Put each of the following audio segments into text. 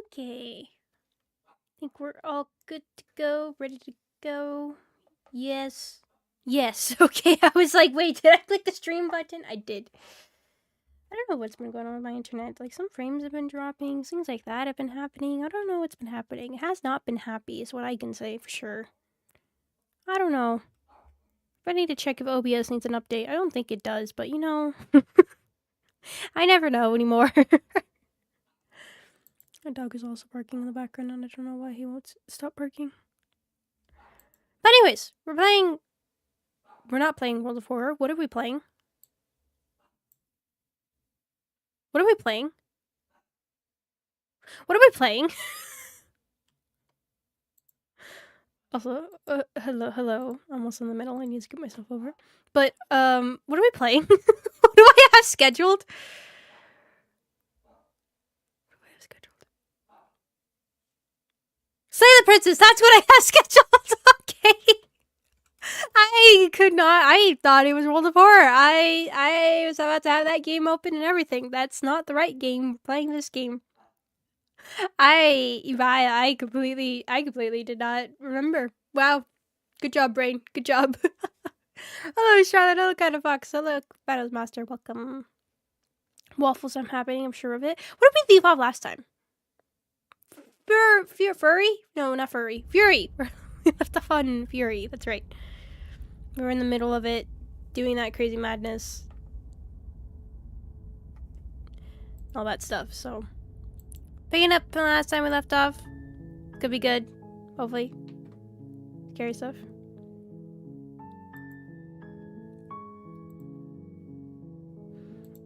Okay. I think we're all good to go, ready to go. Yes. Yes, okay. I was like, wait, did I click the stream button? I did. I don't know what's been going on with my internet. Like, some frames have been dropping, things like that have been happening. I don't know what's been happening. It has not been happy, is what I can say for sure. I don't know. I need to check if OBS needs an update. I don't think it does, but you know. I never know anymore. My dog is also barking in the background, and I don't know why he won't stop barking. But anyways, we're not playing World of Horror. What are we playing? What are we playing? What are we playing? Also, hello. I'm almost in the middle. I need to get myself over. But, what are we playing? What do I have scheduled? Slay the Princess! That's what I have scheduled! Okay! I thought it was World of Horror. I was about to have that game open and everything. That's not the right game. We're playing this game. I completely did not remember. Wow. Good job, brain. Good job. Hello, Charlotte. Hello, kind of fox. Hello, Battles Master. Welcome. Waffles, I'm happening. I'm sure of it. What did we leave off last time? Furry? No, not furry. Fury. We left off on Fury. That's right. We were in the middle of it, doing that crazy madness. All that stuff, so. Picking up from the last time we left off. Could be good. Hopefully. Scary stuff.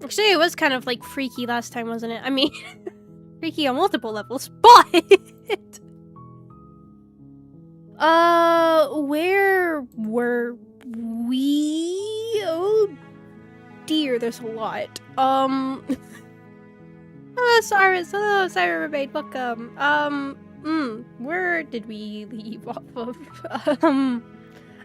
Actually, it was kind of like freaky last time, wasn't it? I mean, freaky on multiple levels, but... where were we? Oh dear, there's a lot. Hello, Cyrus. Hello, Cyrus Mermaid. Welcome. Where did we leave off of?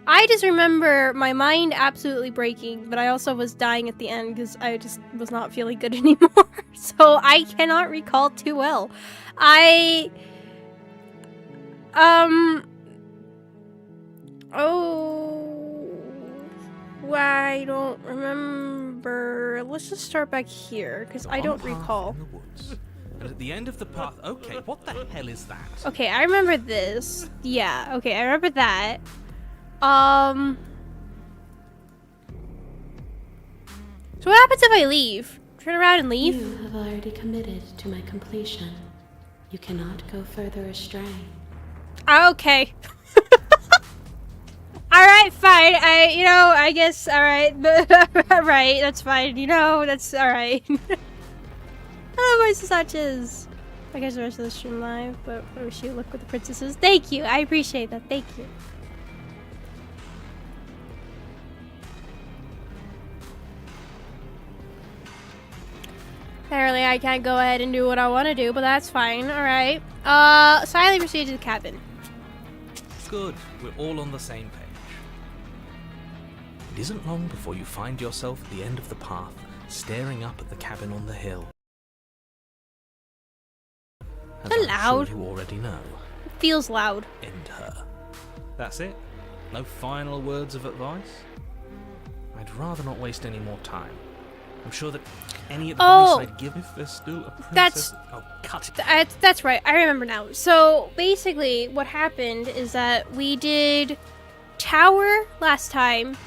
I just remember my mind absolutely breaking, but I also was dying at the end because I just was not feeling good anymore. So I cannot recall too well. I don't remember. Let's just start back here, because I don't recall. In the woods. And at the end of the path... Okay, what the hell is that? Okay, I remember this. Yeah, okay, I remember that. So what happens if I leave? Turn around and leave? You have already committed to my completion. You cannot go further astray. Okay. Alright, fine. I guess, alright. Alright, that's fine. That's alright. Hello, my sausages. I guess the rest of the stream live, but I wish you luck with the princesses. Thank you. I appreciate that. Thank you. Apparently, I can't go ahead and do what I want to do, but that's fine. Alright. Silently proceed to the cabin. Good. We're all on the same page. It isn't long before you find yourself at the end of the path, staring up at the cabin on the hill. As I'm loud. sure you already know. It feels loud. End her. That's it? No final words of advice? I'd rather not waste any more time. I'm sure that any advice I'd give if there's still a princess... Oh, cut it. That's right. I remember now. So, basically, what happened is that we did Tower last time,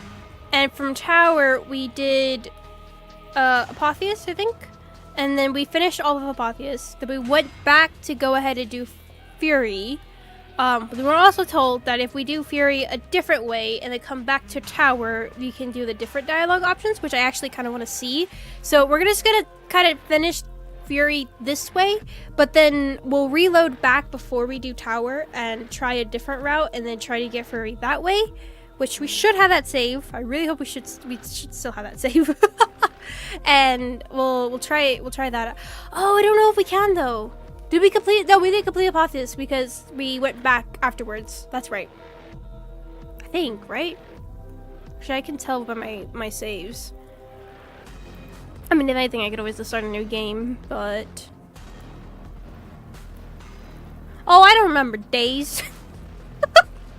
and from Tower, we did Apotheus, I think. And then we finished all of Apotheus. Then we went back to go ahead and do Fury. But we were also told that if we do Fury a different way and then come back to Tower, we can do the different dialogue options, which I actually kind of want to see. So we're just going to kind of finish Fury this way, but then we'll reload back before we do Tower and try a different route and then try to get Fury that way, which we should have that save. I really hope we should still have that save. And we'll try that. Oh, I don't know if we can though. Did we complete? No, we didn't complete Apotheus because we went back afterwards. That's right. I think, right? Actually, I can tell by my saves. I mean, if anything, I could always just start a new game, but... Oh, I don't remember days.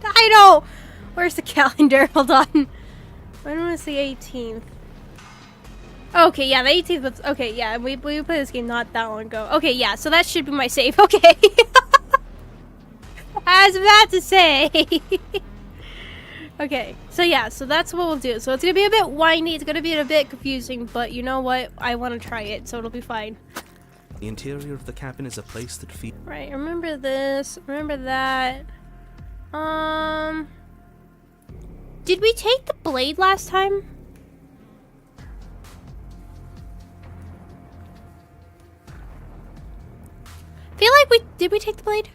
I don't. Where's the calendar? Hold on. When was the 18th? Okay, yeah, the 18th was... Okay, yeah, we played this game not that long ago. Okay, yeah, so that should be my save. Okay. I was about to say. Okay, so yeah, so that's what we'll do. So it's gonna be a bit windy, it's gonna be a bit confusing, but you know what? I want to try it, so it'll be fine. The interior of the cabin is a place that feels... Right, remember this, remember that. Did we take the blade last time? Feel like did we take the blade?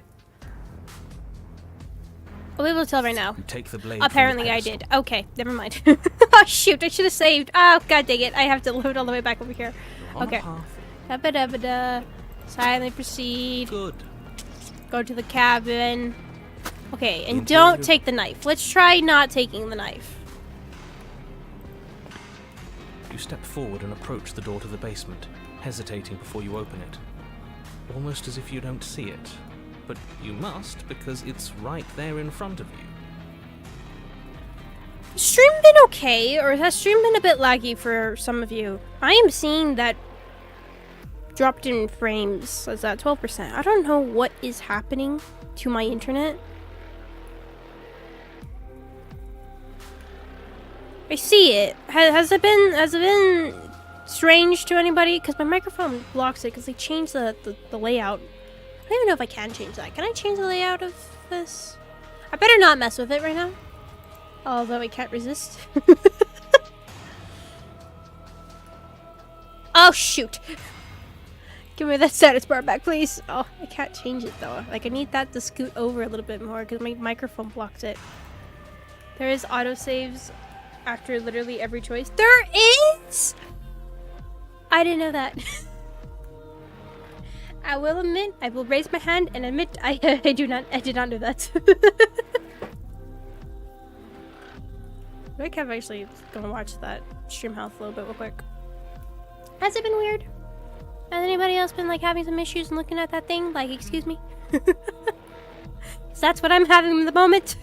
I'll be able to tell right now. You take the blade. Apparently I did. Okay, never mind. Oh shoot, I should have saved. Oh god dang it, I have to load all the way back over here. Okay. Da-ba-da-ba-da. Silently proceed. Good. Go to the cabin. Okay, and don't take the knife. Let's try not taking the knife. You step forward and approach the door to the basement, hesitating before you open it. Almost as if you don't see it. But you must, because it's right there in front of you. Has stream been okay, or has stream been a bit laggy for some of you? I am seeing that dropped in frames as at 12%. I don't know what is happening to my internet. I see it. Has it been strange to anybody? Because my microphone blocks it because they changed the layout. I don't even know if I can change that. Can I change the layout of this? I better not mess with it right now. Although I can't resist. Oh shoot! Give me that status bar back, please. Oh, I can't change it though. Like I need that to scoot over a little bit more because my microphone blocks it. There is autosaves after literally every choice. There is! I didn't know that. I will admit, I will raise my hand and admit I did not know that. I think I'm actually gonna watch that stream health a little bit real quick. Has it been weird? Has anybody else been like having some issues and looking at that thing? Like, excuse me? 'Cause that's what I'm having at the moment.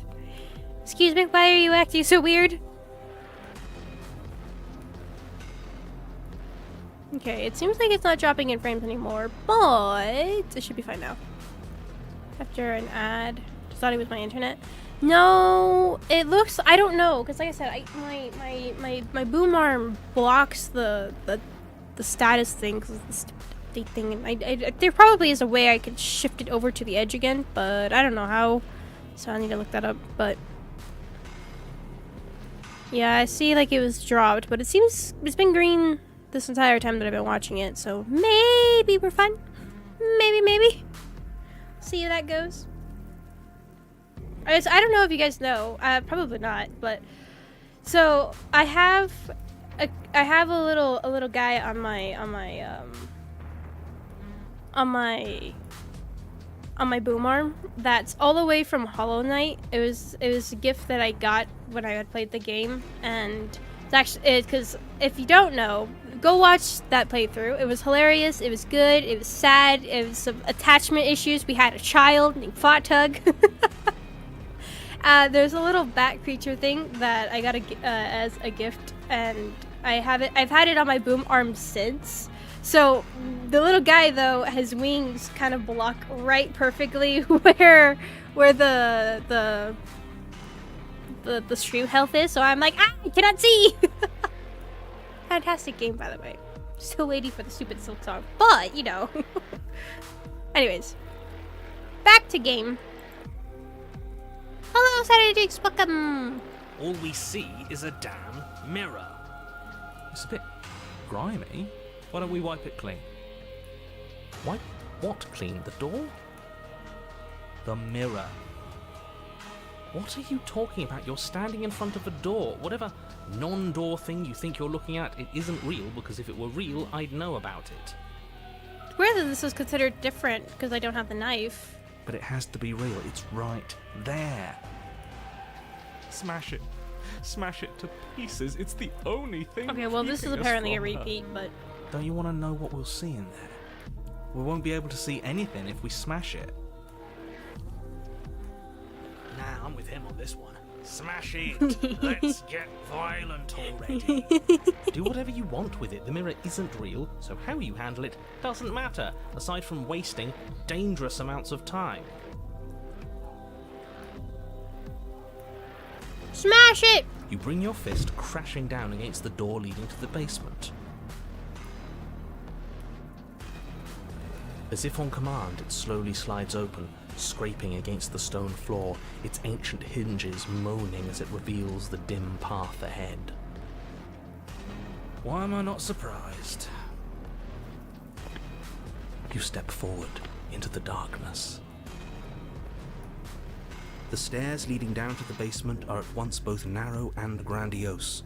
Excuse me, why are you acting so weird? Okay, it seems like it's not dropping in frames anymore, but it should be fine now. After an ad, just thought it was my internet. No, it looks. I don't know, because like I said, my boom arm blocks the status thing, because the stupid thing. And there probably is a way I could shift it over to the edge again, but I don't know how. So I need to look that up. But yeah, I see like it was dropped, but it seems it's been green this entire time that I've been watching it, so maybe we're fine. Maybe. See how that goes. I don't know if you guys know. Probably not, but so I have a little guy on my boom arm that's all the way from Hollow Knight. It was a gift that I got when I had played the game, and it's actually because if you don't know, go watch that playthrough. It was hilarious. It was good. It was sad. It was some attachment issues. We had a child named Fatum. There's a little bat creature thing that I got as a gift, and I've had it on my boom arm since. So the little guy though, his wings kind of block right perfectly where the stream health is. So I'm like, I cannot see. Fantastic game, by the way. Still waiting for the stupid silk song, but you know. Anyways, back to game. Hello, Saturday Dukes. Welcome. All we see is a damn mirror. It's a bit grimy. Why don't we wipe it clean? Wipe what clean? The door? The mirror. What are you talking about? You're standing in front of a door. Whatever non-door thing you think you're looking at, it isn't real, because if it were real, I'd know about it. It's weird that this was considered different because I don't have the knife. But it has to be real. It's right there. Smash it. Smash it to pieces. It's the only thing. Okay, well, this is apparently a repeat, but... Don't you want to know what we'll see in there? We won't be able to see anything if we smash it. I'm with him on this one. Smash it! Let's get violent already. Do whatever you want with it. The mirror isn't real, so how you handle it doesn't matter, aside from wasting dangerous amounts of time. Smash it! You bring your fist crashing down against the door leading to the basement. As if on command, it slowly slides open, scraping against the stone floor, its ancient hinges moaning as it reveals the dim path ahead. Why am I not surprised? You step forward into the darkness. The stairs leading down to the basement are at once both narrow and grandiose.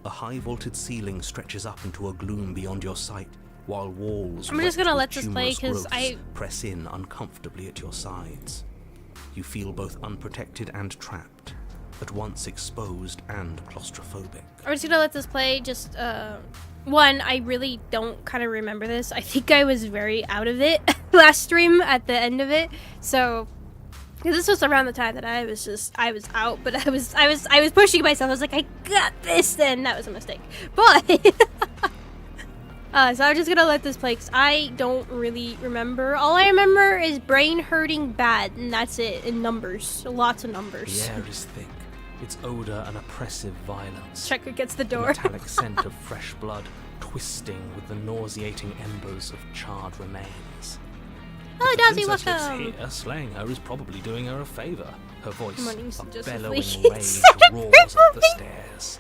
A high-vaulted ceiling stretches up into a gloom beyond your sight, while walls I'm just gonna let this play because press in uncomfortably at your sides. You feel both unprotected and trapped, at once exposed and claustrophobic. I'm just gonna let this play. Just one, I really don't kind of remember this. I think I was very out of it last stream at the end of it. So this was around the time that I was out, but I was pushing myself. I was like, I got this. Then that was a mistake, but. So I'm just gonna let this play because I don't really remember. All I remember is brain hurting bad, and that's it, in numbers. Lots of numbers. The air is thick, its odor an oppressive violence. Checker gets the door. The metallic scent of fresh blood twisting with the nauseating embers of charred remains. Oh, Dazzy, welcome! welcome! Here, slaying her is probably doing her a favor. Her voice, a bellowing She's rage, such a roars up the stairs.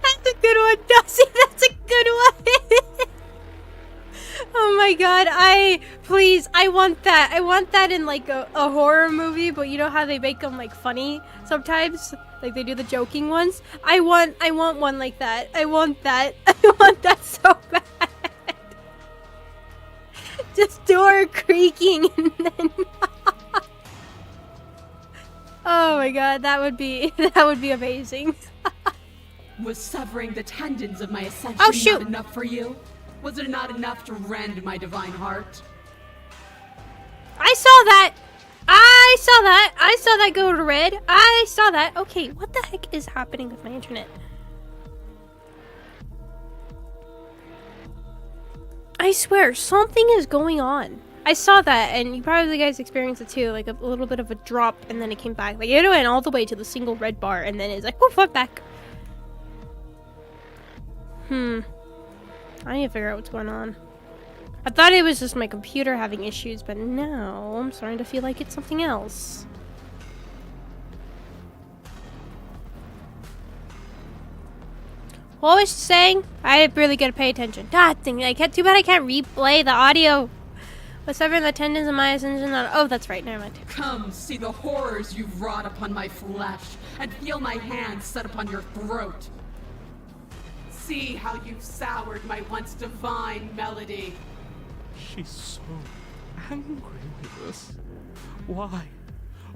That's a good one, Dusty. That's a good one. Oh my god, I want that. I want that in like a horror movie, but you know how they make them like funny sometimes? Like they do the joking ones? I want one like that. I want that. I want that so bad. Just door creaking and then oh my god, that would be amazing. Was severing the tendons of my ascension not enough for you? Was it not enough to rend my divine heart? I saw that! I saw that go to red. I saw that. Okay, what the heck is happening with my internet? I swear, something is going on. I saw that, and you probably guys experienced it too, like a little bit of a drop, and then it came back. Like, it went all the way to the single red bar, and then it's like, woof, went back. I need to figure out what's going on. I thought it was just my computer having issues, but now I'm starting to feel like it's something else. What was she saying? I really gotta pay attention. God dang it, too bad I can't replay the audio. What's severing the tendons of my ascension on. Oh, that's right, never mind. Come, see the horrors you've wrought upon my flesh, and feel my hands set upon your throat. See how you've soured my once divine melody. She's so angry with us. Why?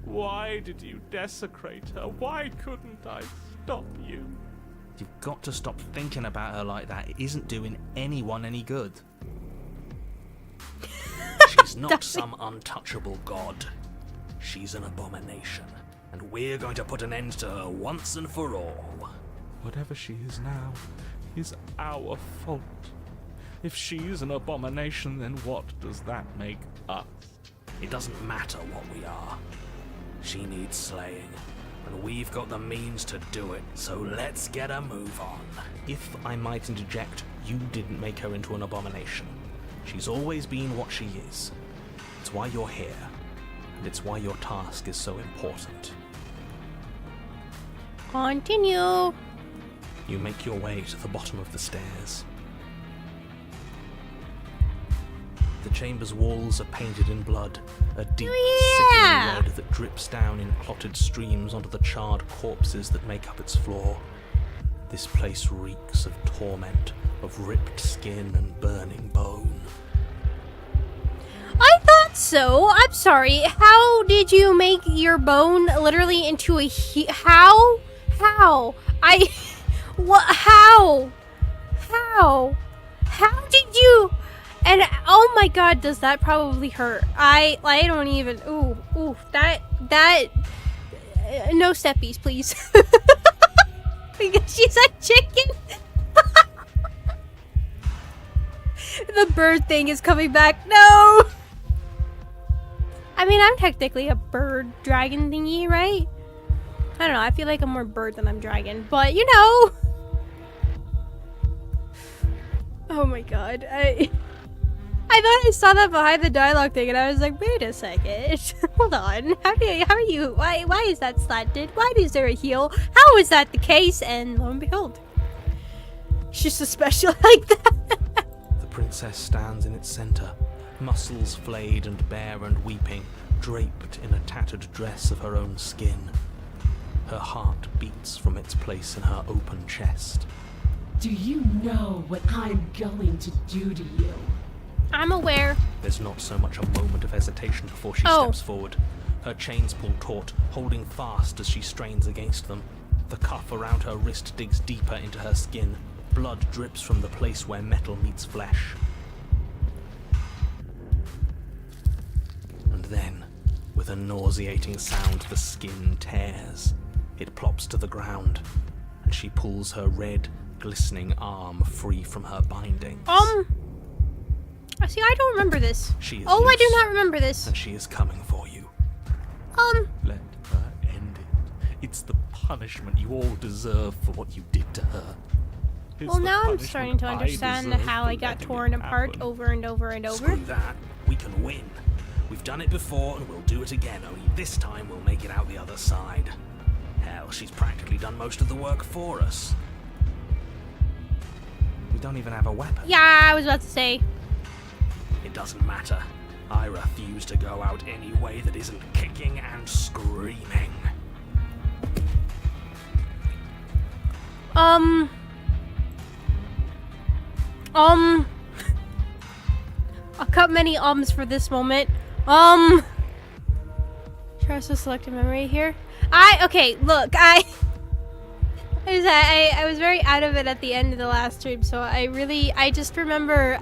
Why did you desecrate her? Why couldn't I stop you? You've got to stop thinking about her like that. It isn't doing anyone any good. She's not some untouchable god. She's an abomination, and we're going to put an end to her once and for all. Whatever she is now is our fault. If she's an abomination, then what does that make us? It doesn't matter what we are. She needs slaying, and we've got the means to do it, so let's get a move on. If I might interject, you didn't make her into an abomination. She's always been what she is. It's why you're here, and it's why your task is so important. Continue. You make your way to the bottom of the stairs. The chamber's walls are painted in blood, a deep, sickening red that drips down in clotted streams onto the charred corpses that make up its floor. This place reeks of torment, of ripped skin and burning bone. I thought so. I'm sorry. How did you make your bone literally into a how? What? How did you? And oh my god, does that probably hurt? I don't even. Ooh, that. No steppies, please. Because she's a chicken. The bird thing is coming back. No. I mean, I'm technically a bird dragon thingy, right? I don't know. I feel like I'm more bird than I'm dragon, but you know. Oh my god. I thought I saw that behind the dialogue thing, and I was like, wait a second. Hold on. How are you? Why is that slanted? Why is there a heel? How is that the case? And lo and behold, she's so special like that. The princess stands in its center, muscles flayed and bare and weeping, draped in a tattered dress of her own skin. Her heart beats from its place in her open chest. Do you know what I'm going to do to you? I'm aware. There's not so much a moment of hesitation before she steps forward. Her chains pull taut, holding fast as she strains against them. The cuff around her wrist digs deeper into her skin. Blood drips from the place where metal meets flesh. And then, with a nauseating sound, the skin tears. It plops to the ground, and she pulls her red, glistening arm free from her bindings. See, I don't remember this. She is I loose, do not remember this. and she is coming for you. Let her end it. It's the punishment you all deserve for what you did to her. It's Well, the now I'm punishment starting to I understand deserve how for I got letting torn it apart happen. over and over and over. Screw that. We can win. We've done it before, and we'll do it again, only this time we'll make it out the other side. Hell, she's practically done most of the work for us. We don't even have a weapon. Yeah, I was about to say. It doesn't matter. I refuse to go out any way that isn't kicking and screaming. I'll cut many ums for this moment. Trust to select a memory here. Okay, look, I was very out of it at the end of the last stream, so I just remember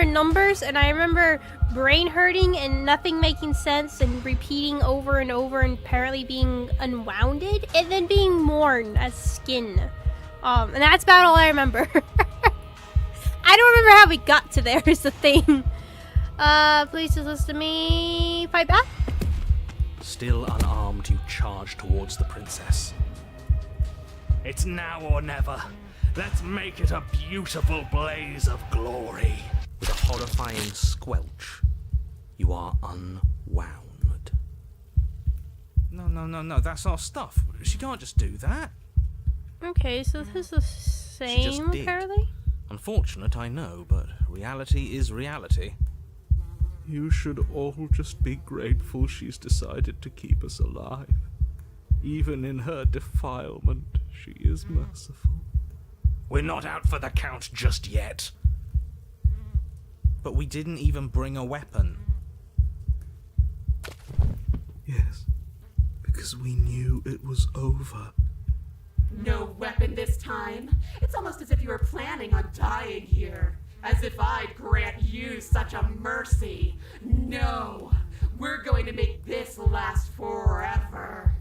numbers, and I remember brain hurting and nothing making sense and repeating over and over and apparently being unwounded and then being worn as skin. And that's about all I remember. I don't remember how we got to there is the thing. Please just listen to me. Fight back. Still unarmed, you charge towards the princess. It's now or never. Let's make it a beautiful blaze of glory. With a horrifying squelch, you are unwound. No, that's our stuff. She can't just do that. Okay, so this is the same, did. apparently? Unfortunate, I know, but reality is reality. You should all just be grateful she's decided to keep us alive. Even in her defilement, she is merciful. We're not out for the count just yet. But we didn't even bring a weapon. Yes, because we knew it was over. No weapon this time? It's almost as if you were planning on dying here. As if I'd grant you such a mercy. No, we're going to make this last forever.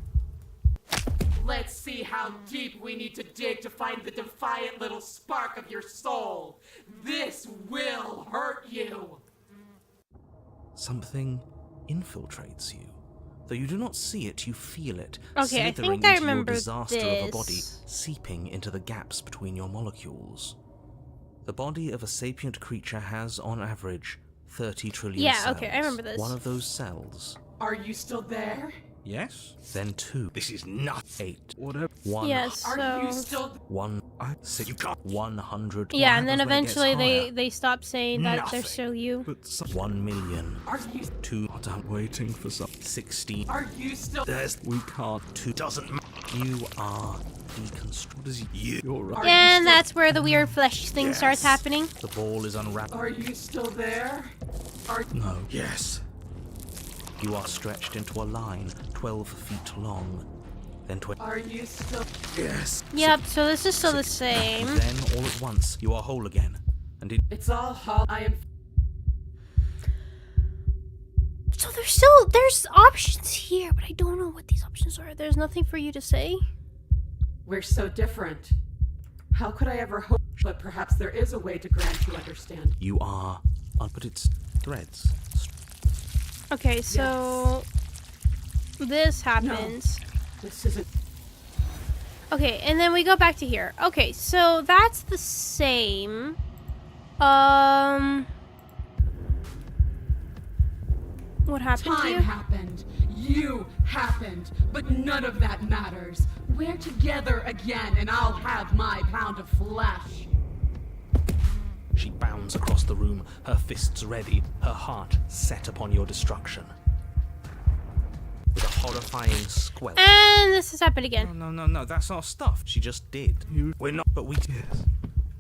Let's see how deep we need to dig to find the defiant little spark of your soul. This will hurt you. Something infiltrates you. Though you do not see it, you feel it. Okay, I slithering think I into your remember disaster of a body, this. seeping into the gaps between your molecules. The body of a sapient creature has, on average, 30 trillion cells. Yeah, okay, I remember this. One of those cells. Are you still there? Yes. Then 2. This is not 8. Whatever. 1. Yes, Are you so... still 1. 6. You can't. 100. Yeah, and then What happens when it eventually gets they stop saying that Nothing. they're still you. But 1 million. Are you 2. I'm waiting for some. 16. Are you still There's. We can't. 2. Doesn't matter. You are deconstructed. You're right. And that's where the weird flesh thing starts happening. The ball is unwrapped. Are you still there? No. Yes. You are stretched into a line 12 feet long. Then 20. Are you still Yes. Yep, so this is still the same. Then all at once you are whole again. And it. It's all I am So there's options here, but I don't know what these options are. There's nothing for you to say. We're so different. How could I ever hope? But perhaps there is a way to grant you understand. You are on, but it's threads. Okay, so this happens. No, this isn't. Okay, and then we go back to here. Okay, so that's the same. What happened to you? Time happened. You happened. But none of that matters. We're together again, and I'll have my pound of flesh. She bounds across the room, her fists ready, her heart set upon your destruction. With a horrifying squelch. And this has happened again. No, that's our stuff. She just did. We're not, but we did.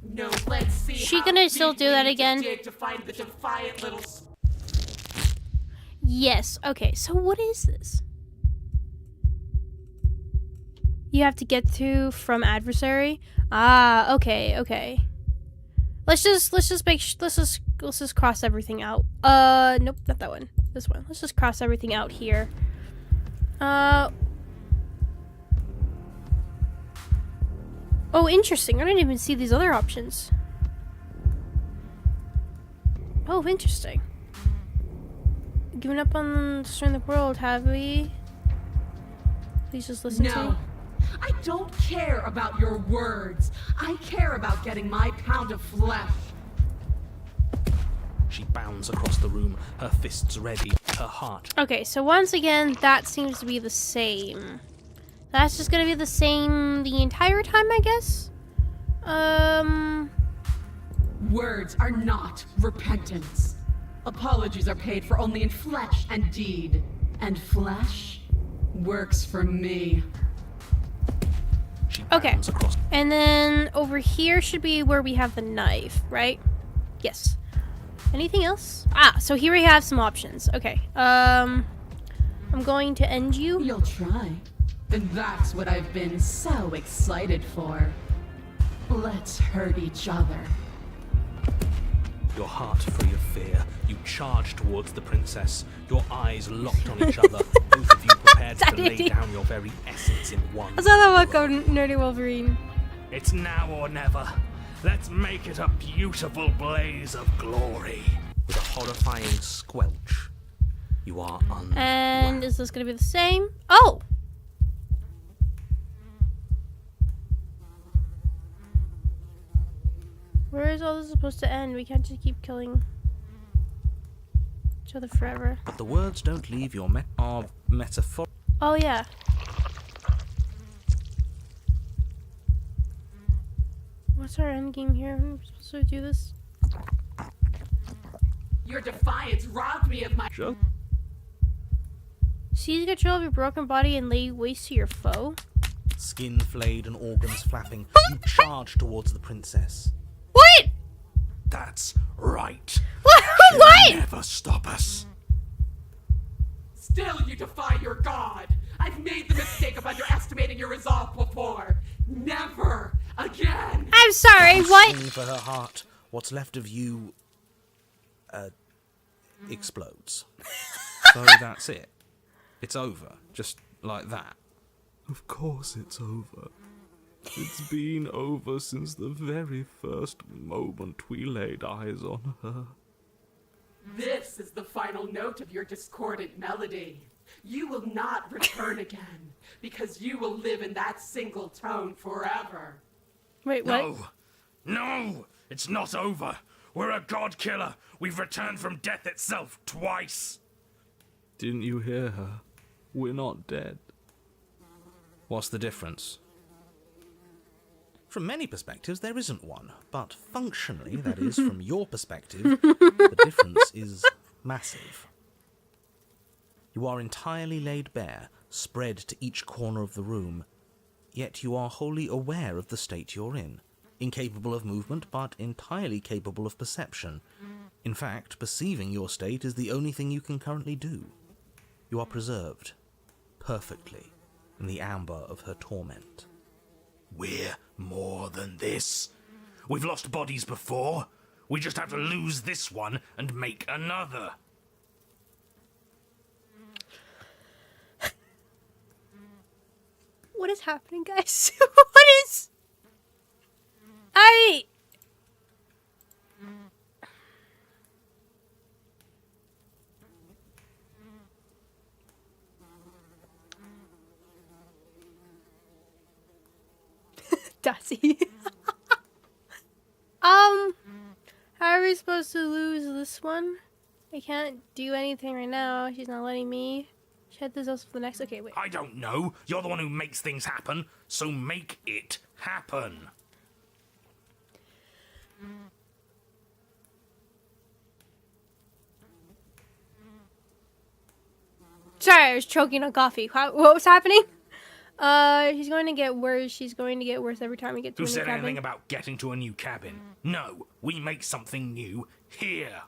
No, let's see. She how gonna still deep do we that need to again? dig to find the defiant little. Yes. Okay, so what is this? You have to get through from adversary. Ah, okay. Let's just cross everything out. Nope, not that one. This one. Let's just cross everything out here. Oh, interesting. I didn't even see these other options. Oh, interesting. Given up on destroying the world, have we? Please just listen to me. No. I don't care about your words. I care about getting my pound of flesh. She bounds across the room, her fists ready, her heart. Okay, so once again, that seems to be the same. That's just gonna be the same the entire time, I guess? Words are not repentance. Apologies are paid for only in flesh and deed. And flesh works for me. She Okay. bounds across. And then over here should be where we have the knife, right? Yes. Anything else? Ah, so here we have some options. Okay. I'm going to end you. You'll try. And that's what I've been so excited for. Let's hurt each other. Your heart free of fear, you charge towards the princess, your eyes locked on each other, both of you prepared to lay down your very essence in one. I saw that one go Nerdy Wolverine. It's now or never. Let's make it a beautiful blaze of glory. With a horrifying squelch, you are And is this gonna be the same? Oh! Where is all this supposed to end? We can't just keep killing each other forever. But the words don't leave your metaphor. Oh, yeah. What's our end game here? Are we supposed to do this? Your defiance robbed me of my. Sure. Seize control of your broken body and lay waste to your foe? Skin flayed and organs flapping, you charge towards the princess. What? That's right. What? Never stop us. Still, you defy your god. I've made the mistake of underestimating your resolve before. Never again. I'm sorry, what? Sing for her heart. What's left of you explodes. So that's it. It's over. Just like that. Of course it's over. It's been over since the very first moment we laid eyes on her. This is the final note of your discordant melody. You will not return again, because you will live in that single tone forever. Wait, what? No! It's not over! We're a god killer! We've returned from death itself twice! Didn't you hear her? We're not dead. What's the difference? From many perspectives, there isn't one. But functionally, that is, from your perspective, the difference is massive. You are entirely laid bare, spread to each corner of the room, yet you are wholly aware of the state you're in. Incapable of movement, but entirely capable of perception. In fact, perceiving your state is the only thing you can currently do. You are preserved, perfectly, in the amber of her torment. We're more than this. We've lost bodies before. We just have to lose this one and make another. What is happening, guys? What is... Darcy. How are we supposed to lose this one? I can't do anything right now. She's not letting me. She had this also for the next. Okay, wait. I don't know. You're the one who makes things happen, so make it happen. Sorry, I was choking on coffee. What was happening? She's going to get worse. She's going to get worse every time we get to a new cabin. Who said anything about getting to a new cabin? No, we make something new here.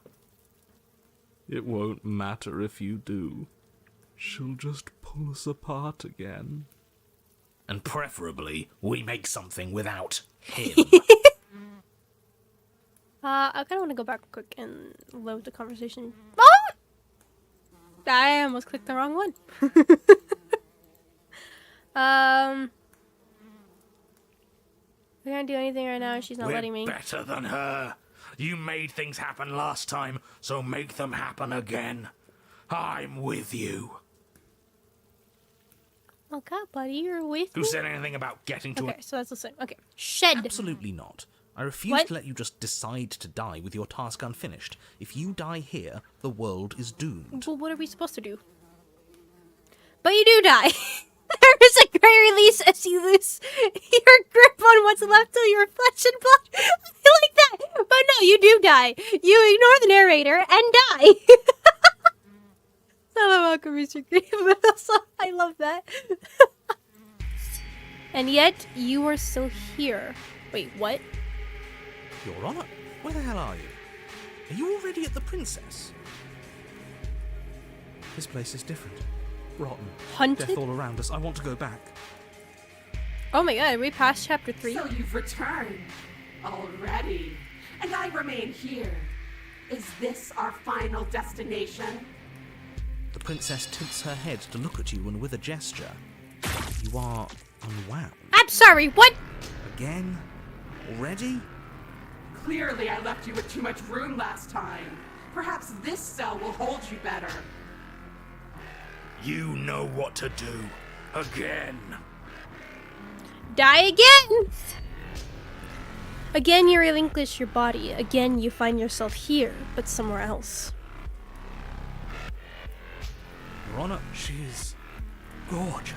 It won't matter if you do. She'll just pull us apart again. And preferably, we make something without him. I kind of want to go back quick and load the conversation. Ah! I almost clicked the wrong one. We can't do anything right now. She's not letting me. We're better than her. You made things happen last time, so make them happen again. I'm with you. Oh god, buddy, you're with me? Who said anything about getting to Okay, so that's the same. Okay. Shed. Absolutely not. I refuse to let you just decide to die with your task unfinished. If you die here, the world is doomed. Well, what are we supposed to do? But you do die. There is a great release as you lose your grip on what's left of your flesh and blood. I like that. But no, you do die. You ignore the narrator and die. I love Alchemist Green, but also I love that. And yet, you are still here. Wait, what? Your Honor, where the hell are you? Are you already at the Princess? This place is different. Rotten. Hunted? Death all around us. I want to go back. Oh my god, are we past chapter 3? So you've returned already, and I remain here. Is this our final destination? The Princess tilts her head to look at you, and with a gesture, you are unwound. I'm sorry, what? Again? Already? Clearly I left you with too much room last time. Perhaps this cell will hold you better. You know what to do. Again. Die again! Again, you relinquish your body. Again, you find yourself here, but somewhere else. Your Honor, she is gorgeous.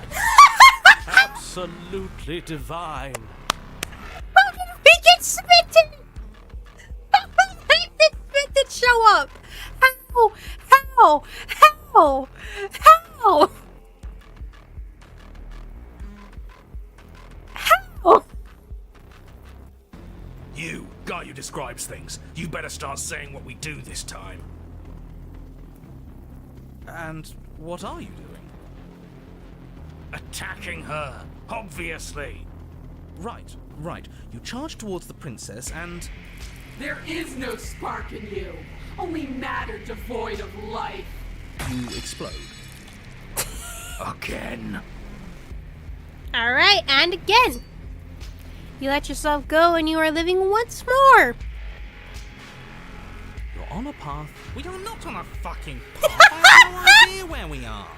Absolutely divine. How did we get smitten? How did smitten show up? How? How? How? How? How? You, guy who describes things, you better start saying what we do this time. And what are you doing? Attacking her, obviously. Right. You charge towards the princess and... There is no spark in you, only matter devoid of life. You explode. Again. Alright, and again. You let yourself go and you are living once more. You're on a path. We are not on a fucking path. I have no idea where we are.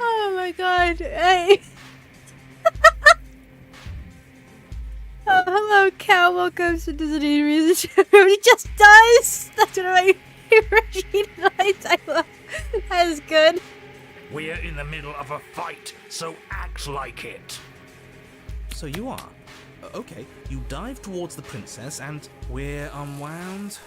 Oh my god. Hey. Oh, hello, cow. Welcome to Disney Music. It just does. That's one of my favorite lines. I love. That is good. We're in the middle of a fight, so act like it. So you are. Okay, you dive towards the princess and we're unwound.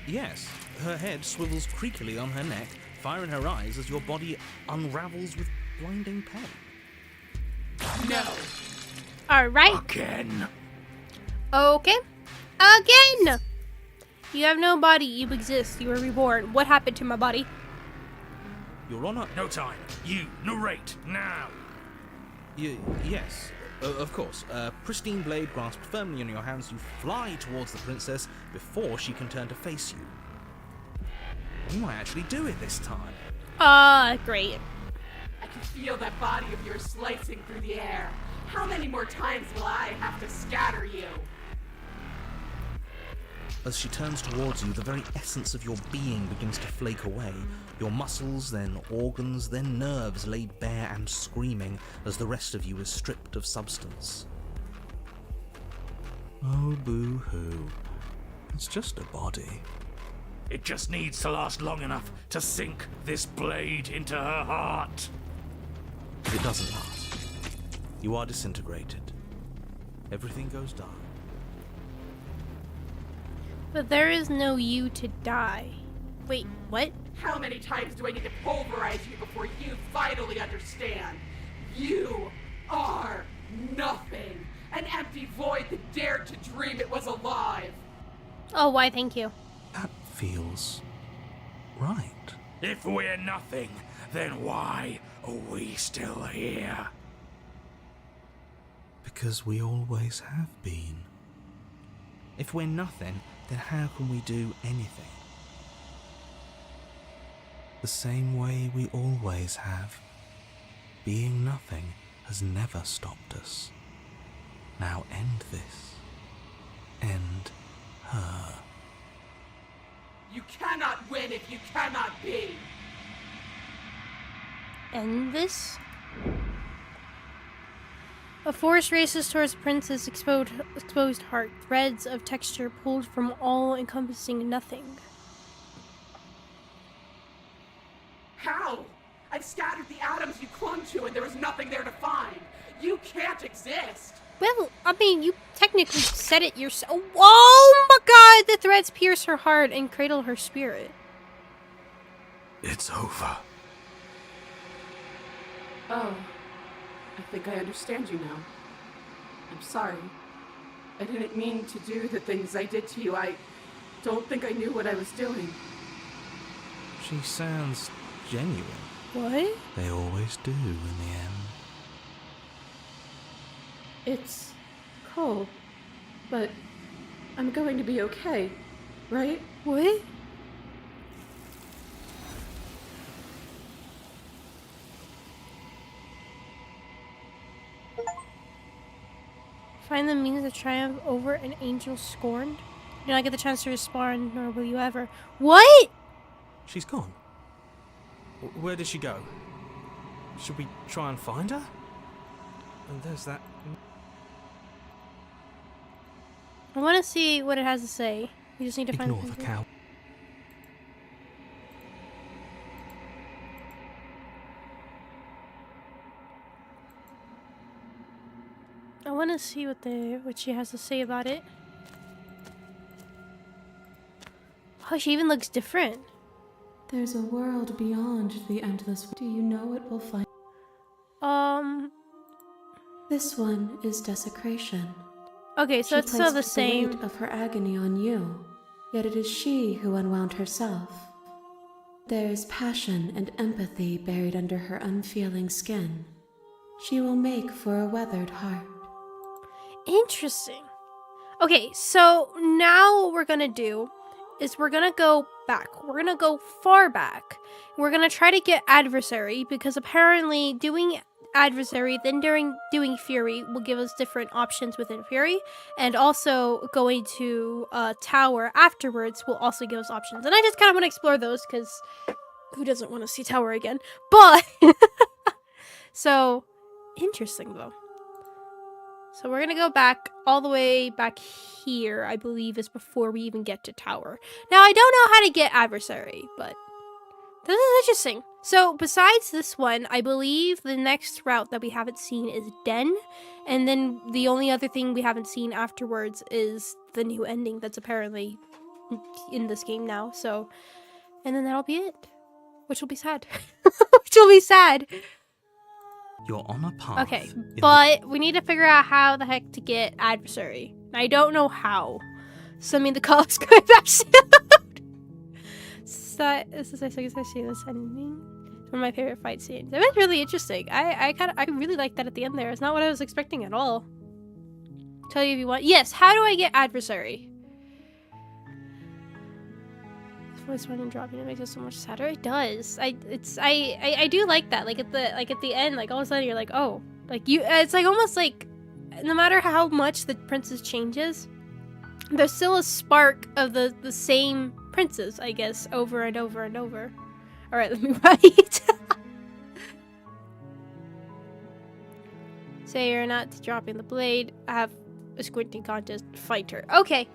Yes, her head swivels creakily on her neck, fire in her eyes as your body unravels with blinding pain. No. Alright. Again. Okay. Again! You have no body. You exist. You are reborn. What happened to my body? Your Honor, no time. You narrate now. Yes, of course. Pristine blade grasped firmly in your hands, you fly towards the princess before she can turn to face you. You might actually do it this time. Great. I can feel that body of yours slicing through the air. How many more times will I have to scatter you? As she turns towards you, the very essence of your being begins to flake away. Your muscles, then organs, then nerves laid bare and screaming as the rest of you is stripped of substance. Oh, boo-hoo. It's just a body. It just needs to last long enough to sink this blade into her heart. But it doesn't last. You are disintegrated. Everything goes dark. But there is no you to die. Wait, what? How many times do I need to pulverize you before you finally understand? You are nothing. An empty void that dared to dream it was alive. Oh, why, thank you. That feels right. If we're nothing, then why are we still here? Because we always have been. If we're nothing, then how can we do anything? The same way we always have. Being nothing has never stopped us. Now end this. End her. You cannot win if you cannot be. End this? A force races towards Prince's exposed heart, threads of texture pulled from all-encompassing nothing. How? I've scattered the atoms you clung to and there was nothing there to find. You can't exist. Well, I mean, you technically said it yourself. Oh my god, the threads pierce her heart and cradle her spirit. It's over. Oh, I think I understand you now. I'm sorry. I didn't mean to do the things I did to you. I don't think I knew what I was doing. She sounds genuine. What? They always do in the end. It's cold, but I'm going to be okay, right? What? Find the means to triumph over an angel scorned. You do not get the chance to respawn, nor will you ever. What? She's gone. Where did she go? Should we try and find her? And there's that. I want to see what it has to say. We just need to Ignore find the cow. I want to see what she has to say about it. Oh, she even looks different. There's a world beyond the endless. Do you know it will find? This one is desecration. Okay, so it's still the same. She placed the weight of her agony on you, yet it is she who unwound herself. There is passion and empathy buried under her unfeeling skin. She will make for a weathered heart. Interesting. Okay, so now what we're gonna do is we're gonna go back. We're gonna go far back. We're gonna try to get adversary, because apparently doing adversary then doing fury will give us different options within fury, and also going to tower afterwards will also give us options. And I just kind of want to explore those, because who doesn't want to see tower again? But so interesting though. So we're gonna go back all the way back here, I believe, is before we even get to tower. Now I don't know how to get adversary, but this is interesting. So besides this one, I believe the next route that we haven't seen is Den, and then the only other thing we haven't seen afterwards is the new ending that's apparently in this game now. So, and then that'll be it, which will be sad. Which will be sad. You're on a path. Okay, but we need to figure out how the heck to get adversary. I don't know how. Send me the cops coming back soon. So, this is I see this ending. One of my favorite fight scenes. That was really interesting. I really like that at the end there. It's not what I was expecting at all. Tell you if you want. Yes, how do I get adversary? Voice when dropping it makes it so much sadder. It does. I do like that. Like at the end, like all of a sudden you're like, oh, like you. It's like almost like no matter how much the princess changes, there's still a spark of the same princess, I guess, over and over and over. All right, let me write. Say you're not dropping the blade. I have a squinting contest. Fight her. Okay.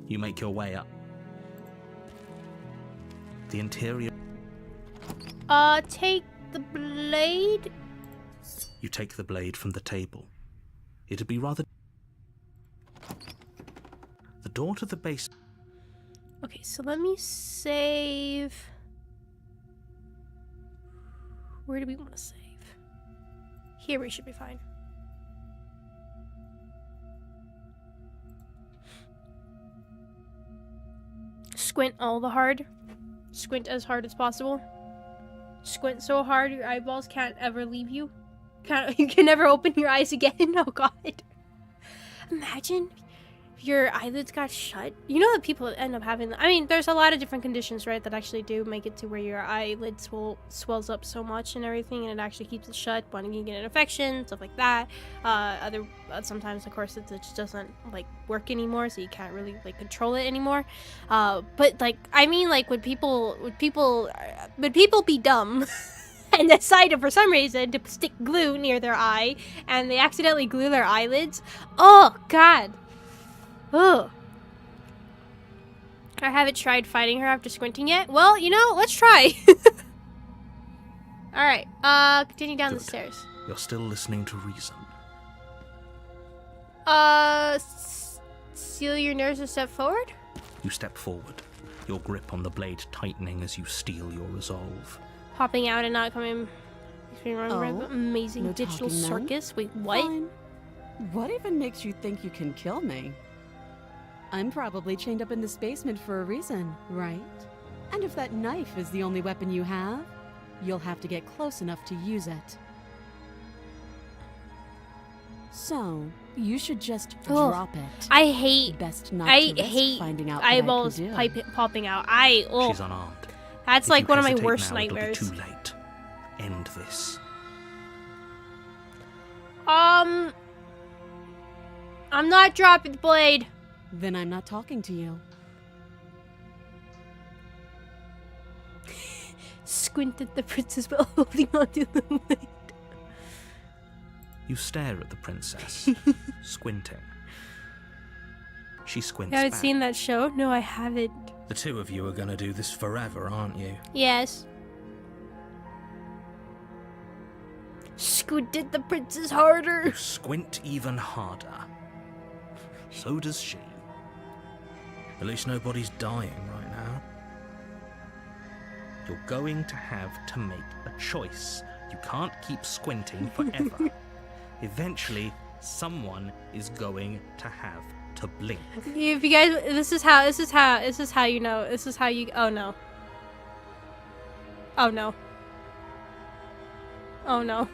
You make your way up. The interior. Take the blade. You take the blade from the table. It'd be rather. The door to the base. Okay, so let me save. Where do we want to save? Here we should be fine. Squint all the hard. Squint as hard as possible. Squint so hard your eyeballs can't ever leave you. You can never open your eyes again. Oh god. Imagine if your eyelids got shut. You know that people end up having, I mean, there's a lot of different conditions, right, that actually do make it to where your eyelids swells up so much and everything, and it actually keeps it shut. One, you can get an infection, stuff like that. Sometimes, of course, it just doesn't like work anymore, so you can't really like control it anymore. But like, I mean, like, would people be dumb? And decided for some reason to stick glue near their eye, and they accidentally glue their eyelids. Oh god. Ugh. I haven't tried fighting her after squinting yet. Well, you know, let's try. Alright, continue down the stairs. You're still listening to reason. Seal your nerves a step forward? You step forward, your grip on the blade tightening as you steel your resolve. Popping out and not coming. Amazing no digital talking then? circus. Wait, what? Fine. What even makes you think you can kill me? I'm probably chained up in this basement for a reason, right? And if that knife is the only weapon you have, you'll have to get close enough to use it. So, you should just drop it. I hate. Best not I to risk hate finding out eyeballs what I can do. popping out. She's unarmed. That's If like you one of my hesitate worst now, nightmares. It'll be too late. End this. I'm not dropping the blade. Then I'm not talking to you. Squint at the princess while holding onto the blade. You stare at the princess, squinting. She squints You haven't back. seen that show? No, I haven't. The two of you are gonna do this forever, aren't you? Yes. Squint at the princess harder. You squint even harder. So does she. At least nobody's dying right now. You're going to have to make a choice. You can't keep squinting forever. Eventually, someone is going to have to blink. If you guys, this is how you know. This is how you. Oh no. Oh no. Oh no.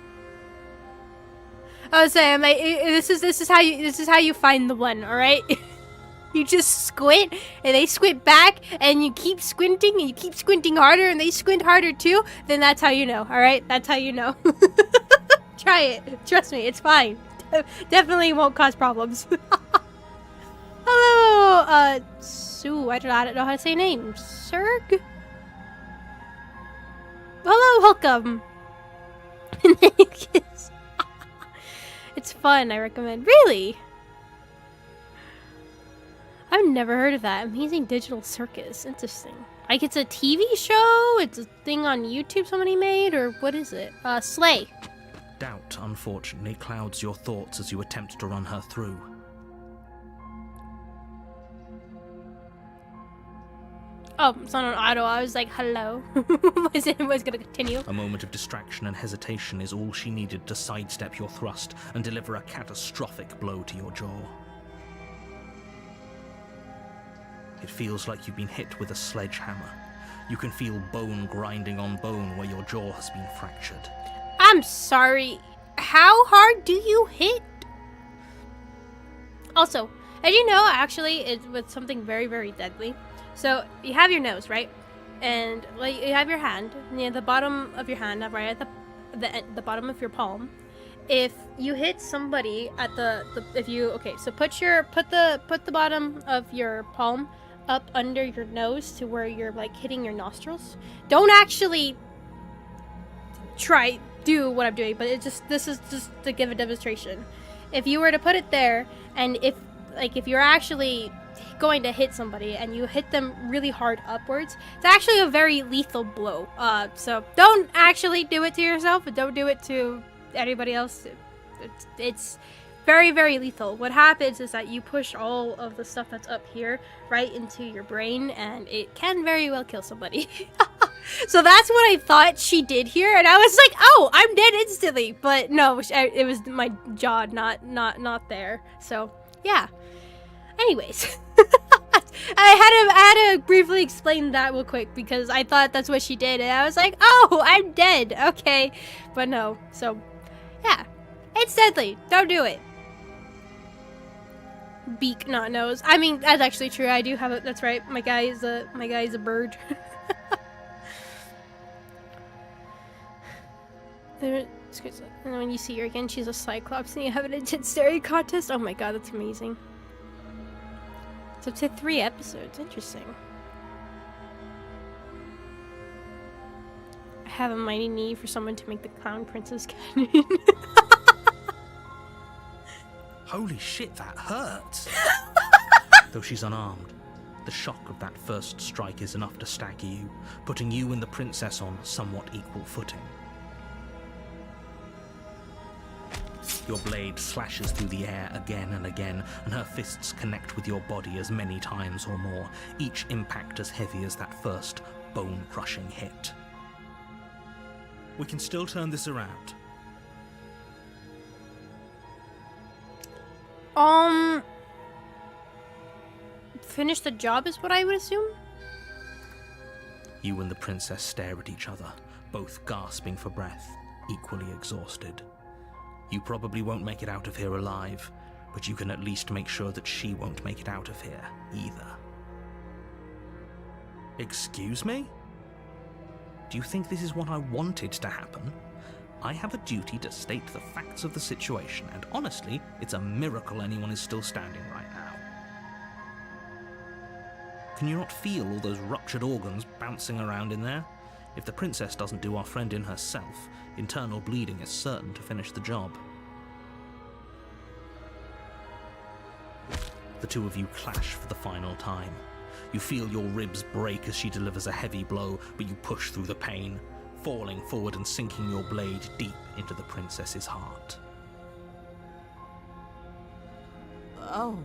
I was saying, like, this is how you find the one. All right. You just squint, and they squint back, and you keep squinting, and you keep squinting harder, and they squint harder too. Then that's how you know. All right. That's how you know. Try it. Trust me, it's fine. Definitely won't cause problems. Hello, Sue. I don't know how to say your name. Serg? Hello, welcome. And then you kiss. It's fun, I recommend. Really? I've never heard of that. Amazing Digital Circus. Interesting. Like, it's a TV show? It's a thing on YouTube somebody made? Or what is it? Slay. Doubt, unfortunately, clouds your thoughts as you attempt to run her through. Oh, it's on an auto. I was like, hello. Was gonna continue? A moment of distraction and hesitation is all she needed to sidestep your thrust and deliver a catastrophic blow to your jaw. It feels like you've been hit with a sledgehammer. You can feel bone grinding on bone where your jaw has been fractured. I'm sorry. How hard do you hit? Also, as you know, actually, it was something very, very deadly. So you have your nose, right? And like you have your hand near the bottom of your hand, right at the bottom of your palm. If you hit somebody at so put the bottom of your palm up under your nose to where you're like hitting your nostrils. Don't actually do what I'm doing, but this is just to give a demonstration. If you were to put it there, and if you're actually going to hit somebody and you hit them really hard upwards, it's actually a very lethal blow. So don't actually do it to yourself, and don't do it to anybody else. It's very, very lethal. What happens is that you push all of the stuff that's up here right into your brain, and it can very well kill somebody. So that's what I thought she did here, and I was like, oh, I'm dead instantly. But no, it was my jaw, not there. So yeah. Anyways, I had to briefly explain that real quick because I thought that's what she did, and I was like, oh, I'm dead. Okay, but no. So yeah, it's deadly. Don't do it. Beak, not nose. I mean, that's actually true. I do have it. That's right. My guy is a bird. And when you see her again, she's a cyclops, and you have an intense staring contest. Oh my god, that's amazing. It's up to 3 episodes. Interesting. I have a mighty need for someone to make the Clown Princess canon. Holy shit, that hurts! Though she's unarmed, the shock of that first strike is enough to stagger you, putting you and the princess on somewhat equal footing. Your blade slashes through the air again and again, and her fists connect with your body as many times or more, each impact as heavy as that first bone-crushing hit. We can still turn this around. Finish the job is what I would assume? You and the princess stare at each other, both gasping for breath, equally exhausted. You probably won't make it out of here alive, but you can at least make sure that she won't make it out of here either. Excuse me? Do you think this is what I wanted to happen? I have a duty to state the facts of the situation, and honestly, it's a miracle anyone is still standing right now. Can you not feel all those ruptured organs bouncing around in there? If the princess doesn't do our friend in herself, internal bleeding is certain to finish the job. The two of you clash for the final time. You feel your ribs break as she delivers a heavy blow, but you push through the pain, falling forward and sinking your blade deep into the princess's heart. Oh.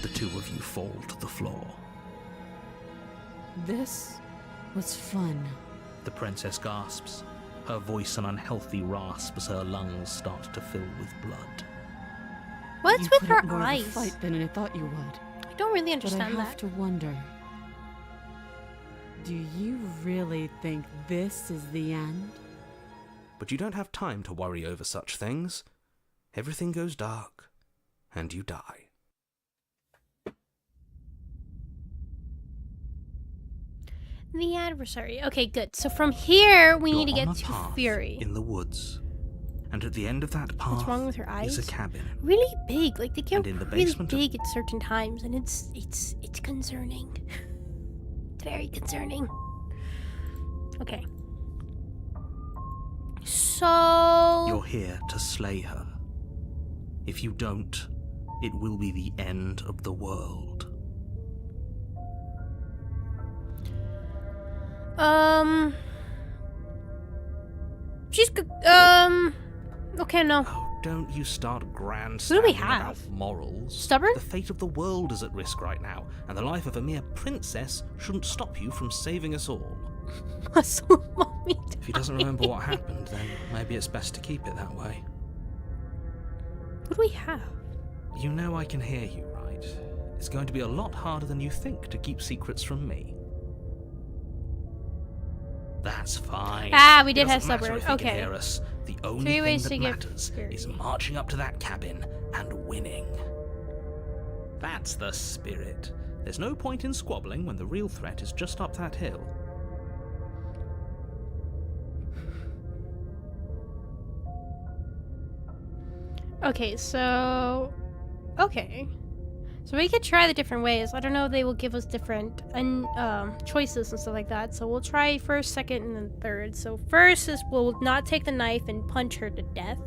The two of you fall to the floor. This was fun. The princess gasps, her voice an unhealthy rasp as her lungs start to fill with blood. What's You with put her up more of a eyes? fight than I thought you would. I don't really But I understand have that. to wonder. Do you really think this is the end? But you don't have time to worry over such things. Everything goes dark, and you die. The adversary. Okay, good. So from here, we need to You're get on a to path Fury. in the woods, and at the end of that path What's wrong with her eyes? is a cabin. Really big. Like they get And in the really basement of- big at certain times, and it's concerning. It's very concerning. Okay. So You're here to slay her. If you don't, it will be the end of the world. she's okay, no. Oh, don't you start Who do we grandstanding have? about morals. Stubborn? The fate of the world is at risk right now, and the life of a mere princess shouldn't stop you from saving us all. Muscle mommy. If he doesn't remember what happened, then maybe it's best to keep it that way. What do we have? You know I can hear you, right? It's going to be a lot harder than you think to keep secrets from me. That's fine. Ah, we It did have doesn't matter subword. if they can Okay. hear us. The only 3 thing ways that to get matters scary. is marching up to that cabin and winning. That's the spirit. There's no point in squabbling when the real threat is just up that hill. Okay, so... Okay. So we could try the different ways. I don't know if they will give us different choices and stuff like that. So we'll try first, second, and then third. So first is we'll not take the knife and punch her to death.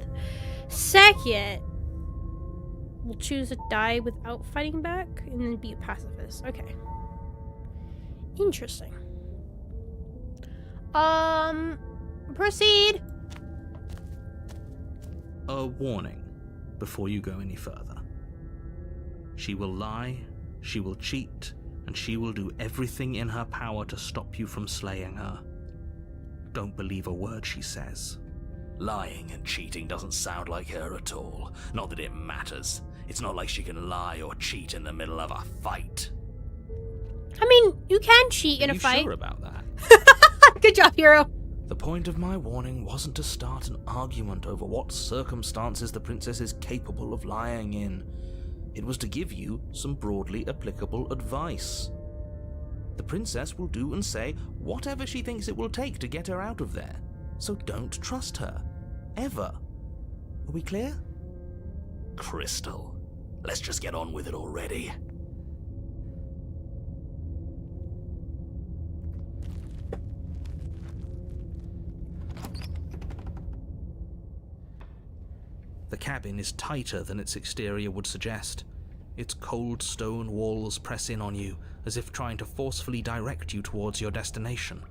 Second, we'll choose to die without fighting back and then be a pacifist. Okay. Interesting. Proceed. A warning before you go any further. She will lie, she will cheat, and she will do everything in her power to stop you from slaying her. Don't believe a word she says. Lying and cheating doesn't sound like her at all. Not that it matters. It's not like she can lie or cheat in the middle of a fight. I mean, you can cheat in Are a you fight. sure about that? Good job, hero. The point of my warning wasn't to start an argument over what circumstances the princess is capable of lying in. It was to give you some broadly applicable advice. The princess will do and say whatever she thinks it will take to get her out of there. So don't trust her. Ever. Are we clear? Crystal, let's just get on with it already. The cabin is tighter than its exterior would suggest. Its cold stone walls press in on you, as if trying to forcefully direct you towards your destination.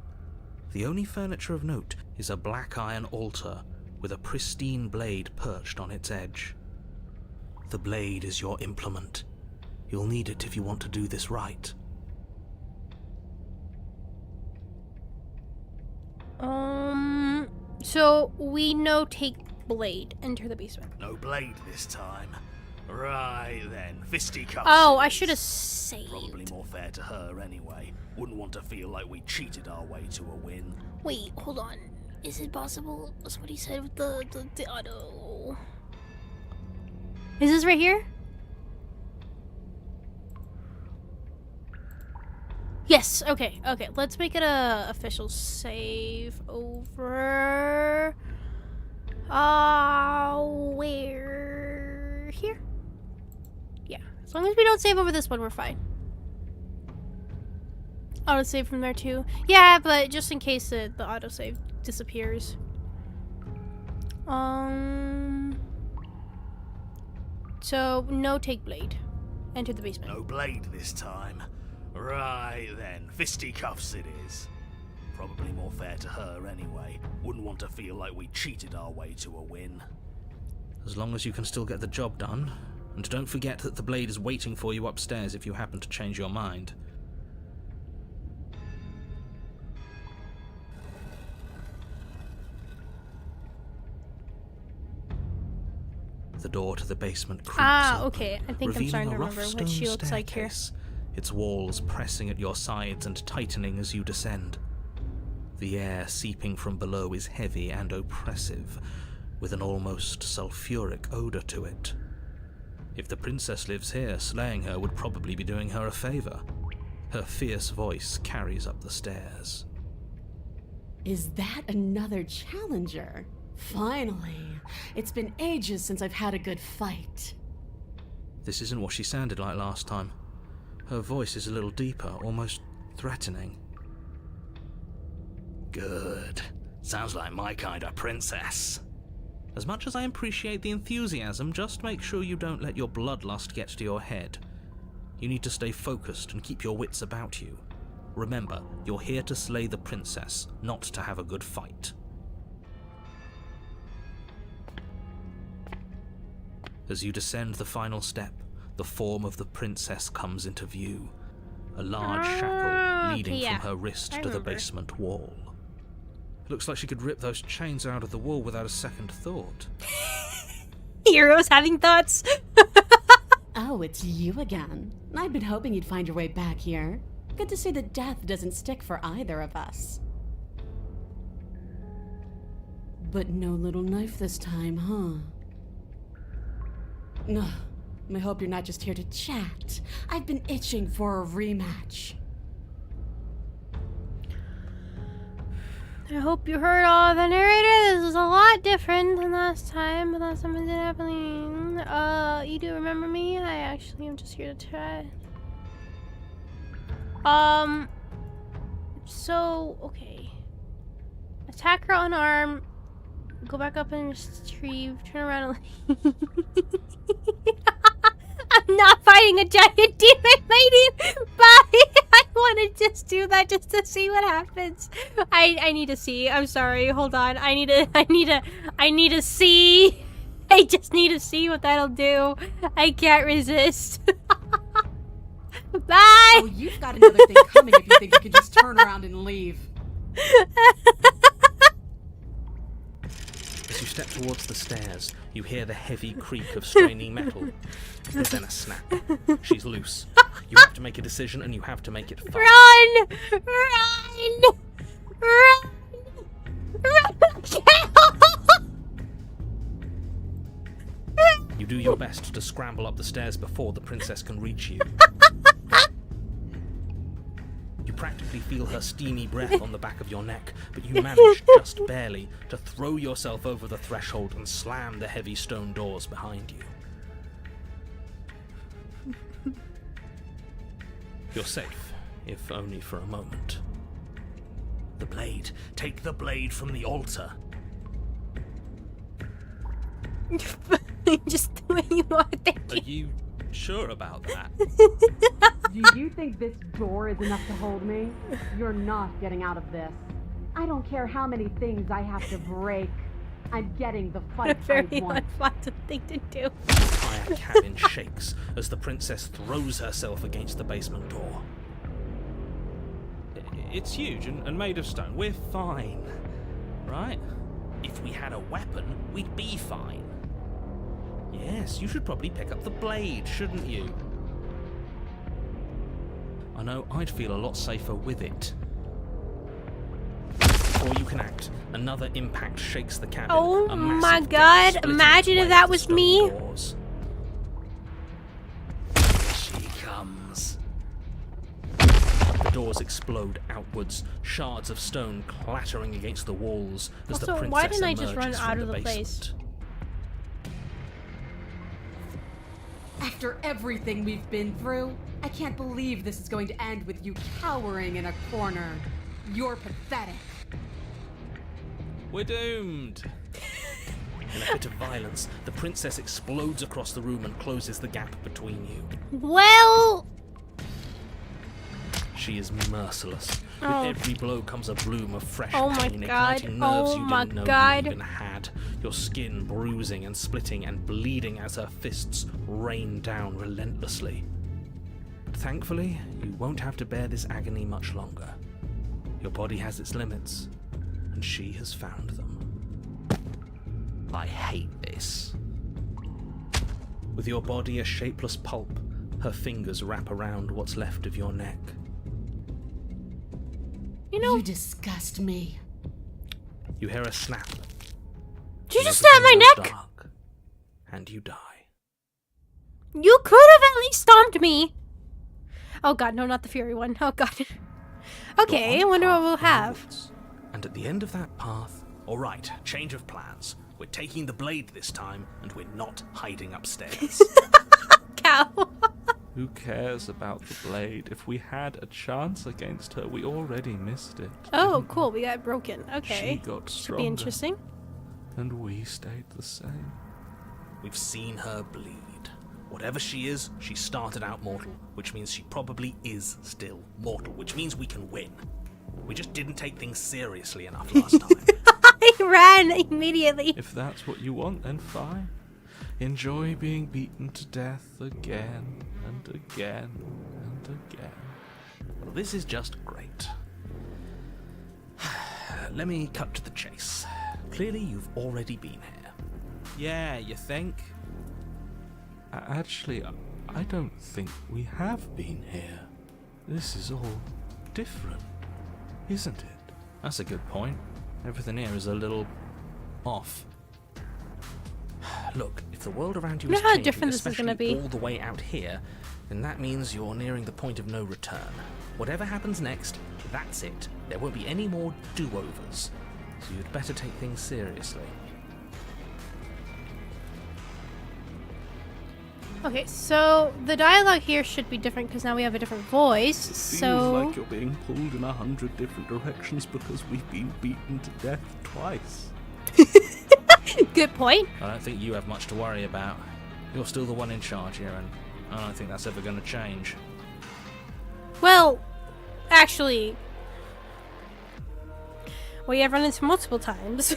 The only furniture of note is a black iron altar with a pristine blade perched on its edge. The blade is your implement. You'll need it if you want to do this right. So we know take blade, enter the basement. No blade this time. Right then, fisticuffs. Oh, it I is. should have saved. Probably more fair to her anyway. Wouldn't want to feel like we cheated our way to a win. Wait, hold on. Is it possible? That's what he said with the auto. Is this right here? Yes, okay. Let's make it a official save over. Where? Here? Yeah. As long as we don't save over this one, we're fine. Autosave from there too. Yeah, but just in case the autosave disappears. So, no take blade. Enter the basement. No blade this time. Right then, fisticuffs it is. Probably more fair to her anyway. Wouldn't want to feel like we cheated our way to a win. As long as you can still get the job done. And don't forget that the blade is waiting for you upstairs if you happen to change your mind. The door to the basement creaks open, okay. I think I'm starting to revealing a rough remember stone what she looks like here. staircase, its walls pressing at your sides and tightening as you descend. The air seeping from below is heavy and oppressive, with an almost sulphuric odor to it. If the princess lives here, slaying her would probably be doing her a favor. Her fierce voice carries up the stairs. Is that another challenger? Finally. It's been ages since I've had a good fight. This isn't what she sounded like last time. Her voice is a little deeper, almost threatening. Good. Sounds like my kind of princess. As much as I appreciate the enthusiasm, just make sure you don't let your bloodlust get to your head. You need to stay focused and keep your wits about you. Remember, you're here to slay the princess, not to have a good fight. As you descend the final step, the form of the princess comes into view. A large shackle leading from her wrist to the basement wall. It looks like she could rip those chains out of the wall without a second thought. Heroes having thoughts. Oh, it's you again. I've been hoping you'd find your way back here. Good to see that death doesn't stick for either of us. But no little knife this time, huh? Ugh. I hope you're not just here to chat. I've been itching for a rematch. I hope you heard all the narrator. This is a lot different than last time. Last time it did happening. You do remember me? I actually am just here to chat. So, okay. Attack her unarmed. Go back up and retrieve. Turn around and I'm not fighting a giant demon lady. Bye. I want to just do that just to see what happens. I need to see. I'm sorry. Hold on. I need to see. I just need to see what that'll do. I can't resist. Bye. Oh, you've got another thing coming if you think you can just turn around and leave. As you step towards the stairs, you hear the heavy creak of straining metal. There's then a snap. She's loose. You have to make a decision, and you have to make it fast. Run! Run! Run! You do your best to scramble up the stairs before the princess can reach you. You practically feel her steamy breath on the back of your neck, but you manage, just barely, to throw yourself over the threshold and slam the heavy stone doors behind you. You're safe, if only for a moment. The blade. Take the blade from the altar. Just the way you are, thank Are you. you sure about that? Do you think this door is enough to hold me? You're not getting out of this. I don't care how many things I have to break. I'm getting the What a fight very I want. unpleasant thing to do. The entire cabin shakes as the princess throws herself against the basement door. It's huge and made of stone. We're fine, right? If we had a weapon, we'd be fine. Yes, you should probably pick up the blade, shouldn't you? I know I'd feel a lot safer with it. Before you can act, another impact shakes the cabin. Oh a my massive God, dent splitting imagine its if way that up the was stone me. doors. She comes. The doors explode outwards, shards of stone clattering against the walls as the Also, princess why didn't I just run emerges out from of the place? basement. After everything we've been through, I can't believe this is going to end with you cowering in a corner. You're pathetic. We're doomed! In a fit of violence, the princess explodes across the room and closes the gap between you. Well, She is merciless. Oh. With every blow comes a bloom of fresh Oh my pain, God. igniting nerves Oh you my didn't know God. you even had. Your skin bruising and splitting and bleeding as her fists rain down relentlessly. But thankfully, you won't have to bear this agony much longer. Your body has its limits, and she has found them. I hate this. With your body a shapeless pulp, her fingers wrap around what's left of your neck. you know, You disgust me. You hear a snap. did you just Everything stab my goes neck? dark, and you die. You could have at least stomped me. Oh God, no, not the Fury one. Oh God. Okay, I You're on wonder what path we'll have. onwards, and at the end of that path, Alright, change of plans. We're taking the blade this time, and we're not hiding upstairs. Cow. Who cares about the blade? If we had a chance against her, we already missed it. Oh, didn't cool. We got broken. we? Okay. She got Should stronger, be interesting. and we stayed the same. We've seen her bleed. Whatever she is, she started out mortal, which means she probably is still mortal, which means we can win. We just didn't take things seriously enough last time. I ran immediately. If that's what you want, then fine. Enjoy being beaten to death again and again and again. Well, this is just great. Let me cut to the chase. Clearly, you've already been here. yeah, you think? Actually, I don't think we have been here. This is all different, isn't it? That's a good point. Everything here is a little off. Look, if the world around you You know is how changing, different this is especially gonna be? all the way out here, then that means you're nearing the point of no return. Whatever happens next, that's it. There won't be any more do-overs. So you'd better take things seriously. Okay, so the dialogue here should be different because now we have a different voice. Feels So like you're being pulled in 100 different directions because we've been beaten to death twice. good point. I don't think you have much to worry about. You're still the one in charge here, and I don't think that's ever going to change. Well, actually, we have run into multiple times.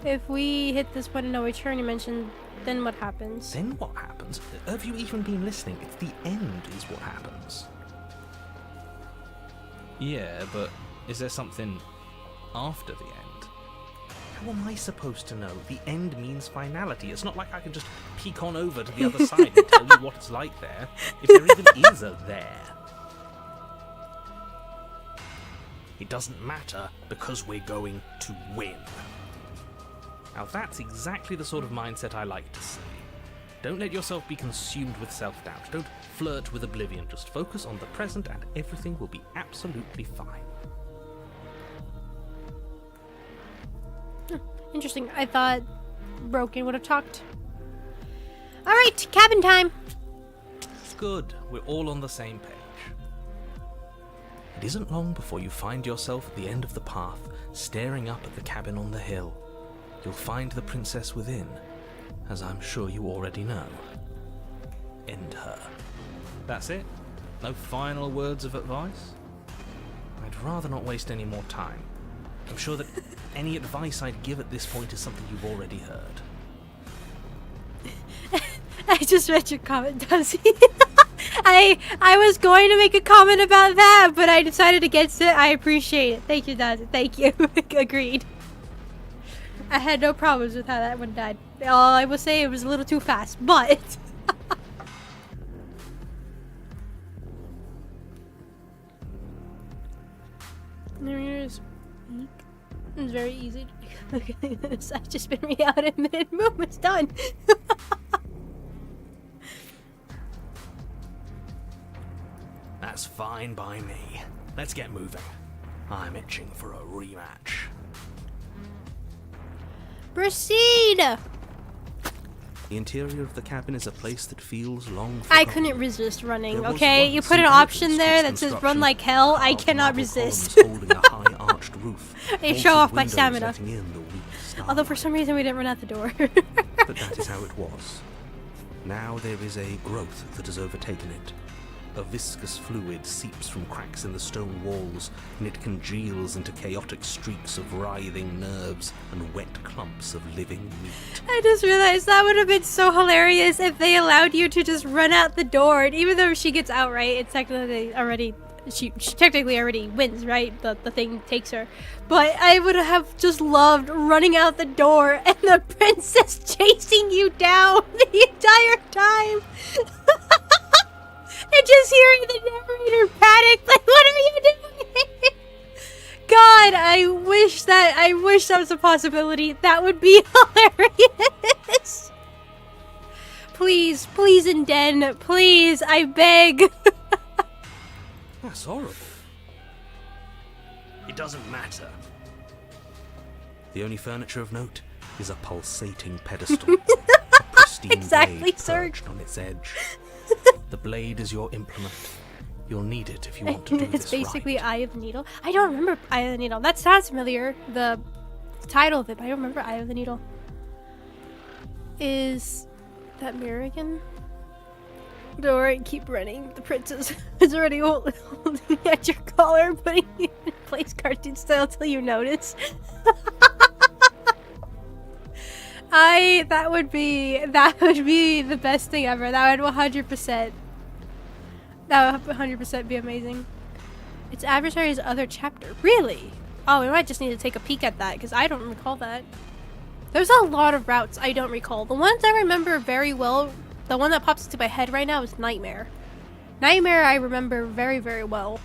If we hit this point of no return you mentioned, then what happens? Then what happens? Have you even been listening? It's the end is what happens. Yeah, but is there something after the end? How am I supposed to know? The end means finality. It's not like I can just peek on over to the other side and tell you what it's like there, if there even is a there. It doesn't matter because we're going to win. Now that's exactly the sort of mindset I like to see. Don't let yourself be consumed with self-doubt. Don't flirt with oblivion. Just focus on the present and everything will be absolutely fine. Interesting. I thought Broken would have talked. Alright, cabin time. Good. We're all on the same page. It isn't long before you find yourself at the end of the path, staring up at the cabin on the hill. You'll find the princess within, as I'm sure you already know. End her. That's it? No final words of advice? I'd rather not waste any more time. I'm sure that any advice I'd give at this point is something you've already heard. I just read your comment, Dazzy. I was going to make a comment about that, but I decided against it. I appreciate it. Thank you, Dazzy. Thank you. Agreed. I had no problems with how that one died. All I will say, it was a little too fast, but... It's very easy. Look at this. I've just been me out in mid-move. It's done. That's fine by me. Let's get moving. I'm itching for a rematch. Proceed! The interior of the cabin is a place that feels long I forgotten. couldn't resist running, There was okay? You once put an an option entrance there to that says run construction, like hell. I carved cannot marble resist. columns holding a high arched roof. They show vaulted off my windows stamina. letting in the weak Although for starlight. some reason we didn't run out the door. But that is how it was. Now there is a growth that has overtaken it. A viscous fluid seeps from cracks in the stone walls, and it congeals into chaotic streaks of writhing nerves and wet clumps of living meat. I just realized that would have been so hilarious if they allowed you to just run out the door. And even though she gets out right, it's technically already... She technically already wins, right? The thing takes her. But I would have just loved running out the door and the princess chasing you down the entire time. And just hearing the narrator panic, like, what are you doing? God, I wish that was a possibility. That would be hilarious. Please, please, Inden, please, I beg. That's horrible. It doesn't matter. The only furniture of note is a pulsating pedestal. A pristine Exactly, blade sir. perched on its edge. The blade is your implement. You'll need it if you want to do It's this basically right. Eye of the Needle. I don't remember Eye of the Needle. That sounds familiar, the title of it, but I don't remember Eye of the Needle. Is that mirror again? Don't worry, keep running. The princess is already holding at your collar, putting you in place cartoon style till you notice. That would be the best thing ever. That would 100%. That would 100% be amazing. It's adversary's other chapter. Really? Oh, we might just need to take a peek at that because I don't recall that. There's a lot of routes I don't recall. The ones I remember very well, the one that pops into my head right now is Nightmare. Nightmare I remember very, very well.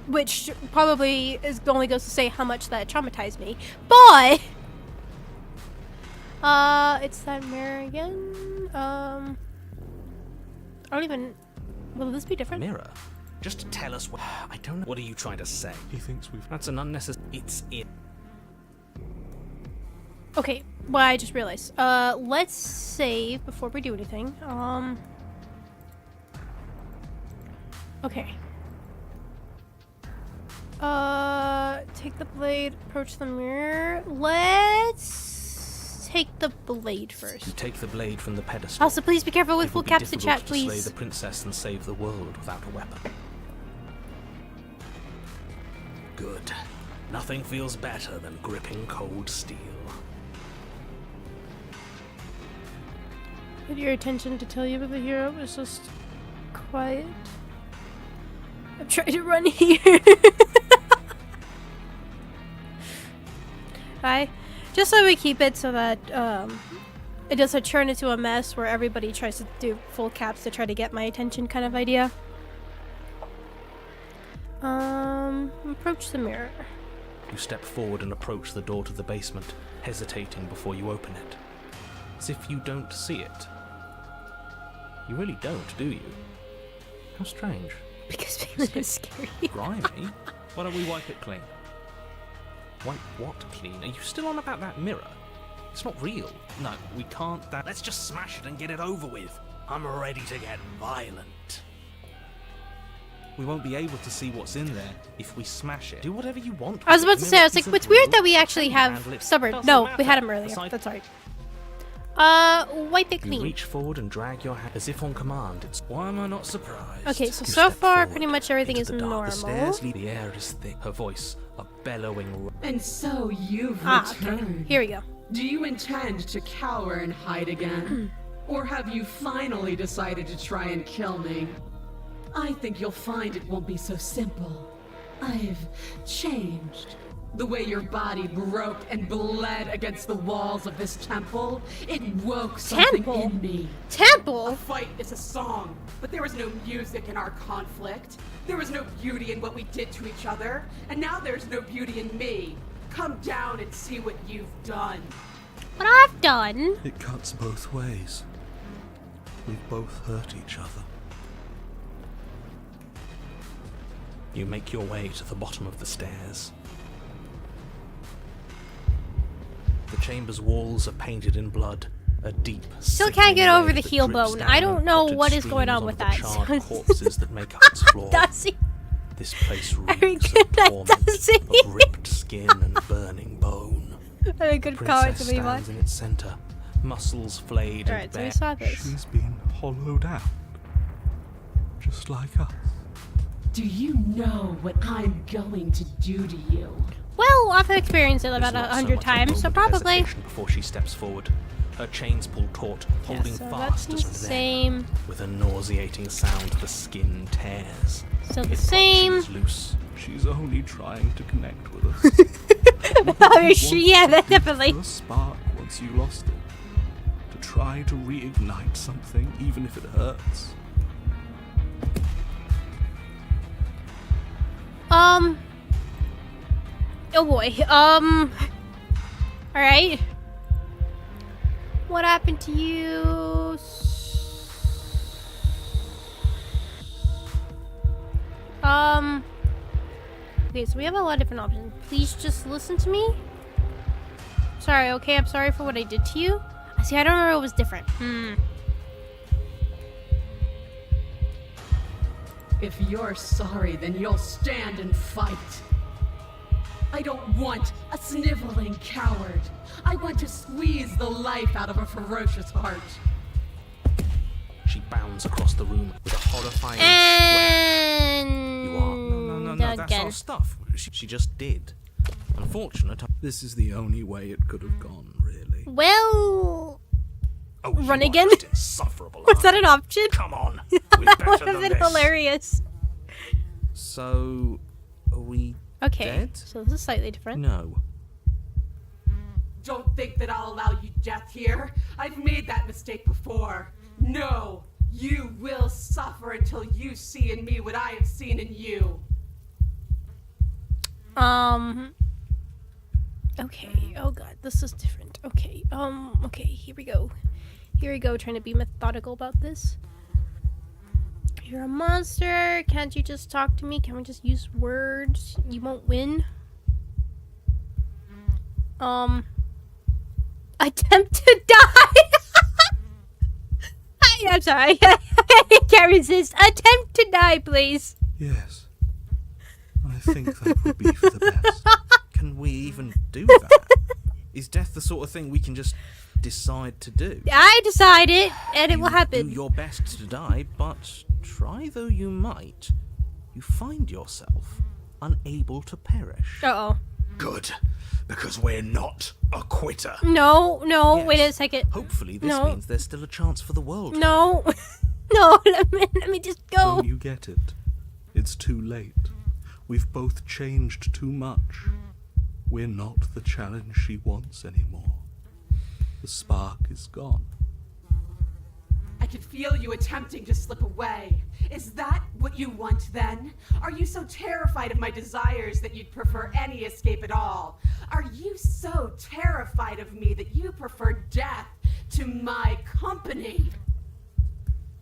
which probably only goes to say how much that traumatized me. But it's that mirror again. I don't even. Will this be different? Mirror? Just to tell us what. I don't know. What are you trying to say? He thinks we've. That's an unnecessary. It's it. Okay, well, I just realized. Let's save before we do anything. Okay. Take the blade, approach the mirror. Let's take the blade first. You take the blade from the pedestal. Also, please be careful with It full would be caps to difficult chat, to slay please. the princess and save the world without a weapon. Good. Nothing feels better than gripping cold steel. Get your attention to tell you about the hero is just quiet. I'm trying to run here. Hi. Just so we keep it so that it doesn't turn into a mess where everybody tries to do full caps to try to get my attention kind of idea. Approach the mirror. You step forward and approach the door to the basement, hesitating before you open it. As if you don't see it. You really don't, do you? How strange. Because feeling is scary. Grimy? Why don't we wipe it clean? Wipe what clean? Are you still on about that mirror? It's not real. No, we can't. Let's just smash it and get it over with. I'm ready to get violent. We won't be able to see what's in there if we smash it. Do whatever you want. I was about to say, I was like, Isn't it's weird real. that we actually Handle have it. stubborn. Doesn't No, we matter. had him earlier. Aside- That's right. Wipe it You clean. reach forward and drag your hand as if on command. Why am I not surprised? Okay, so You so step far, forward pretty much everything into is the dark. normal. The stairs lead. The air is thick. Her voice, a bellowing. And so you've Okay. returned. Here we go. Do you intend to cower and hide again? Or have you finally decided to try and kill me? I think you'll find it won't be so simple. I've changed. The way your body broke and bled against the walls of this temple, it woke something Temple? in me. Temple? A fight is a song, but there was no music in our conflict. There was no beauty in what we did to each other, and now there's no beauty in me. Come down and see what you've done. What I've done? It cuts both ways. We've both hurt each other. You make your way to the bottom of the stairs. The chamber's walls are painted in blood. A deep. Still can't get sickening over red the that heel drips bone. down I in don't know potted what is going streams on with onto that. the charred corpses that make up its floor. Does he? This place Very reeks good, of torment, does he? of ripped skin and burning bone. Very good comment Princess to leave on. stands in its center, muscles flayed and Alright, so we bare. saw this. She's been hollowed out. Just like us. Do you know what I'm going to do to you? Well, I've experienced it There's about not 100 much a times, so moment of probably. hesitation before she steps forward. Her chains pull taut, holding So that fast seems as the then, same. with a nauseating sound, the skin tears. Still the It same. punches loose. She's only trying to connect with us. Oh, yeah, that definitely. For a spark once you lost it. To try to reignite something, even if it hurts. Oh boy. Alright. What happened to you? Okay, so we have a lot of different options. Please just listen to me. Sorry, okay, I'm sorry for what I did to you. See, I don't remember it was different. If you're sorry, then you'll stand and fight. I don't want a sniveling coward. I want to squeeze the life out of a ferocious heart. She bounds across the room with a horrifying squelch. And You are. No, that's again. our stuff. She just did. Unfortunate. This is the only way it could have gone, really. Well, Oh, Run you are again? just insufferable. was that aren't an option? you? Come on. We're That better would than have been this. hilarious. So, are we Okay, dead? so this is slightly different. No. Don't think that I'll allow you death here. I've made that mistake before. No, you will suffer until you see in me what I have seen in you. Okay. Oh god, this is different. Okay. Okay, here we go. Here we go, trying to be methodical about this. You're a monster. Can't you just talk to me? Can we just use words? You won't win. Attempt to die. I'm sorry. I can't resist. Attempt to die, please. Yes. I think that would be for the best. Can we even do that? Is death the sort of thing we can just decide to do? I decide it, and it will Do happen. your best to die, but try though you might, you find yourself unable to perish. Uh-oh. Good, because we're not a quitter. No, Yes. wait a second. Hopefully this No. means there's still a chance for the world. No. No, let me just go. Don't you get it? It's too late. We've both changed too much. We're not the challenge she wants anymore. The spark is gone. I could feel you attempting to slip away. Is that what you want then? Are you so terrified of my desires that you'd prefer any escape at all? Are you so terrified of me that you prefer death to my company?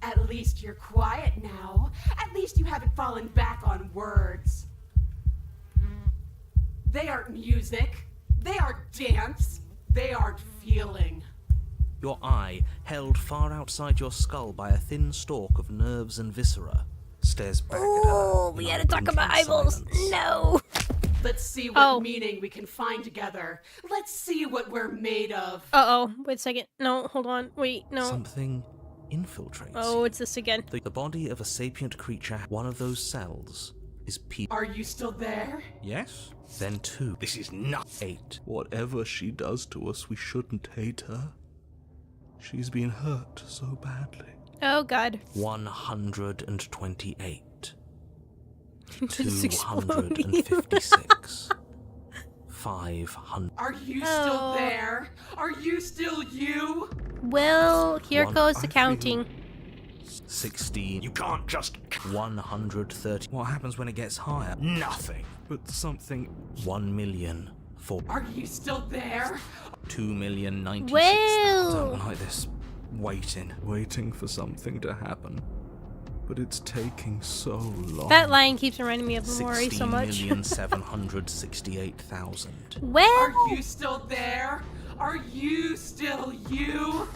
At least you're quiet now. At least you haven't fallen back on words. They aren't music. They aren't dance. They aren't feeling. Your eye, held far outside your skull by a thin stalk of nerves and viscera, stares back at her. Oh, we in had to talk about unblinking eyeballs. silence. No. Let's see what Oh. meaning we can find together. Let's see what we're made of. Uh-oh. Wait a second. No, hold on. Wait, no. Something infiltrates Oh, you. it's this again. The body of a sapient creature, one of those cells, is Are you still there? Yes? Then 2. This is not 8. Whatever she does to us, we shouldn't hate her. She's been hurt so badly. Oh god. 128. Just exploding. 256. 500. Are you Oh. still there? Are you still you? Well, here goes the I counting. 16. You can't just 130. What happens when it gets higher? nothing. But something... 1,000,000. 4. Are you still there? 2,096,000. Well. I don't like this. Waiting for something to happen. But it's taking so long. That line keeps reminding me of Mori so much. 16,768,000. Well, Are you still there? Are you still you?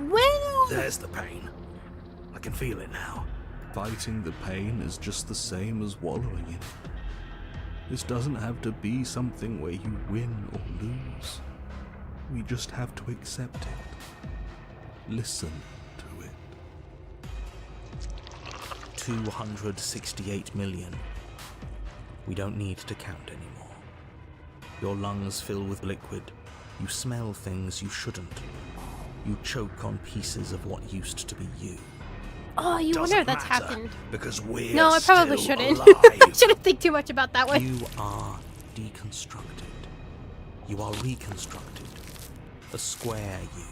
well. There's the pain. I can feel it now. Fighting the pain is just the same as wallowing in it. This doesn't have to be something where you win or lose. We just have to accept it. Listen to it. 268 million. We don't need to count anymore. Your lungs fill with liquid. You smell things you shouldn't. You choke on pieces of what used to be you. Oh, you wonder if that's Matter, happened. because we're No, I probably still shouldn't. I alive. shouldn't think too much about that one. You are deconstructed. You are reconstructed. A square you.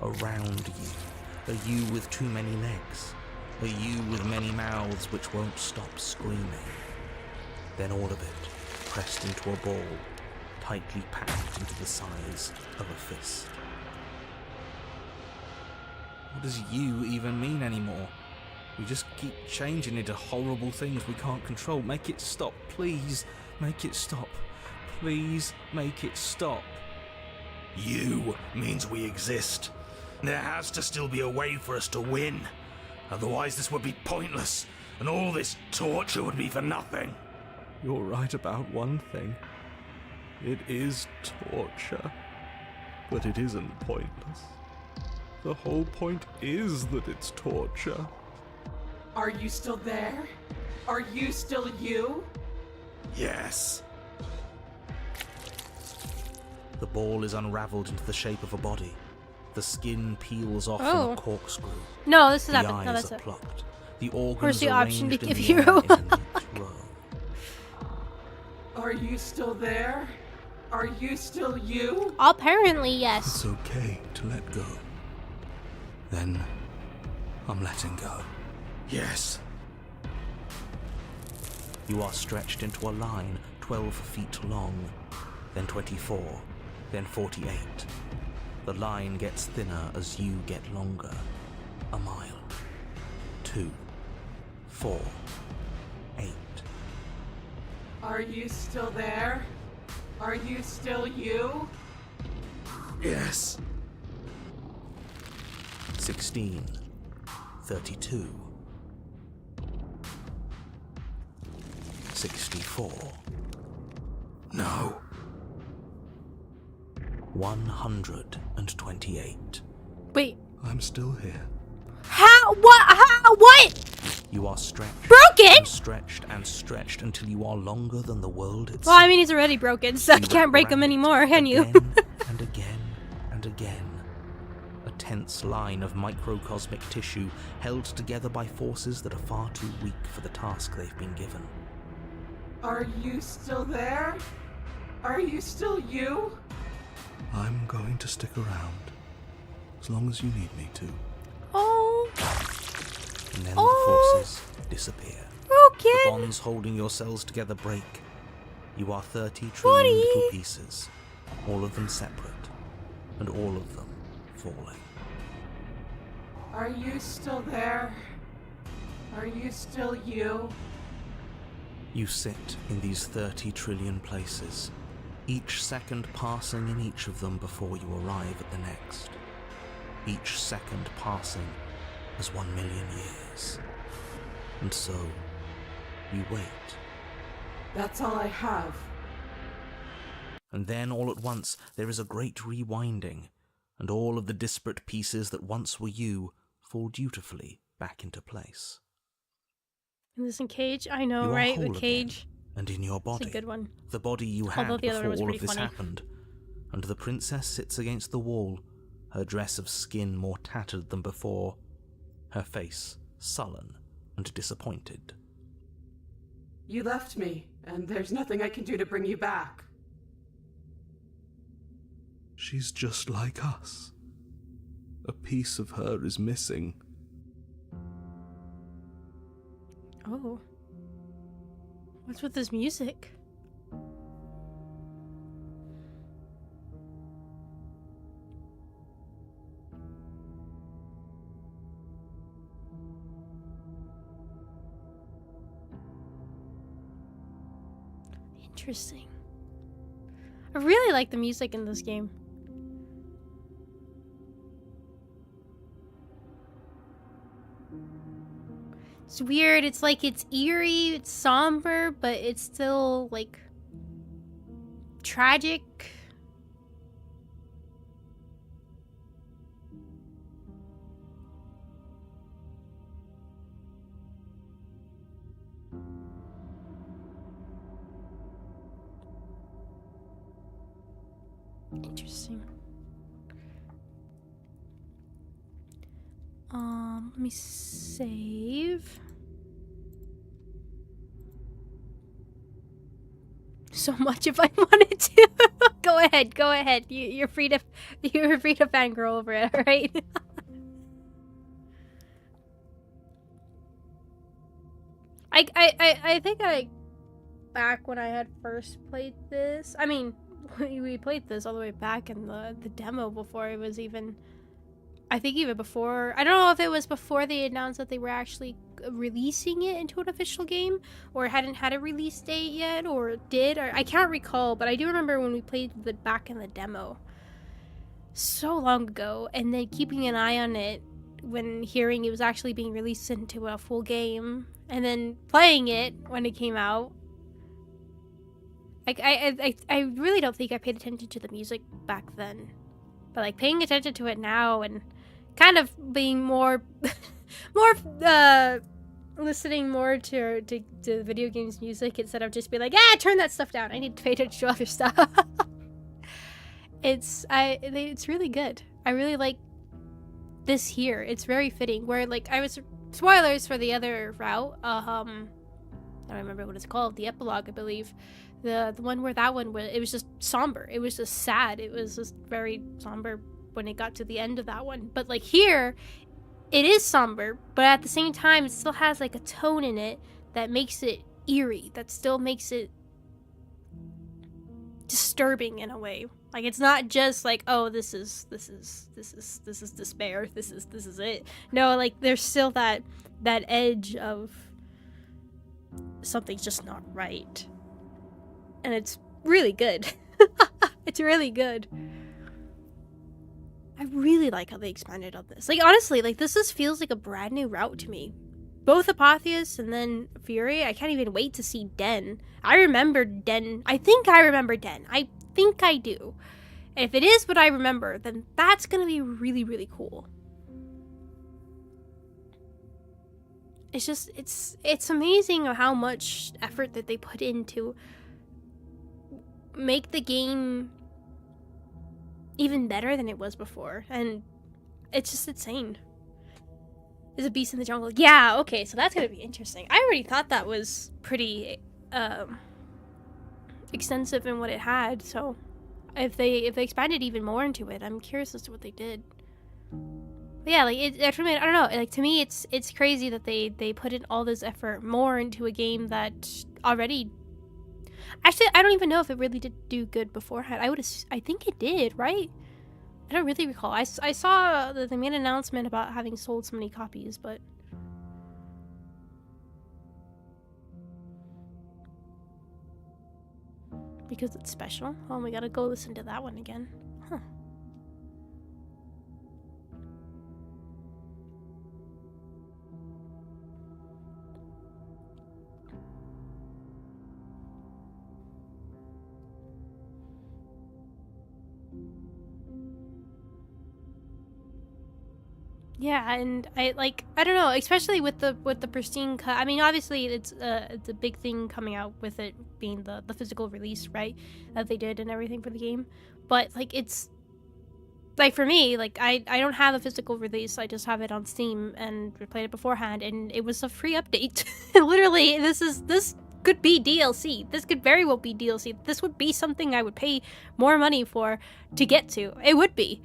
A round you. A you with too many legs. A you with many mouths which won't stop screaming. Then all of it, pressed into a ball, tightly packed into the size of a fist. What does you even mean anymore? We just keep changing into horrible things we can't control. Make it stop, please. Make it stop. Please make it stop. You means we exist. There has to still be a way for us to win. Otherwise this would be pointless, and all this torture would be for nothing. You're right about one thing. It is torture. But it isn't pointless. The whole point is that it's torture. Are you still there? Are you still you? Yes. The ball is unraveled into the shape of a body. The skin peels off in Oh. a corkscrew. No, this is The happening. No, eyes that's are it. plucked. The organs Where's the option to arranged in give the you? air in a neat row. Are you still there? Are you still you? Apparently, yes. It's okay to let go. Then, I'm letting go. Yes. You are stretched into a line 12 feet long, then 24, then 48. The line gets thinner as you get longer. A mile. 2, 4, 8. Are you still there? Are you still you? Yes. 16, 32, 64. No. 128. Wait. I'm still here. How? What? How? What? You are stretched. Broken? And stretched and stretched until you are longer than the world itself. Well, I mean, he's already broken, so you You can't break wrap him around anymore, it can you? Again and again and again. A tense line of microcosmic tissue held together by forces that are far too weak for the task they've been given. Are you still there? Are you still you? I'm going to stick around. As long as you need me to. Oh, And then Oh. the forces disappear. The broken. bonds holding your cells together break. You are 30 trillion Buddy. little pieces, all of them separate, and all of them falling. Are you still there? Are you still you? You sit in these 30 trillion places, each second passing in each of them before you arrive at the next. Each second passing as 1 million years. And so, you wait. That's all I have. And then all at once there is a great rewinding, and all of the disparate pieces that once were you fall dutifully back into place. Is this in Cage? I know, You are right? whole With Cage. again, and in your It's body, a good one. the body you had Although the other before one was all of pretty this funny. happened, and the princess sits against the wall, her dress of skin more tattered than before, her face sullen and disappointed. You left me, and there's nothing I can do to bring you back. She's just like us. A piece of her is missing. Oh. What's with this music? Interesting. I really like the music in this game. It's weird. It's like it's eerie, it's somber, but it's still like tragic. Interesting. Let me save. So much if I wanted to. Go ahead. You're free to fangirl over it, alright? I think back when I had first played this, I mean, we played this all the way back in the demo before it was even, I think even before, I don't know if it was before they announced that they were actually releasing it into an official game, or hadn't had a release date yet, or did, or I can't recall, but I do remember when we played it back in the demo so long ago, and then keeping an eye on it when hearing it was actually being released into a full game, and then playing it when it came out. Like, I really don't think I paid attention to the music back then. But, like, paying attention to it now and kind of being more... listening more to video games music instead of just being like, turn that stuff down. I need to pay attention to other stuff. It's really good. I really like this here. It's very fitting. Where, like, spoilers for the other route. I don't remember what it's called. The epilogue, I believe. The one where that one was, it was just somber. It was just sad. It was just very somber when it got to the end of that one. But like here, it is somber, but at the same time, it still has like a tone in it that makes it eerie. That still makes it disturbing in a way. Like, it's not just like, oh, this is despair. This is it. No, like, there's still that edge of something's just not right. And it's really good. It's really good. I really like how they expanded on this. Like, honestly, like, this just feels like a brand new route to me. Both Apotheus and then Fury, I can't even wait to see Den. I remember Den. I think I remember Den. I think I do. And if it is what I remember, then that's going to be really, really cool. It's just, it's amazing how much effort that they put into make the game even better than it was before. And it's just insane. There's a beast in the jungle. Yeah, okay, so that's gonna be interesting. I already thought that was pretty extensive in what it had, so if they expanded even more into it, I'm curious as to what they did. But yeah, like, I don't know, like, to me it's crazy that they put in all this effort more into a game that already, actually, I don't even know if it really did do good beforehand. I think it did, right? I don't really recall. I saw that they made an announcement about having sold so many copies, but because it's special. Oh, we gotta go listen to that one again. Huh. Yeah, and I don't know, especially with the Pristine cut. I mean, obviously it's a big thing coming out with it being the physical release, right? That they did and everything for the game. But like, it's like, for me, like, I don't have a physical release. I just have it on Steam and played it beforehand, and it was a free update. Literally, this could be DLC. This could very well be DLC. This would be something I would pay more money for to get to. It would be.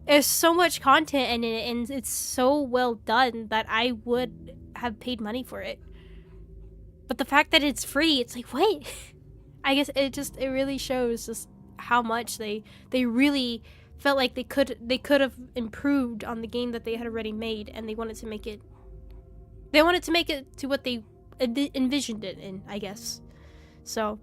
There's so much content in it, and it's so well done that I would have paid money for it. But the fact that it's free, it's like, wait. I guess it really shows just how much they really felt like they could have improved on the game that they had already made, and they wanted to make it to what they envisioned it in, I guess. So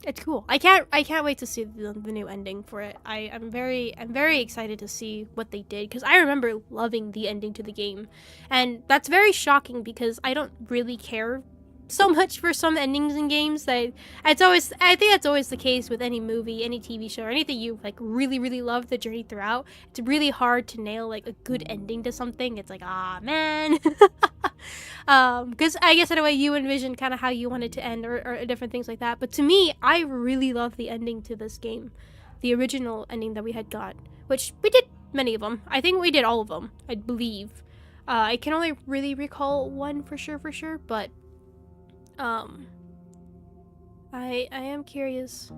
it's cool. I can't wait to see the new ending for it. I'm very excited to see what they did, because I remember loving the ending to the game, and that's very shocking because I don't really care so much for some endings in games. I think that's always the case with any movie, any TV show, or anything you like really love the journey throughout. It's really hard to nail like a good ending to something. It's like, ah, man. Because I guess in a way you envision kind of how you want it to end, or different things like that. But to me, I really love the ending to this game, the original ending that we had got, which we did many of them. I think we did all of them, I believe. I can only really recall one for sure, but I am curious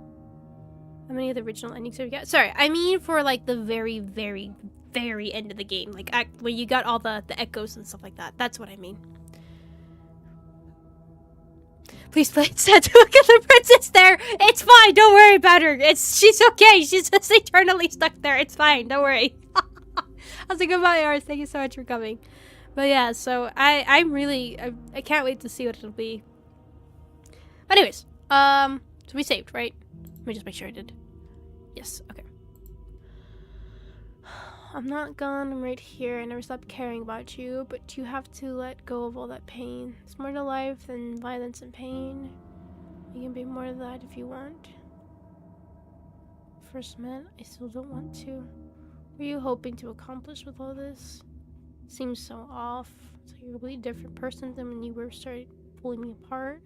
how many of the original endings have we got. Sorry, I mean for like the very end of the game, like when you got all the echoes and stuff like that. That's what I mean. Please play it. Sad to look at the princess there. It's fine. Don't worry about her. She's okay. She's just eternally stuck there. It's fine. Don't worry. I was like, goodbye, Ars. Thank you so much for coming. But yeah, so I can't wait to see what it'll be. But anyways, so we saved, right? Let me just make sure I did. Yes, okay. I'm not gone, I'm right here. I never stopped caring about you, but you have to let go of all that pain. It's more to life than violence and pain. You can be more of that if you want. First met, I still don't want to. What are you hoping to accomplish with all this? Seems so off. It's like you're a completely different person than when you were started pulling me apart.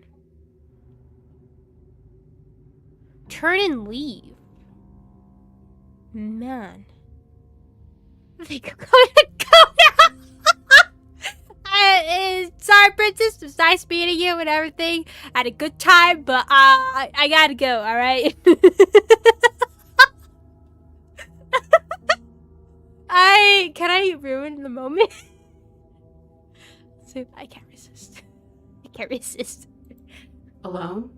Turn and leave. Man. They go now. Sorry, princess. It was nice meeting you and everything. I had a good time, but I gotta go. All right. Can I ruin the moment? So I can't resist. I can't resist. Alone?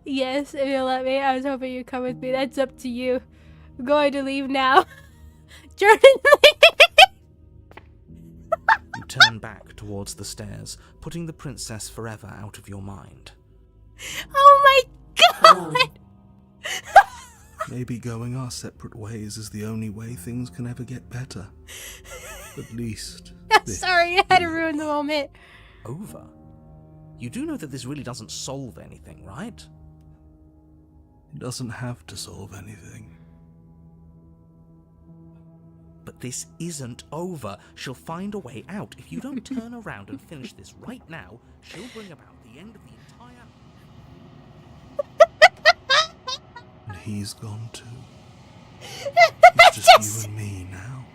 Yes, if you'll let me. I was hoping you'd come with me. That's up to you. I'm going to leave now. Jordan, You turn back towards the stairs, putting the princess forever out of your mind. oh my god! Maybe going our separate ways is the only way things can ever get better. At least. I'm sorry, I had to ruin the moment. Over? You do know that this really doesn't solve anything, right? It doesn't have to solve anything. But this isn't over. She'll find a way out. If you don't turn around and finish this right now, she'll bring about the end of the entire... And he's gone too. It's just you and me now.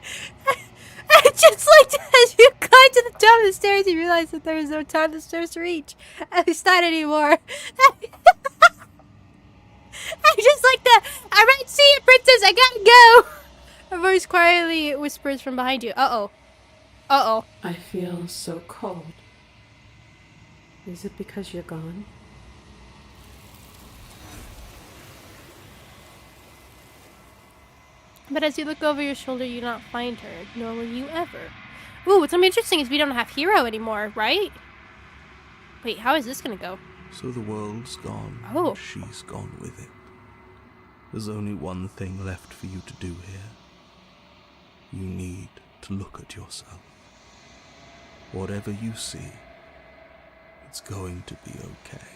I just like to, as you climb to the top of the stairs, you realize that there is no top of the stairs to reach. At least not anymore. I just like that. All right, see you, princess. I gotta go. A voice quietly whispers from behind you. Uh-oh. Uh-oh. I feel so cold. Is it because you're gone? But as you look over your shoulder, you do not find her, nor will you ever. Ooh, what's interesting is we don't have Hero anymore, right? Wait, how is this gonna go? So the world's gone. Oh. And she's gone with it. There's only one thing left for you to do here. You need to look at yourself. Whatever you see, it's going to be okay.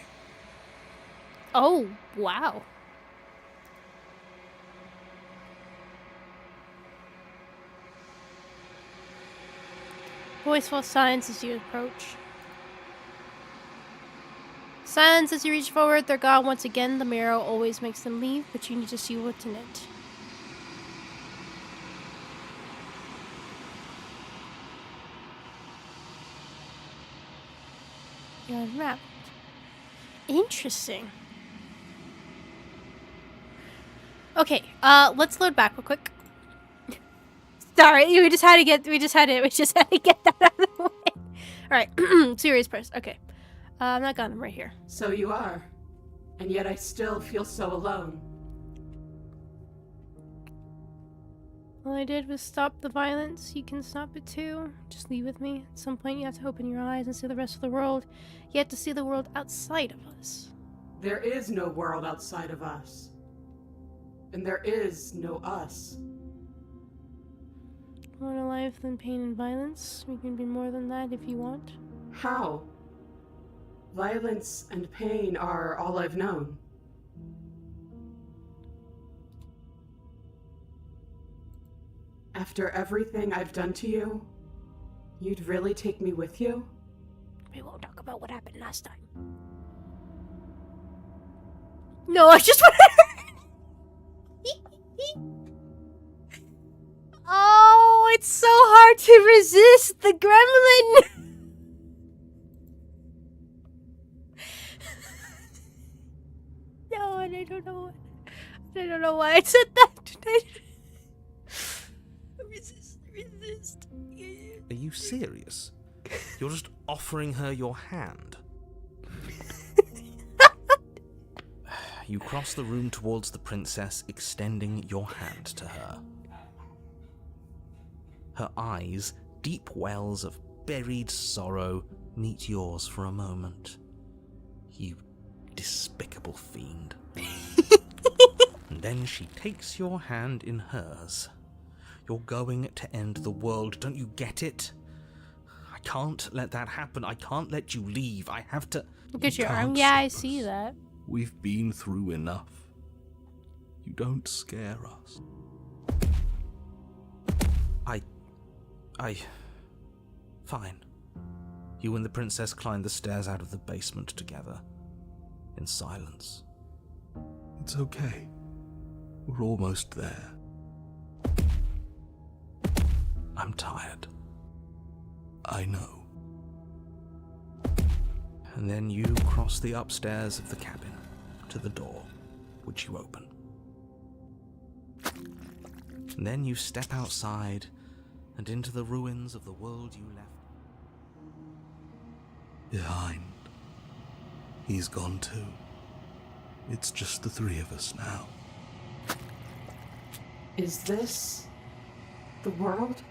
Oh, wow. Voice falls silence as you approach. Silence as you reach forward, they're gone once again. The mirror always makes them leave, but you need to see what's in it. You're unwrapped. Interesting. Okay, let's load back real quick. Sorry, we just had to get that out of the way. Alright, serious person. Okay. I'm not got him right here. So you are. And yet I still feel so alone. All I did was stop the violence. You can stop it too. Just leave with me. At some point you have to open your eyes and see the rest of the world. You have to see the world outside of us. There is no world outside of us. And there is no us. More to life than pain and violence. We can be more than that if you want. How? Violence and pain are all I've known. After everything I've done to you, you'd really take me with you? We won't talk about what happened last time. No, I just want to... Oh, it's so hard to resist the gremlin. No, and I don't know why I said that. Resist. Are you serious? You're just offering her your hand. You cross the room towards the princess, extending your hand to her. Her eyes, deep wells of buried sorrow, meet yours for a moment. You despicable fiend. And then she takes your hand in hers. You're going to end the world, don't you get it? I can't let that happen. I can't let you leave. I have to... Look at your arm. can't Yeah, I stop see us. that. We've been through enough. You don't scare us. Fine. You and the princess climb the stairs out of the basement together. In silence. It's okay. We're almost there. I'm tired. I know. And then you cross the upstairs of the cabin to the door, which you open. And then you step outside and into the ruins of the world you left Behind. He's gone too. It's just the three of us now. Is this the world?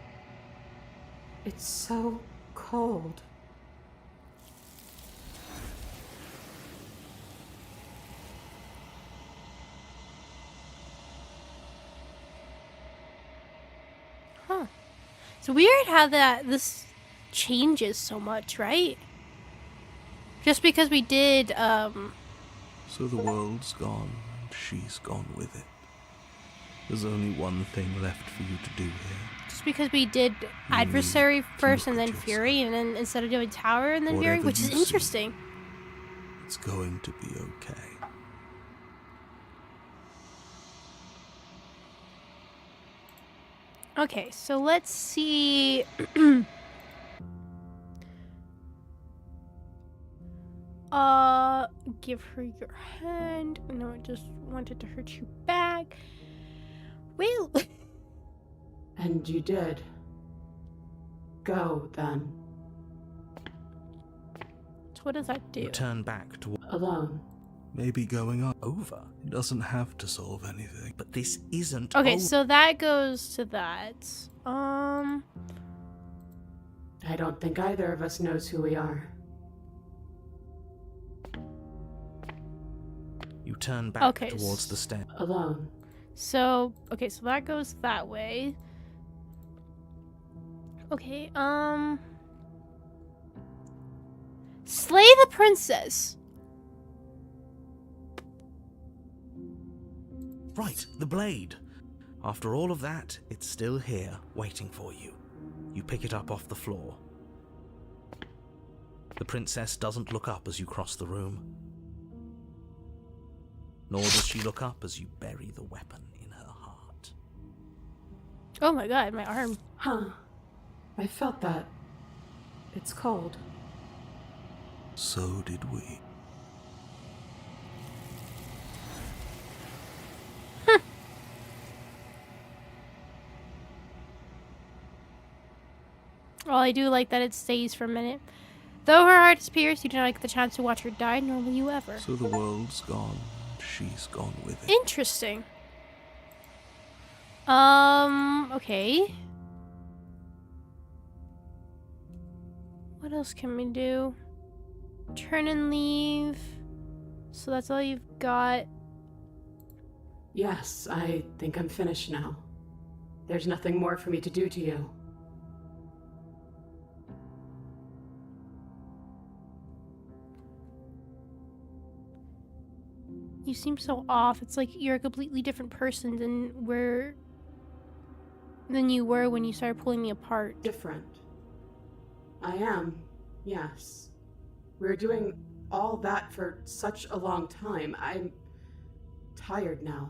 It's so cold. Huh. It's weird how this changes so much, right? Just because we did, So the world's gone, and she's gone with it. There's only one thing left for you to do here. just because we did Adversary first and then Fury, and then instead of doing Tower and then Fury, Whatever which is you see. interesting. It's going to be okay. Okay, so let's see. Give her your hand. No, I just wanted to hurt you back. Well, And you did. Go, then. so what does that do? You turn back to Alone. Maybe going on. over. It doesn't have to solve anything. But this isn't Okay, over. so that goes to that. I don't think either of us knows who we are. You turn back Okay, towards the stair. Alone. So, okay, so that goes that way. Okay, slay the princess. Right, the blade. After all of that, it's still here, waiting for you. You pick it up off the floor. The princess doesn't look up as you cross the room. Nor does she look up as you bury the weapon in her heart. Oh my god, my arm. Huh. I felt that. It's cold. So did we. Well, I do like that it stays for a minute. Though her heart is pierced, you do not get the chance to watch her die, nor will you ever. So the world's gone, and she's gone with it. Interesting. Okay. What else can we do? Turn and leave. So that's all you've got. Yes, I think I'm finished now. There's nothing more for me to do to you. You seem so off. It's like you're a completely different person than you were when you started pulling me apart. Different. I am, yes. We're doing all that for such a long time. I'm tired now.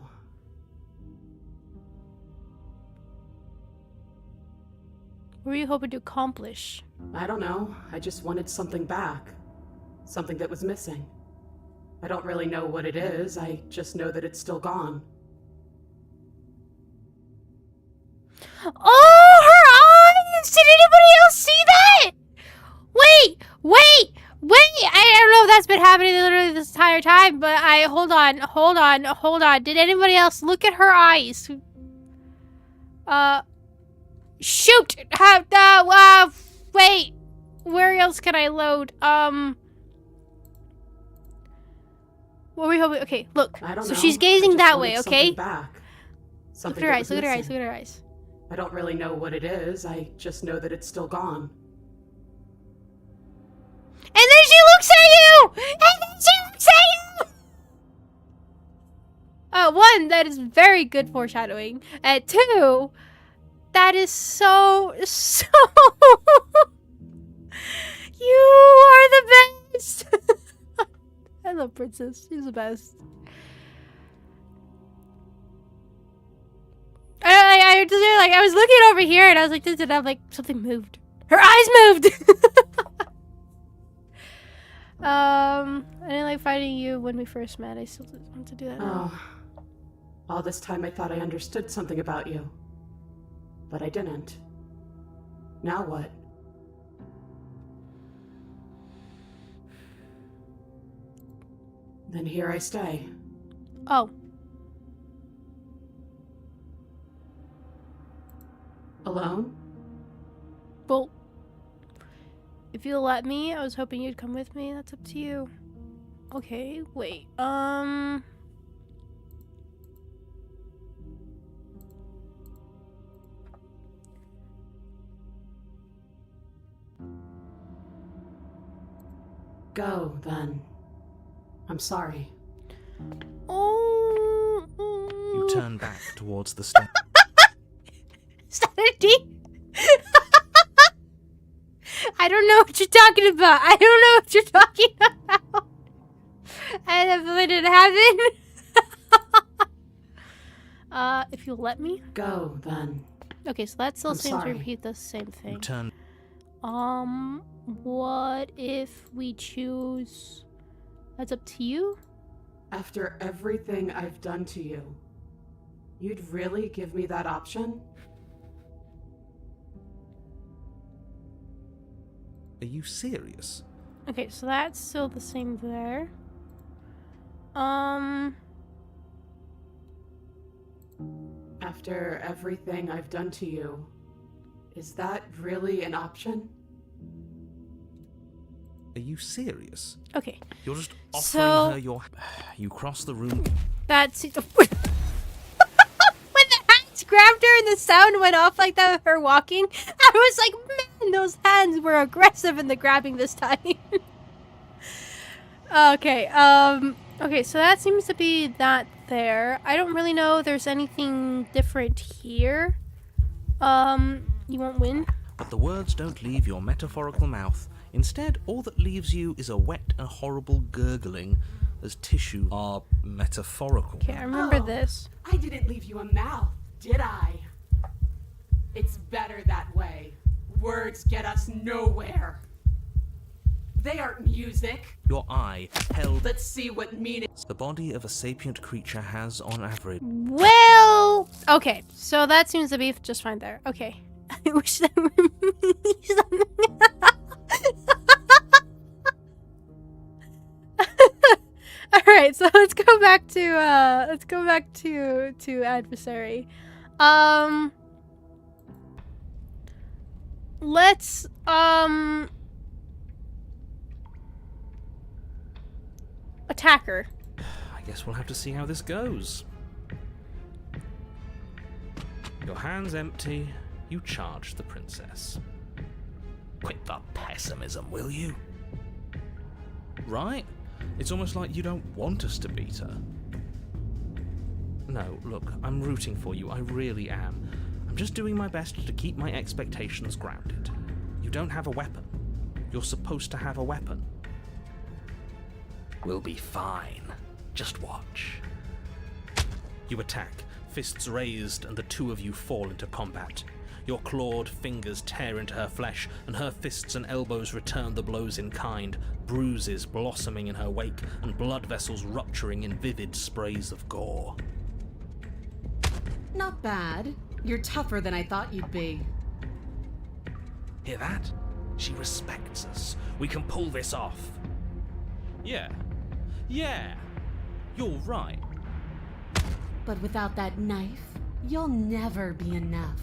What were you hoping to accomplish? I don't know. I just wanted something back. Something that was missing. I don't really know what it is. I just know that it's still gone. Oh, her eyes! Did anybody else see that? Wait! I don't know if that's been happening literally this entire time, but hold on. Did anybody else look at her eyes? Shoot! Wait. Where else can I load? What were we hoping? Okay, look. I don't So know. she's I gazing just that wanted way, something okay? back. Look Something at her that eyes, was look at her eyes, missing. look at her eyes. I don't really know what it is. I just know that it's still gone. And then she looks at you! One, that is very good foreshadowing. And two, that is so... You are the best! I love Princess. She's the best. I was looking over here and I was like, this, and I'm like, something moved. Her eyes moved! I didn't like fighting you when we first met. I still want to do that now. Oh. All this time I thought I understood something about you. But I didn't. Now what? Then here I stay. Oh. Alone? Well, if you'll let me, I was hoping you'd come with me. That's up to you. Okay, wait. Go, then. I'm sorry. Oh. You turn back towards the step. Sanity? I don't know what you're talking about. I don't know what you're talking about. I never let it happen. If you'll let me. Go, then. Okay, so that still I'm seems to sorry. repeat the same You thing. turn. What if we choose... That's up to you? After everything I've done to you, you'd really give me that option? Are you serious? Okay, so that's still the same there. After everything I've done to you, is that really an option? Are you serious? Okay, You're just offering So- her your. You cross the room. that's... when the hands grabbed her and the sound went off like that with her walking, I was like, man, those hands were aggressive in the grabbing this time. Okay, okay, so that seems to be that there. I don't really know if there's anything different here. You won't win. But the words don't leave your metaphorical mouth. Instead, all that leaves you is a wet and horrible gurgling, as tissue are metaphorical. Okay, I remember Oh. this. I didn't leave you a mouth, did I? It's better that way. Words get us nowhere. They aren't music. Your eye held. Let's see what meaning. The body of a sapient creature has, on average. Well, okay, so that seems to be just fine there. Okay. I wish that were something. All right, so let's go back to adversary. Let's attack her. I guess we'll have to see how this goes. Your hands empty, you charge the princess. Quit the pessimism, will you? Right? It's almost like you don't want us to beat her. No, look, I'm rooting for you, I really am. I'm just doing my best to keep my expectations grounded. You don't have a weapon. You're supposed to have a weapon. We'll be fine. Just watch. You attack, fists raised, and the two of you fall into combat. Your clawed fingers tear into her flesh, and her fists and elbows return the blows in kind, bruises blossoming in her wake, and blood vessels rupturing in vivid sprays of gore. Not bad. You're tougher than I thought you'd be. Hear that? She respects us. We can pull this off. Yeah. You're right. But without that knife, you'll never be enough.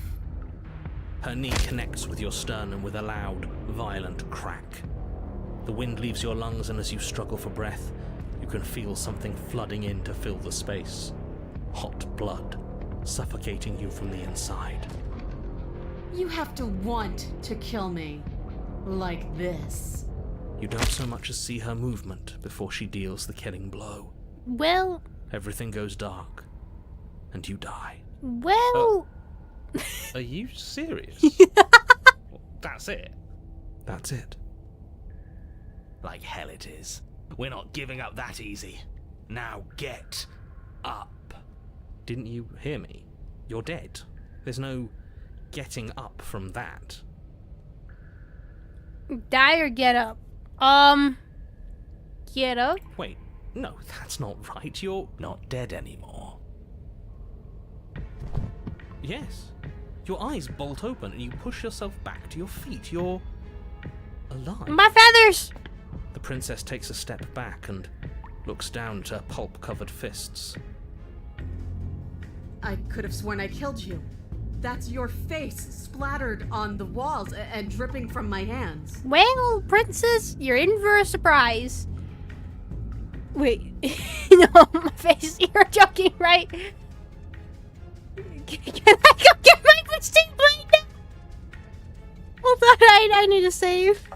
Her knee connects with your sternum with a loud, violent crack. The wind leaves your lungs, and as you struggle for breath, you can feel something flooding in to fill the space. Hot blood, suffocating you from the inside. You have to want to kill me. Like this. You don't so much as see her movement before she deals the killing blow. Well, Everything goes dark, and you die. well. Are you serious? That's it? That's it. Like hell it is. We're not giving up that easy. Now get up. Didn't you hear me? You're dead. There's no getting up from that. Die or get up. Get up. Wait, no, that's not right. You're... Not dead anymore. Yes. Your eyes bolt open and you push yourself back to your feet. You're... alive. My feathers. The princess takes a step back and looks down at her pulp-covered fists. I could have sworn I killed you. That's your face splattered on the walls and dripping from my hands. Well, princess, you're in for a surprise. Wait, no, my face. You're joking, right? Can I go get my Pristine blade now? Hold on, I need to save.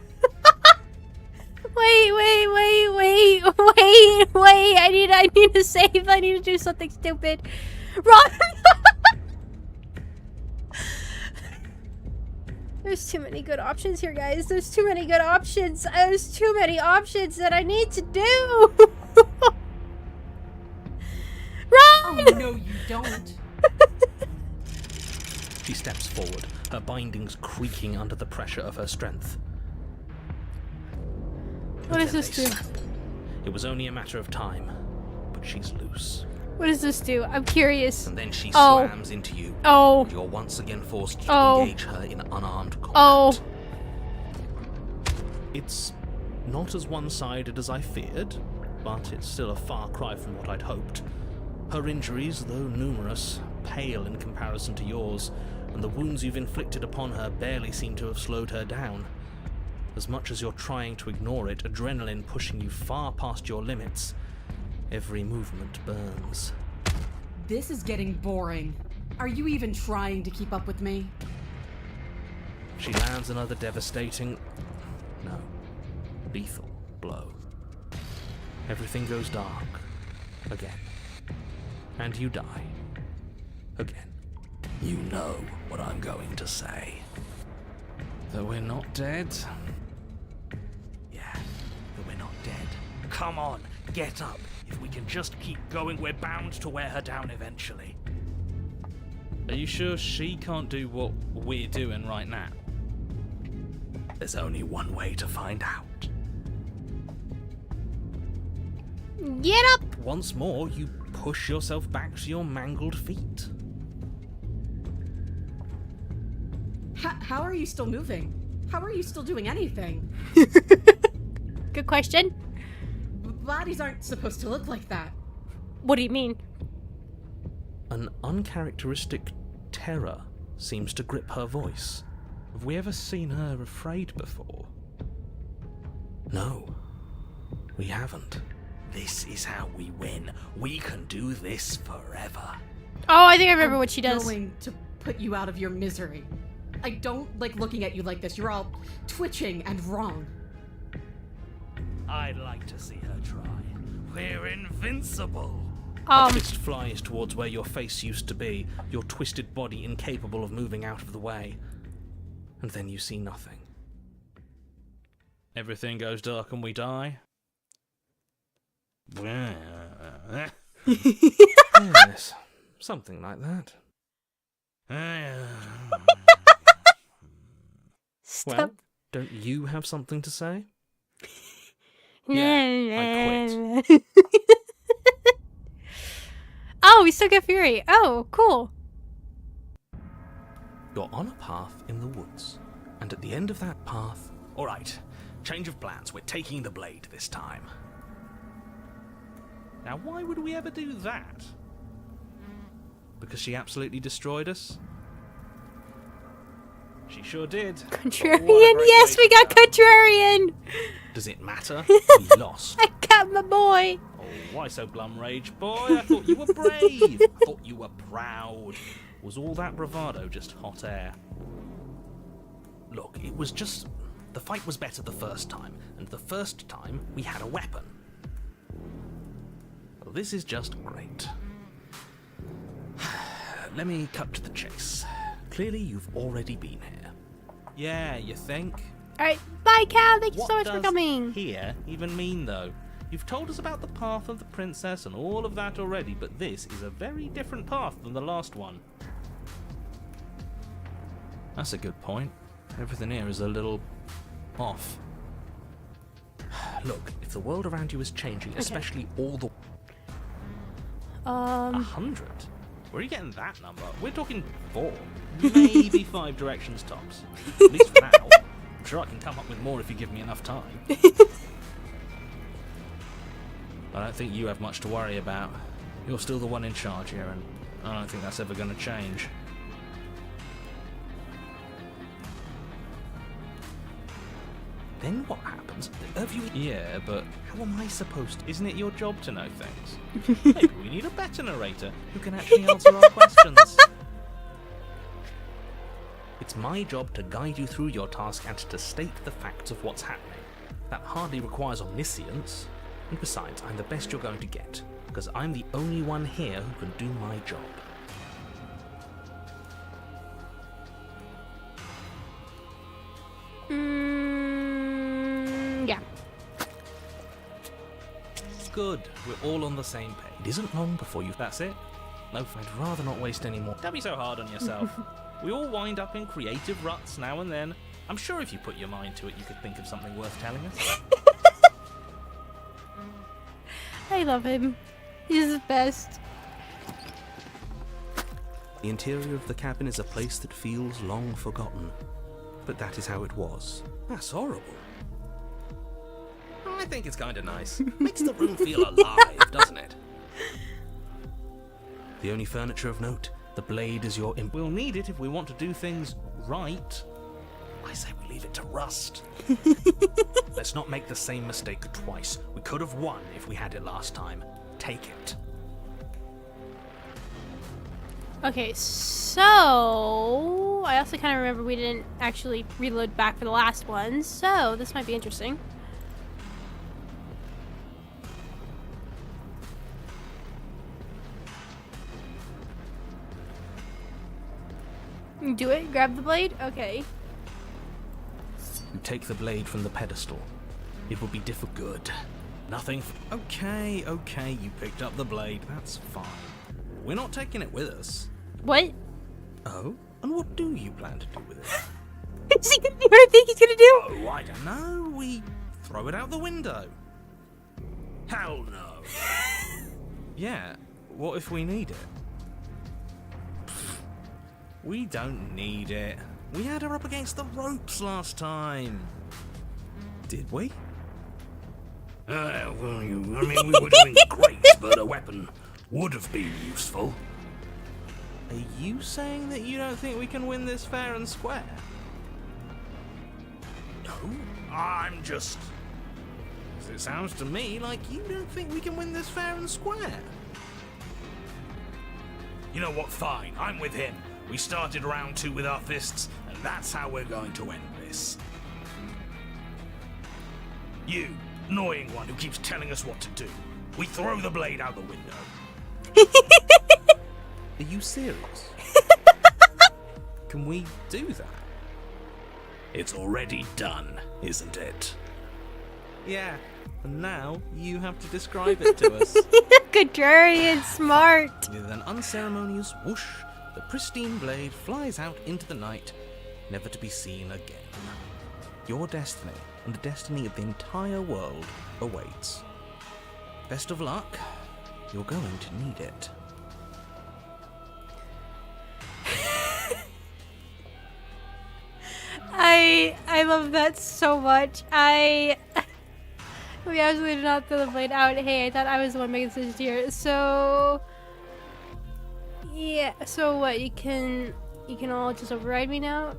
Wait, I need to save. I need to do something stupid. Run! There's too many good options here, guys. There's too many good options. There's too many options that I need to do. Run! Oh, no, you don't. She steps forward, her bindings creaking under the pressure of her strength. What does this do? It was only a matter of time, but she's loose. What does this do? I'm curious. And then she slams into you. Oh. And you're once again forced to engage her in unarmed combat. Oh. It's not as one-sided as I feared, but it's still a far cry from what I'd hoped. Her injuries, though numerous, pale in comparison to yours, and the wounds you've inflicted upon her barely seem to have slowed her down. As much as you're trying to ignore it, adrenaline pushing you far past your limits, every movement burns. This is getting boring. Are you even trying to keep up with me? She lands another devastating, no, lethal blow. Everything goes dark. Again. And you die. Again. You know what I'm going to say. That we're not dead? Yeah, but we're not dead. Come on, get up. If we can just keep going, we're bound to wear her down eventually. Are you sure she can't do what we're doing right now? There's only one way to find out. Get up! Once more, you push yourself back to your mangled feet. How are you still moving? How are you still doing anything? Good question. Bodies aren't supposed to look like that. What do you mean? An uncharacteristic terror seems to grip her voice. Have we ever seen her afraid before? No, we haven't. This is how we win. We can do this forever. Oh, I think I remember what she does. I'm going to put you out of your misery. I don't like looking at you like this. You're all twitching and wrong. I'd like to see her try. We're invincible. A fist flies towards where your face used to be, your twisted body incapable of moving out of the way. And then you see nothing. Everything goes dark and we die. Yes, something like that. Stop. Well, don't you have something to say? Yeah, I quit. Oh, we still get Fury. Oh, cool. You're on a path in the woods, and at the end of that path... Alright, change of plans. We're taking the blade this time. Now, why would we ever do that? Because she absolutely destroyed us? She sure did. Contrarian, yes, we got Contrarian! Does it matter? We lost. I got my boy! Oh, why so glum, Rage Boy? I thought you were brave. I thought you were proud. Was all that bravado just hot air? Look, it was just... The fight was better the first time, and the first time we had a weapon. Well, this is just great. Let me cut to the chase. Clearly, you've already been here. Yeah, you think? Alright, bye, Cal. Thank you What so much for does coming. here even mean, though? You've told us about the path of the princess and all of that already, but this is a very different path than the last one. That's a good point. Everything here is a little off. Look, if the world around you is changing, especially all the... 100? Where are you getting that number? We're talking 4. Maybe 5 directions tops. At least for now. I'm sure I can come up with more if you give me enough time. I don't think you have much to worry about. You're still the one in charge here, and I don't think that's ever going to change. Then what happens? Have you... Yeah, but how am I supposed to... Isn't it your job to know things? Maybe we need a better narrator who can actually answer our questions. It's my job to guide you through your task and to state the facts of what's happening. That hardly requires omniscience. And besides, I'm the best you're going to get, because I'm the only one here who can do my job. Yeah. Good, we're all on the same page. It isn't long before you... That's it? No, I'd rather not waste any more. Don't be so hard on yourself. We all wind up in creative ruts now and then. I'm sure if you put your mind to it, you could think of something worth telling us. I love him. He's the best. The interior of the cabin is a place that feels long forgotten. But that is how it was. That's horrible. I think it's kind of nice. Makes the room feel alive, doesn't it? The only furniture of note, the blade is your We'll need it if we want to do things right. I say we leave it to rust. Let's not make the same mistake twice. We could have won if we had it last time. Take it. Okay, so I also kind of remember we didn't actually reload back for the last one, so this might be interesting. Do it? Grab the blade? Okay. You take the blade from the pedestal. It will be difficult. Good. Nothing. Okay, you picked up the blade. That's fine. We're not taking it with us. What? Oh? And what do you plan to do with it? Is he gonna do what I think he's gonna do? Oh, I don't know. We throw it out the window. Hell no. Yeah, what if we need it? We don't need it. We had her up against the ropes last time. Did we? We were doing great, but a weapon would have been useful. Are you saying that you don't think we can win this fair and square? No, I'm just... It sounds to me like you don't think we can win this fair and square. You know what, fine, I'm with him. We started round 2 with our fists, and that's how we're going to end this. You, annoying one who keeps telling us what to do. We throw the blade out the window. Are you serious? Can we do that? It's already done, isn't it? Yeah, and now you have to describe it to us. Contrarian smart. With an unceremonious whoosh, the pristine blade flies out into the night, never to be seen again. Your destiny, and the destiny of the entire world, awaits. Best of luck. You're going to need it. I love that so much. We absolutely did not throw the blade out. Hey, I thought I was the one making decisions here. So yeah, so what, you can all just override me now?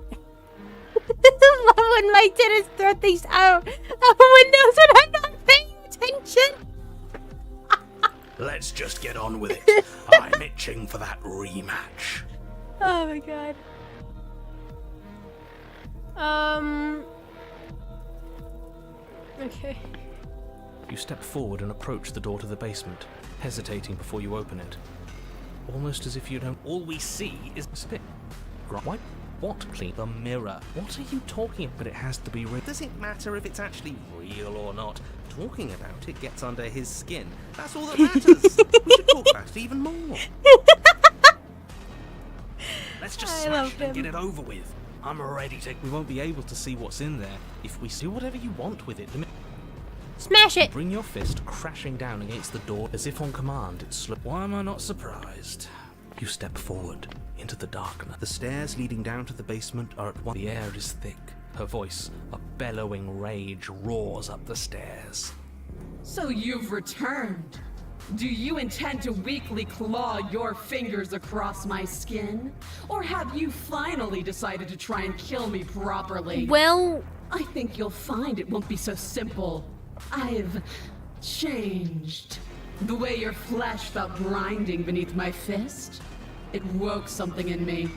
Love when Mike didn't throw things out of windows when I'm not paying attention. Let's just get on with it. I'm itching for that rematch. Oh my god. Okay. You step forward and approach the door to the basement, hesitating before you open it. Almost as if you don't... All we see is a spit. Why? What? Clean the mirror. What are you talking about? But it has to be real. Does it matter if it's actually real or not? Talking about it gets under his skin. That's all that matters. We should talk about it even more. Let's just I love smash it and him. get it over with. I'm ready to... We won't be able to see what's in there if we do whatever you want with it. Smash it! Bring your fist crashing down against the door as if on command it slipped. Why am I not surprised? You step forward into the darkness. The stairs leading down to the basement are at one. The air is thick. Her voice, a bellowing rage, roars up the stairs. So you've returned. Do you intend to weakly claw your fingers across my skin? Or have you finally decided to try and kill me properly? Well, I think you'll find it won't be so simple. I've changed. The way your flesh felt grinding beneath my fist, it woke something in me.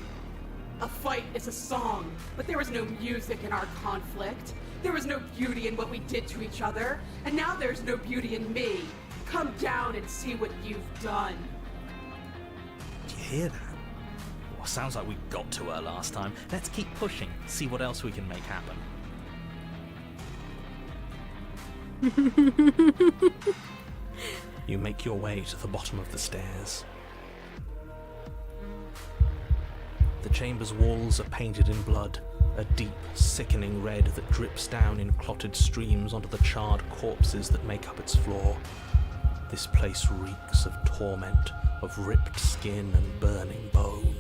A fight is a song, but there was no music in our conflict. There was no beauty in what we did to each other, and now there's no beauty in me. Come down and see what you've done. Do you hear that? Well, sounds like we got to her last time. Let's keep pushing, see what else we can make happen. You make your way to the bottom of the stairs. The chamber's walls are painted in blood, a deep, sickening red that drips down in clotted streams onto the charred corpses that make up its floor. This place reeks of torment, of ripped skin and burning bone.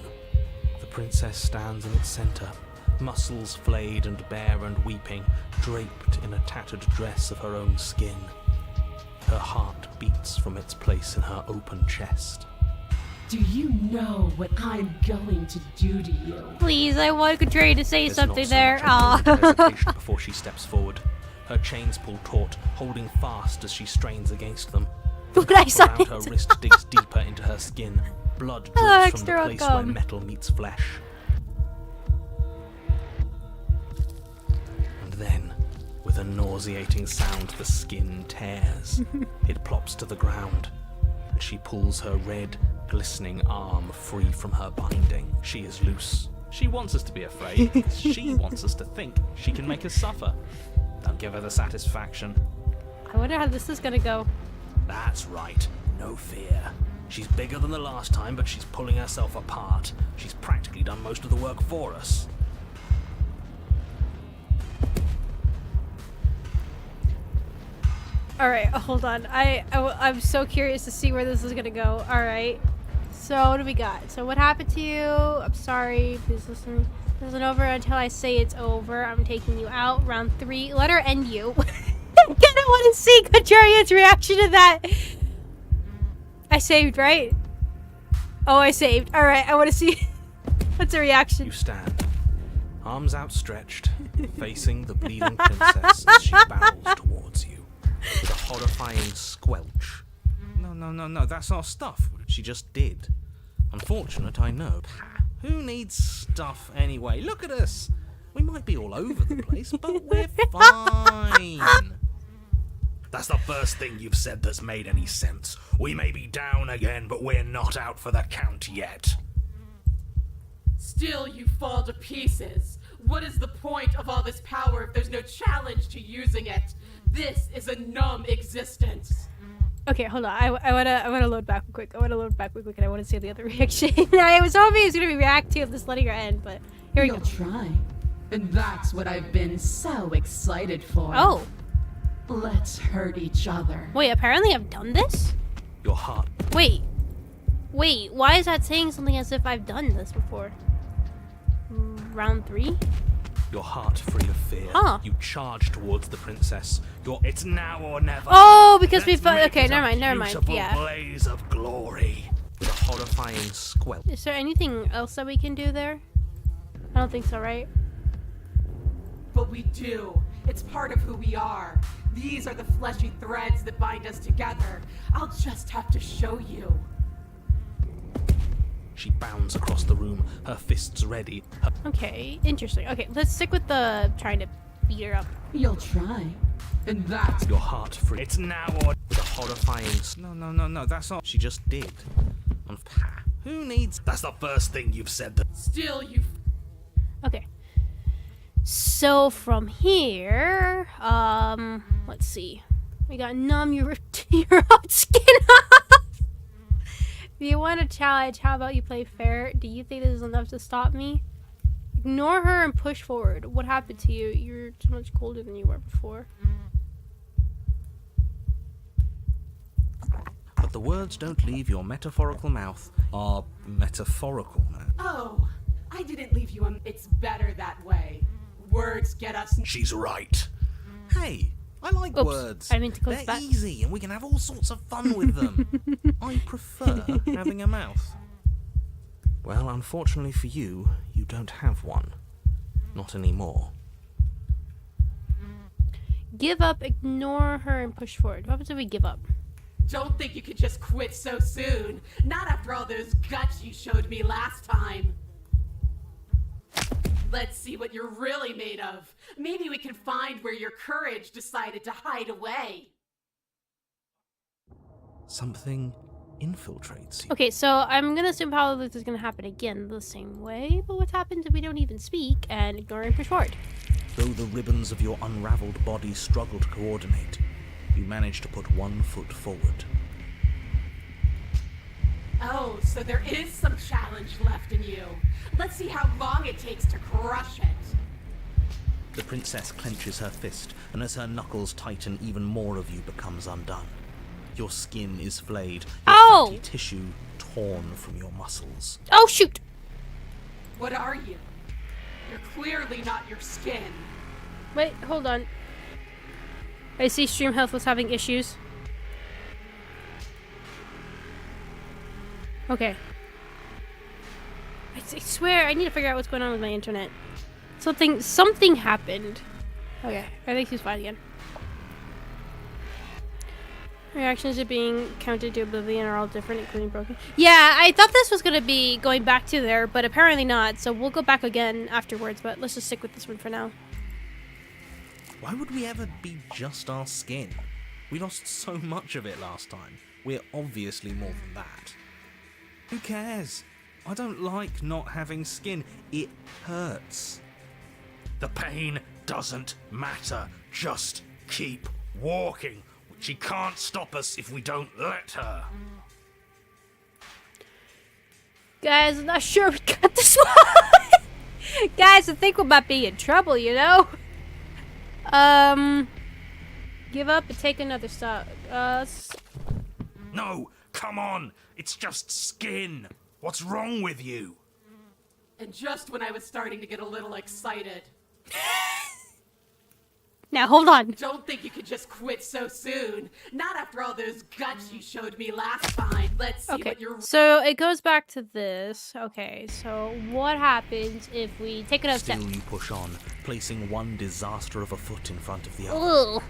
The princess stands in its center, muscles flayed and bare and weeping, draped in a tattered dress of her own skin. Her heart beats from its place in her open chest. Do you know what I'm going to do to you? please, I want Contrary to say There's something not so there. much a Aw. moment of hesitation before she steps forward. Her chains pull taut, holding fast as she strains against them. The What I cuff saw around her it. wrist digs deeper into her skin. Blood drips from the extra place where welcome. metal meets flesh. And then, with a nauseating sound, the skin tears. It plops to the ground, and she pulls her red, glistening arm free from her binding. She is loose. She wants us to be afraid. She wants us to think she can make us suffer. Don't give her the satisfaction. I wonder how this is gonna go. That's right, no fear. She's bigger than the last time, but she's pulling herself apart. She's practically done most of the work for us. All right, hold on. I'm so curious to see where this is gonna go. All right. So what do we got? So what happened to you? I'm sorry. Please listen. This isn't over until I say it's over. I'm taking you out. Round 3. Let her end you. I kind of want to see Contrarian's reaction to that. I saved, right? Oh, I saved. All right. I want to see what's the reaction. You stand, arms outstretched, facing the bleeding princess as she bows towards you. With a horrifying squelch. No, that's our stuff. She just did. Unfortunate, I know. Who needs stuff anyway? Look at us. We might be all over the place, but we're fine. That's the first thing you've said that's made any sense. We may be down again, but we're not out for the count yet. Still, you fall to pieces. What is the point of all this power if there's no challenge to using it? This is a numb existence. Okay, hold on. I wanna load back real quick. and I wanna see the other reaction. I was hoping it was gonna be reactive, just letting her end, but here we You'll go. try. And that's what I've been so excited for. Oh, Let's hurt each other. wait. Apparently, I've done this. Your heart Wait. Why is that saying something as if I've done this before? Round 3. Your heart free of fear. Huh. You charge towards the princess. It's now or never. Oh, because we Let's fought. make Okay, it never a mind. beautiful Yeah. blaze of glory. With a horrifying squelch. Is there anything else that we can do there? I don't think so, right? But we do. It's part of who we are. These are the fleshy threads that bind us together. I'll just have to show you. She bounds across the room, her fists ready. Okay, interesting. Okay, let's stick with the trying to beat her up. You'll try. And that's Your heart free. It's now or with a horrifying. No, that's all. She just did. Who needs? That's the first thing you've said. That still you. Okay. So from here, let's see. We got numb your own skin off. Do you want a challenge? How about you play fair? Do you think this is enough to stop me? Ignore her and push forward. What happened to you? You're so much colder than you were before. But the words don't leave your metaphorical mouth. Are metaphorical now. Oh, I didn't leave you. It's better that way. Words get us. She's right. Hey, I like Oops, words. I meant to close They're that. easy, and we can have all sorts of fun with them. I prefer having a mouth. Well, unfortunately for you, you don't have one. Not anymore. Give up, ignore her, and push forward. What happens if we give up? Don't think you could just quit so soon. Not after all those guts you showed me last time. Let's see what you're really made of. Maybe we can find where your courage decided to hide away. Something infiltrates you. Okay, so I'm gonna assume probably this is gonna happen again the same way, but what happens if we don't even speak and ignore and push forward? Though the ribbons of your unraveled body struggle to coordinate, you manage to put one foot forward. Oh, so there is some challenge left in you. Let's see how long it takes to crush it. The princess clenches her fist, and as her knuckles tighten, even more of you becomes undone. Your skin is flayed, your Ow! fatty tissue torn from your muscles. Oh shoot! What are you? You're clearly not your skin. Wait, hold on. I see Stream Health was having issues. Okay. I swear I need to figure out what's going on with my internet. Something happened. Okay, I think he's fine again. Reactions to being counted to oblivion are all different, including broken. Yeah, I thought this was gonna be going back to there, but apparently not. So we'll go back again afterwards. But let's just stick with this one for now. Why would we ever be just our skin? We lost so much of it last time. We're obviously more than that. Who cares? I don't like not having skin. It hurts. The pain doesn't matter. Just keep walking. She can't stop us if we don't let her. Guys, I'm not sure we got this one. Guys, I think we might be in trouble, you know? Give up and take another stop. No, come on. It's just skin. What's wrong with you? And just when I was starting to get a little excited. Now, hold on. Don't think you could just quit so soon. Not after all those guts you showed me last time. Let's see Okay, what you're... so it goes back to this. Okay, so what happens if we take another step? Still you push on, placing one disaster of a foot in front of the other. Ugh.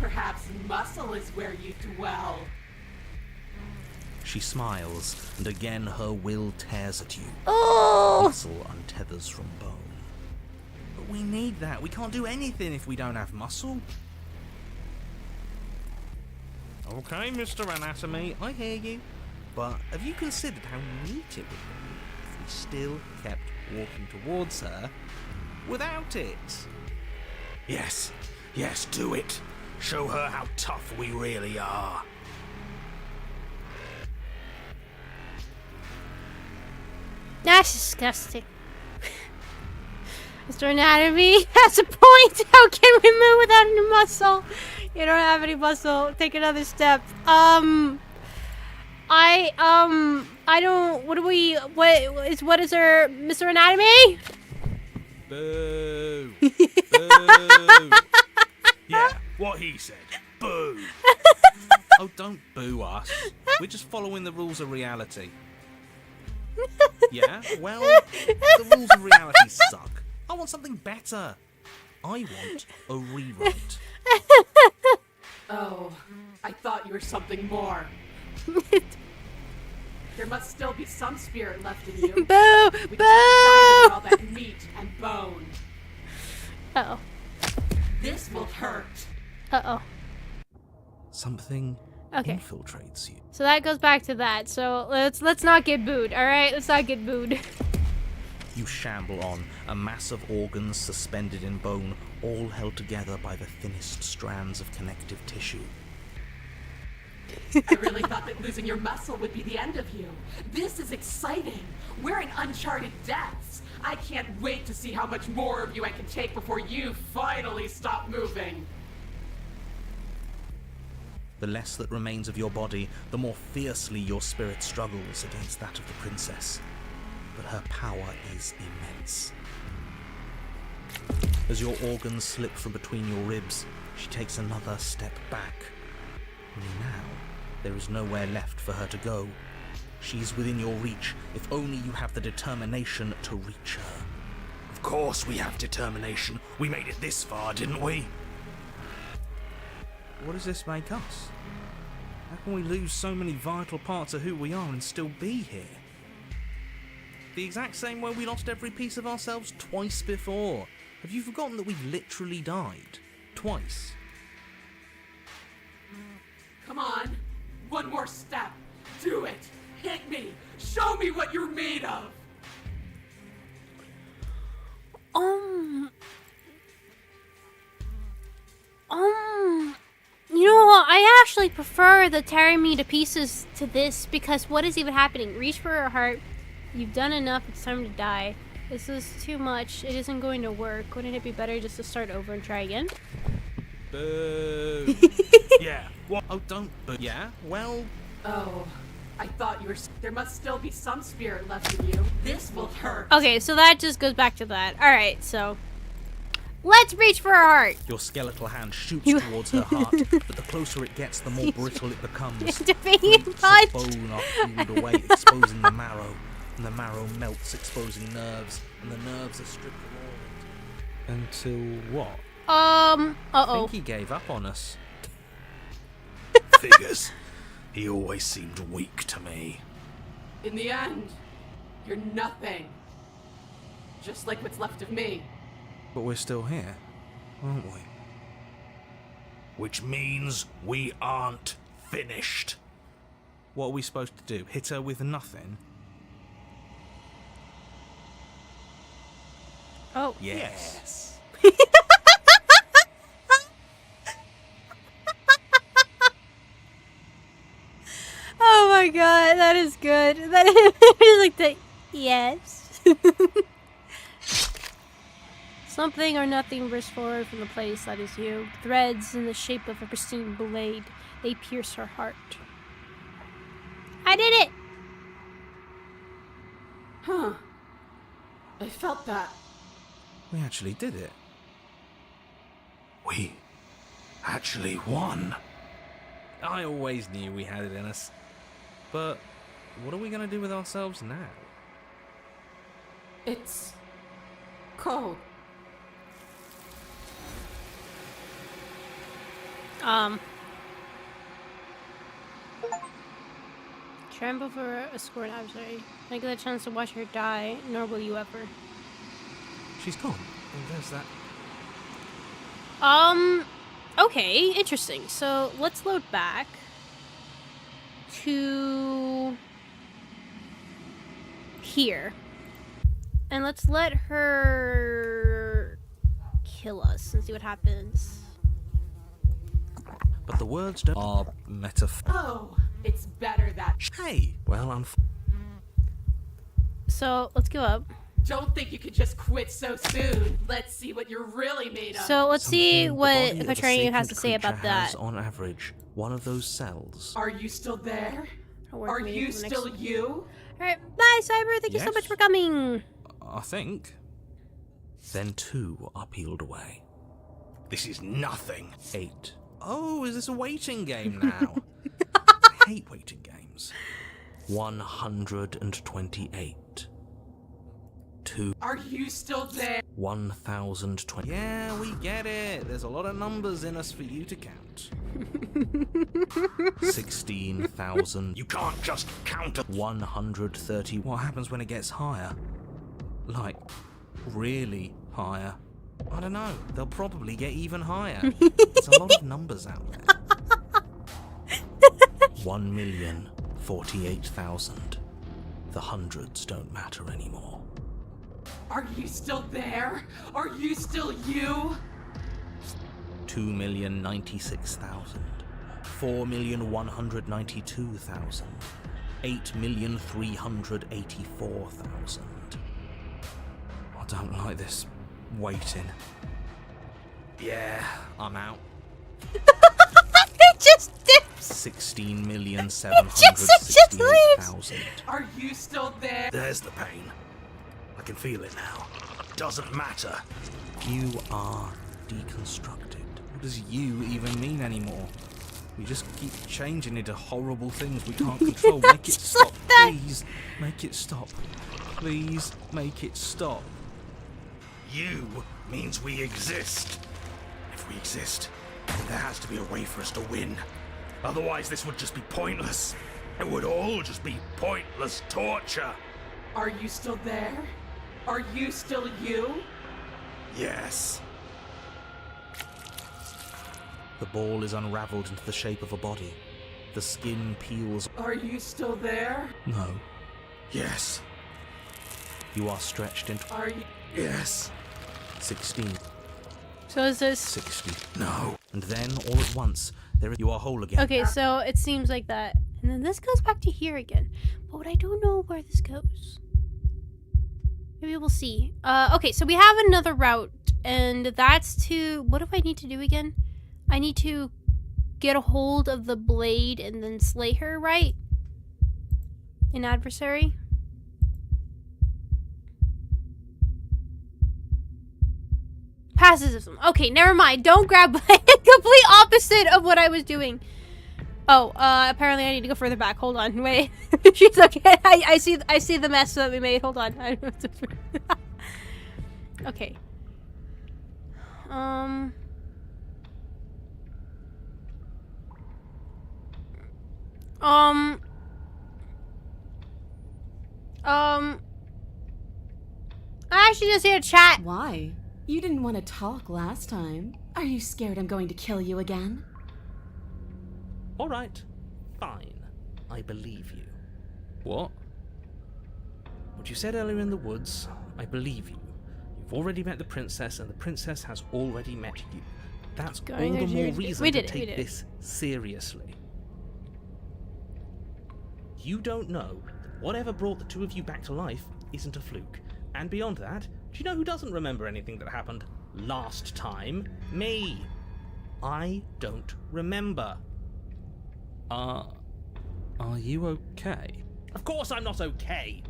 Perhaps muscle is where you dwell. She smiles, and again her will tears at you. Oh! Muscle untethers from bone. But we need that. We can't do anything if we don't have muscle. Okay, Mr. Anatomy, I hear you. But have you considered how neat it would be if we still kept walking towards her without it? Yes, do it. Show her how tough we really are. That's disgusting. Mr. Anatomy has a point. How can we move without any muscle? You don't have any muscle. Take another step. I don't. What is her, Mr. Anatomy? Boo! Boo! Yeah, what he said. Boo! Oh, don't boo us. We're just following the rules of reality. Yeah? Well, the rules of reality suck. I want something better. I want a rewrite. Oh, I thought you were something more. There must still be some spirit left in you. Boo! We Boo! just have to find all that meat and bone. Uh-oh. This will hurt. Uh-oh. Something Okay. infiltrates you. So that goes back to that. So let's not get booed, alright? Let's not get booed. You shamble on, a mass of organs suspended in bone, all held together by the thinnest strands of connective tissue. I really thought that losing your muscle would be the end of you. This is exciting. We're in uncharted depths. I can't wait to see how much more of you I can take before you finally stop moving. The less that remains of your body, the more fiercely your spirit struggles against that of the princess. But her power is immense. As your organs slip from between your ribs, she takes another step back. Only now, there is nowhere left for her to go. She's within your reach, if only you have the determination to reach her. Of course we have determination. We made it this far, didn't we? What does this make us? How can we lose so many vital parts of who we are and still be here? The exact same way we lost every piece of ourselves twice before. Have you forgotten that we've literally died? Twice. Come on. One more step. Do it. Hit me. Show me what you're made of. You know what? I actually prefer the tearing me to pieces to this, because what is even happening? Reach for her heart. You've done enough. It's time to die. This is too much. It isn't going to work. Wouldn't it be better just to start over and try again? Boo. Yeah. What? Oh, don't. But yeah. Well. Oh, I thought you were. There must still be some spirit left in you. This will hurt. Okay, so that just goes back to that. All right, so let's reach for her heart. Your skeletal hand shoots towards her heart, but the closer it gets, the more brittle it becomes. Defeating Flakes punch. of bone are peeled away, exposing the marrow, and the marrow melts, exposing nerves, and the nerves are stripped of all. Until what? Uh-oh. I think he gave up on us. Figures. He always seemed weak to me. In the end, you're nothing. Just like what's left of me. But we're still here, aren't we? Which means we aren't finished. What are we supposed to do? Hit her with nothing? Oh. Yes. Oh my god, that is good. That is like the yes. Something or nothing bursts forward from the place that is you. Threads in the shape of a pristine blade. They pierce her heart. I did it! Huh. I felt that. We actually did it. We actually won. I always knew we had it in us. But what are we going to do with ourselves now? It's cold. Tremble for a scorned adversary. I get a chance to watch her die, nor will you ever. She's gone. And there's that. Okay, interesting. So let's load back to here. And let's let her kill us and see what happens. But the words don't are Oh, it's better that. Hey, well, So let's give up. Don't think you could just quit so soon. Let's see what you're really made of. So let's see something what the body of a Patronian has to sacred say about creature has, that. on average, one of those cells. Are you still there? I'll work Are with you for the next still one. you? Alright, bye Cyber, thank you so Yes. much for coming. I think. Then 2 are peeled away. This is nothing. 8. Oh, is this a waiting game now? I hate waiting games. 128. 2. Are you still there? 1020. Yeah, we get it. There's a lot of numbers in us for you to count. 16,000. You can't just count 130. What happens when it gets higher? Like, really higher? I don't know. They'll probably get even higher. There's a lot of numbers out there. 1,048,000. The hundreds don't matter anymore. Are you still there? Are you still you? 2,096,000. 4,192,000. 8,384,000. I don't like this waiting. Yeah, I'm out. It just dips. 16,768,000. Are you still there? There's the pain. I can feel it now. doesn't matter. You are deconstructed. What does you even mean anymore? We just keep changing into horrible things we can't control. Make it stop, please. Make it stop. Please make it stop. You means we exist. If we exist, there has to be a way for us to win. Otherwise, this would just be pointless. It would all just be pointless torture. Are you still there? Are you still you? Yes. The ball is unraveled into the shape of a body. The skin peels. Are you still there? No. Yes. You are stretched into Are you? Yes. 16, So is this... 60. No. And then, all at once, you are whole again. Okay, so it seems like that. And then this goes back to here again. But I don't know where this goes. Maybe we'll see. Okay, so we have another route. And that's to... What do I need to do again? I need to get a hold of the blade and then slay her, right? An adversary? Pacifism. Okay, never mind. Don't grab blade. Complete opposite of what I was doing. Oh, apparently I need to go further back. Hold on. Wait. She's okay. I see the mess that we made. Hold on. Okay. I actually just here to chat. Why? You didn't want to talk last time. Are you scared I'm going to kill you again? All right. Fine. I believe you. What? What you said earlier in the woods, I believe you. You've already met the princess, and the princess has already met you. That's all the more reason to take this seriously. You don't know that whatever brought the two of you back to life isn't a fluke. And beyond that, do you know who doesn't remember anything that happened last time? Me. I don't remember. Are you okay? Of course I'm not okay.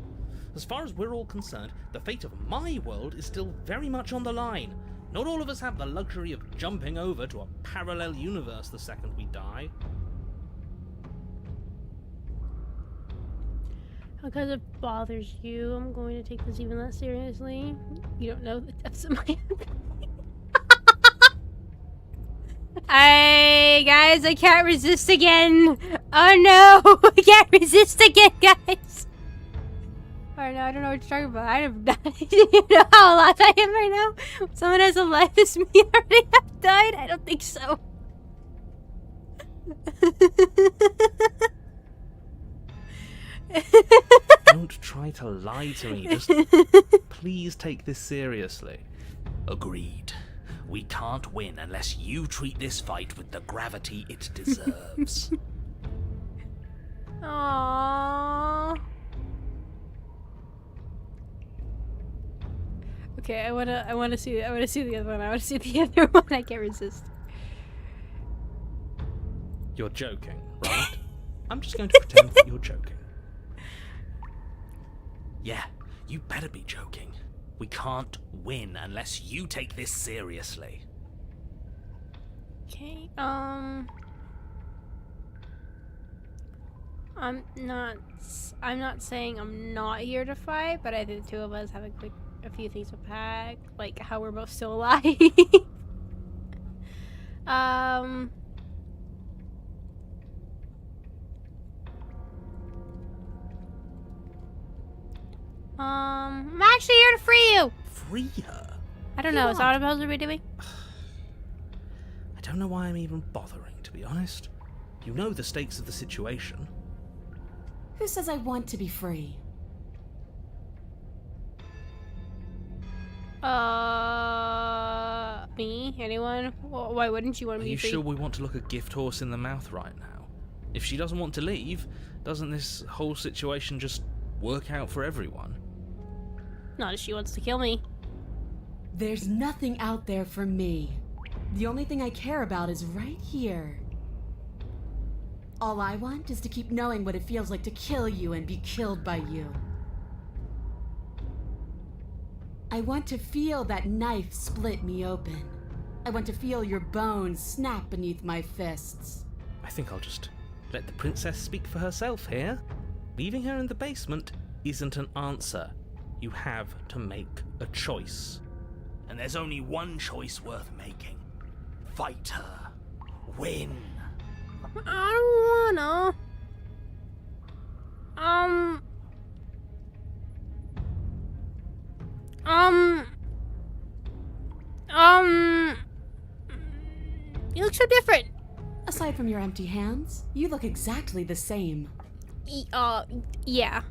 As far as we're all concerned, the fate of my world is still very much on the line. Not all of us have the luxury of jumping over to a parallel universe the second we die. Because it bothers you, I'm going to take this even less seriously. You don't know the depths of my... Guys, I can't resist again. Oh no, I can't resist again, guys. Oh no, I don't know what you're talking about. I have died. You know how alive I am right now? Someone as alive as me already have died? I don't think so. Don't try to lie to me. Just please take this seriously. Agreed. We can't win unless you treat this fight with the gravity it deserves. Aww. Okay, I wanna see the other one. I wanna see the other one. I can't resist. You're joking, right? I'm just going to pretend that you're joking. Yeah, you better be joking. We can't win unless you take this seriously. Okay, I'm not saying I'm not here to fight, but I think the two of us have a few things to pack, like how we're both still alive. I'm actually here to free you. Free her? I don't know. Is that what I'm supposed to be doing? I don't know why I'm even bothering, to be honest. You know the stakes of the situation. Who says I want to be free? Me? Anyone? Why wouldn't you want me to be free? Are you sure we want to look a gift horse in the mouth right now? If she doesn't want to leave, doesn't this whole situation just work out for everyone? Not if she wants to kill me. There's nothing out there for me. The only thing I care about is right here. All I want is to keep knowing what it feels like to kill you and be killed by you. I want to feel that knife split me open. I want to feel your bones snap beneath my fists. I think I'll just let the princess speak for herself here. Leaving her in the basement isn't an answer. You have to make a choice. And there's only one choice worth making. Fight her. Win. I don't wanna. You look so different. Aside from your empty hands, you look exactly the same. Yeah.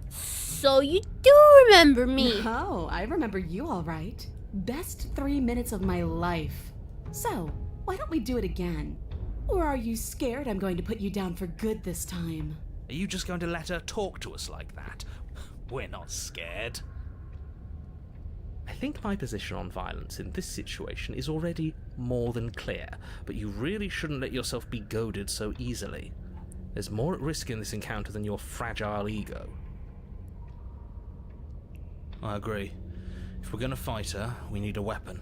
So you do remember me. Oh, I remember you all right. Best 3 minutes of my life. So, why don't we do it again? Or are you scared I'm going to put you down for good this time? Are you just going to let her talk to us like that? We're not scared. I think my position on violence in this situation is already more than clear, but you really shouldn't let yourself be goaded so easily. There's more at risk in this encounter than your fragile ego. I agree. If we're gonna fight her, we need a weapon.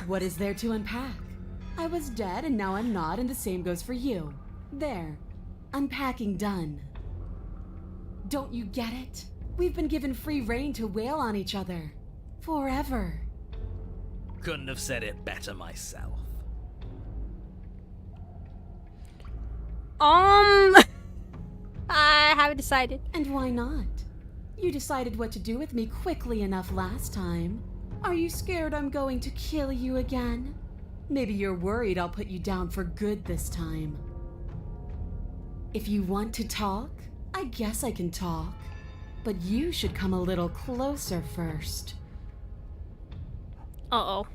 What is there to unpack? I was dead and now I'm not, and the same goes for you. There. Unpacking done. Don't you get it? We've been given free rein to wail on each other. Forever. Couldn't have said it better myself. I haven't decided. And why not? You decided what to do with me quickly enough last time. Are you scared I'm going to kill you again? Maybe you're worried I'll put you down for good this time. If you want to talk, I guess I can talk. But you should come a little closer first. Uh-oh.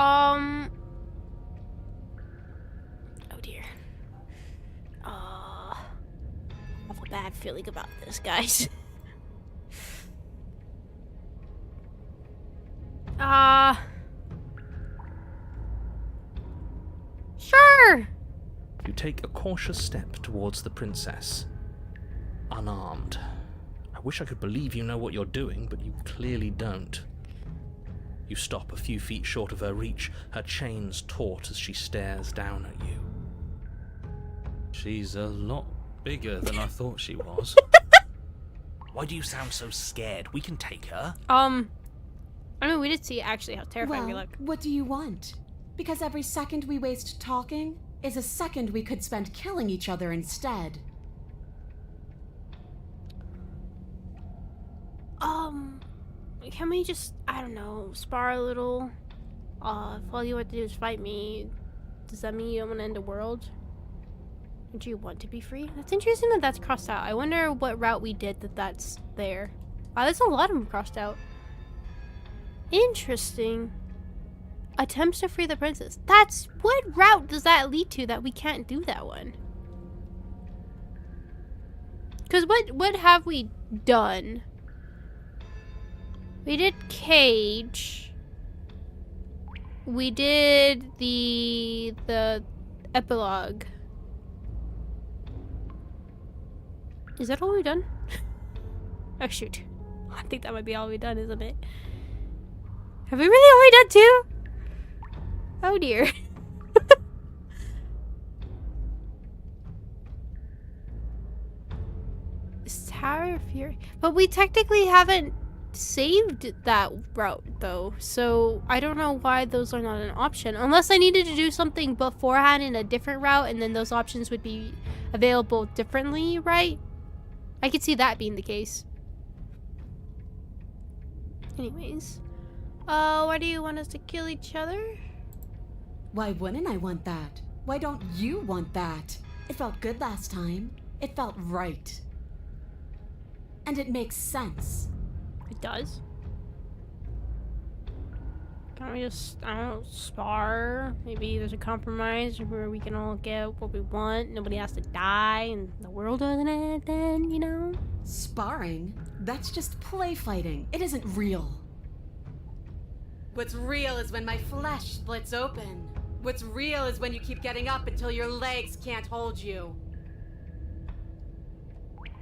Oh dear. I have a bad feeling about this, guys. Sure! You take a cautious step towards the princess, unarmed. I wish I could believe you know what you're doing, but you clearly don't. You stop a few feet short of her reach, her chains taut as she stares down at you. She's a lot bigger than I thought she was. Why do you sound so scared? We can take her. I mean, we did see actually how terrifying we Well, look. what do you want? Because every second we waste talking is a second we could spend killing each other instead. Can we just, I don't know, spar a little? If all you want to do is fight me, does that mean you don't want to end the world? Do you want to be free? That's interesting that that's crossed out. I wonder what route we did that's there. There's a lot of them crossed out. Interesting. Attempts to free the princess. What route does that lead to that we can't do that one? Because what have we done? We did Cage. We did the epilogue. Is that all we've done? Oh shoot. I think that might be all we've done, isn't it? Have we really only done 2? Oh dear. Tower of Fury. But we technically haven't saved that route though, so I don't know why those are not an option. Unless I needed to do something beforehand in a different route and then those options would be available differently, right? I could see that being the case. Anyways. Why do you want us to kill each other? Why wouldn't I want that? Why don't you want that? It felt good last time. It felt right. And it makes sense. It does. Can't we just, I don't know, spar? Maybe there's a compromise where we can all get what we want. Nobody has to die, and the world doesn't end then, you know? Sparring? That's just play fighting. It isn't real. What's real is when my flesh splits open. What's real is when you keep getting up until your legs can't hold you.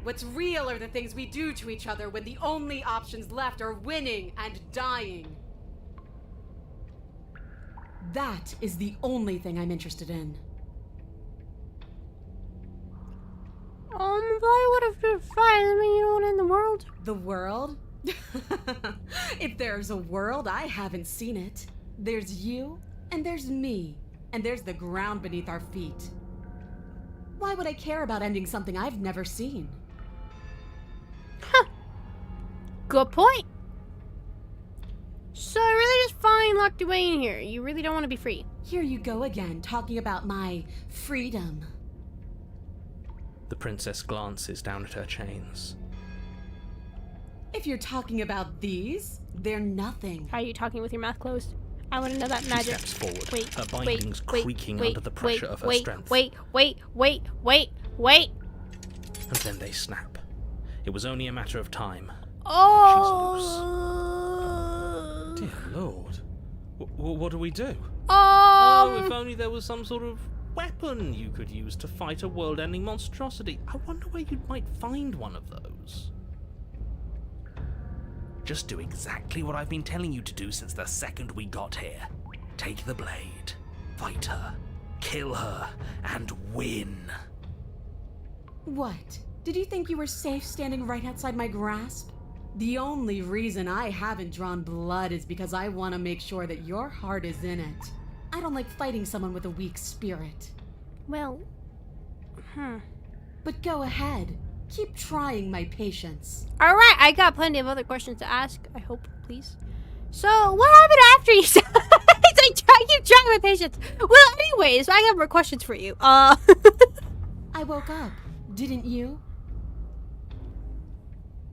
What's real are the things we do to each other when the only options left are winning and dying. That is the only thing I'm interested in. If I would have been fine, I mean, you don't want to end the world. The world? If there's a world, I haven't seen it. There's you, and there's me, and there's the ground beneath our feet. Why would I care about ending something I've never seen? Huh. Good point. So I really just find locked away in here. You really don't want to be free. Here you go again, talking about my freedom. The princess glances down at her chains. If you're talking about these, they're nothing. How are you talking with your mouth closed? I want to know that magic. She steps forward, Wait, her bindings creaking under the pressure of her strength. Wait. And then they snap. It was only a matter of time. Oh! Dear Lord. What do we do? Oh, if only there was some sort of weapon you could use to fight a world-ending monstrosity. I wonder where you might find one of those. Just do exactly what I've been telling you to do since the second we got here. Take the blade, fight her, kill her, and win. What? Did you think you were safe standing right outside my grasp? The only reason I haven't drawn blood is because I want to make sure that your heart is in it. I don't like fighting someone with a weak spirit. Well, But go ahead. Keep trying my patience. Alright, I got plenty of other questions to ask. I hope, please. So, what happened after you said... I keep trying my patience. Well, anyways, I have more questions for you. I woke up. Didn't you?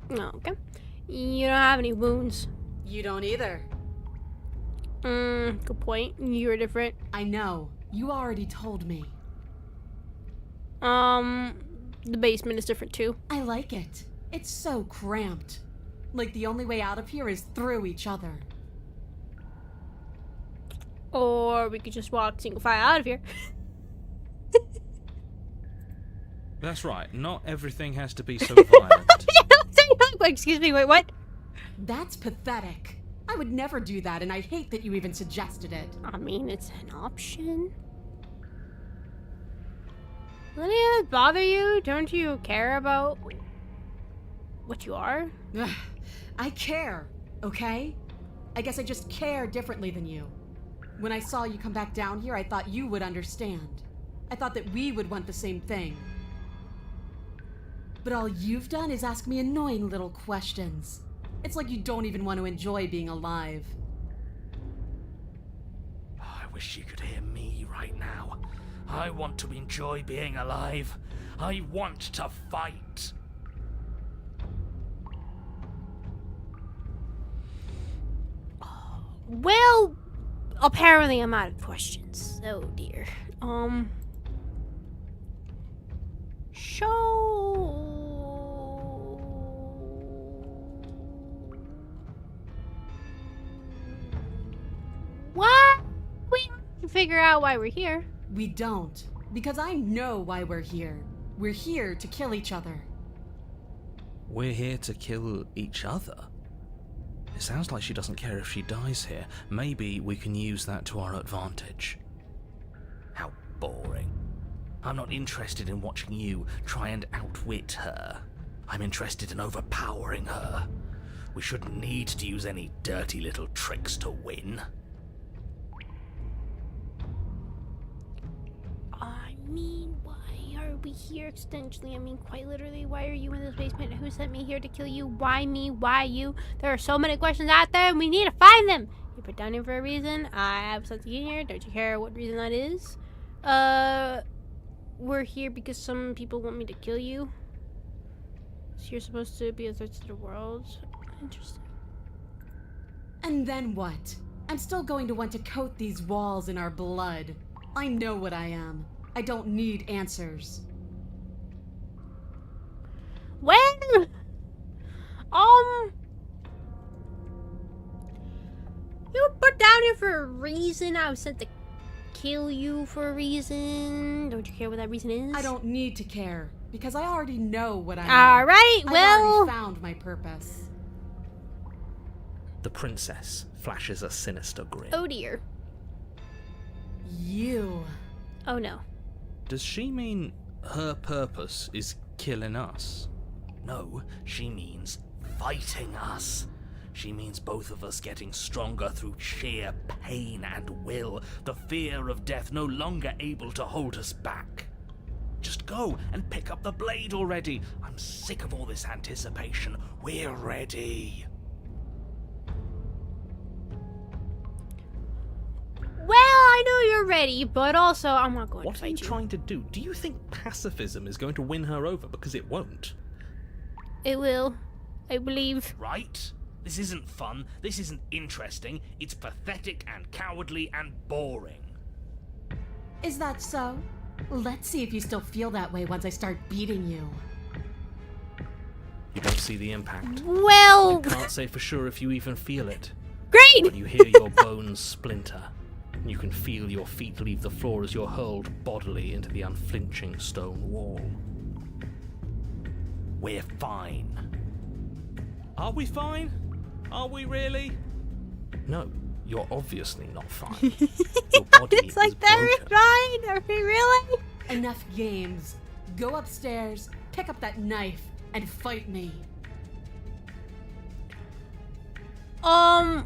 No, okay. You don't have any wounds. You don't either. Good point. You're different. I know. You already told me. The basement is different too. I like it. It's so cramped. Like the only way out of here is through each other. Or we could just walk single file out of here. That's right. Not everything has to be so violent. Excuse me, wait, what? That's pathetic. I would never do that, and I hate that you even suggested it. I mean, it's an option. Does any of this bother you? Don't you care about what you are? Ugh, I care, okay? I guess I just care differently than you. When I saw you come back down here, I thought you would understand. I thought that we would want the same thing. But all you've done is ask me annoying little questions. It's like you don't even want to enjoy being alive. I wish you could hear me right now. I want to enjoy being alive. I want to fight. Well, apparently I'm out of questions. Oh dear. What? We have to figure out why we're here. We don't. Because I know why we're here. We're here to kill each other. We're here to kill each other? It sounds like she doesn't care if she dies here. Maybe we can use that to our advantage. How boring. I'm not interested in watching you try and outwit her. I'm interested in overpowering her. We shouldn't need to use any dirty little tricks to win. I mean, why are we here extensionally? I mean, quite literally, why are you in this basement? Who sent me here to kill you? Why me? Why you? There are so many questions out there, and we need to find them. You put down here for a reason. I have something in here. Don't you care what reason that is? We're here because some people want me to kill you. So you're supposed to be a threat to the world. Interesting. And then what? I'm still going to want to coat these walls in our blood. I know what I am. I don't need answers. Well, you were put down here for a reason. I was sent to kill you for a reason. Don't you care what that reason is? I don't need to care, because I already know what I am. Alright, I've well... already found my purpose. The princess flashes a sinister grin. Oh dear. You. Oh no. Does she mean her purpose is killing us? No, she means fighting us. She means both of us getting stronger through sheer pain and will, the fear of death no longer able to hold us back. Just go and pick up the blade already. I'm sick of all this anticipation. We're ready. Well, I know you're ready, but also I'm not going to What are you fight you. trying to do? Do you think pacifism is going to win her over? Because it won't. It will. I believe. Right? This isn't fun, this isn't interesting, it's pathetic and cowardly and boring. Is that so? Let's see if you still feel that way once I start beating you. You don't see the impact. Well... Can't say for sure if you even feel it. Great! But you hear your bones splinter. You can feel your feet leave the floor as you're hurled bodily into the unflinching stone wall. We're fine. Are we fine? Are we really? No, you're obviously not fine. Your body It's like is they're broken. fine. Are we really? Enough games. Go upstairs, pick up that knife, and fight me. I'm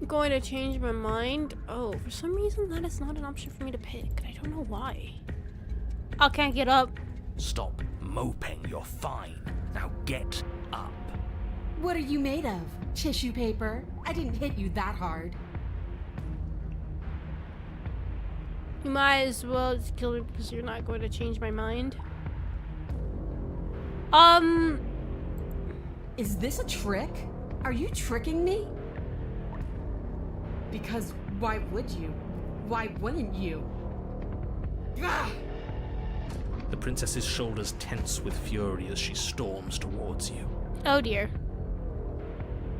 going to change my mind. Oh, for some reason that is not an option for me to pick. I don't know why. I can't get up. Stop moping, you're fine. Now get up. What are you made of? Tissue paper? I didn't hit you that hard. You might as well just kill me because you're not going to change my mind. Is this a trick? Are you tricking me? Because why would you? Why wouldn't you? Gah! The princess's shoulders tense with fury as she storms towards you. Oh dear.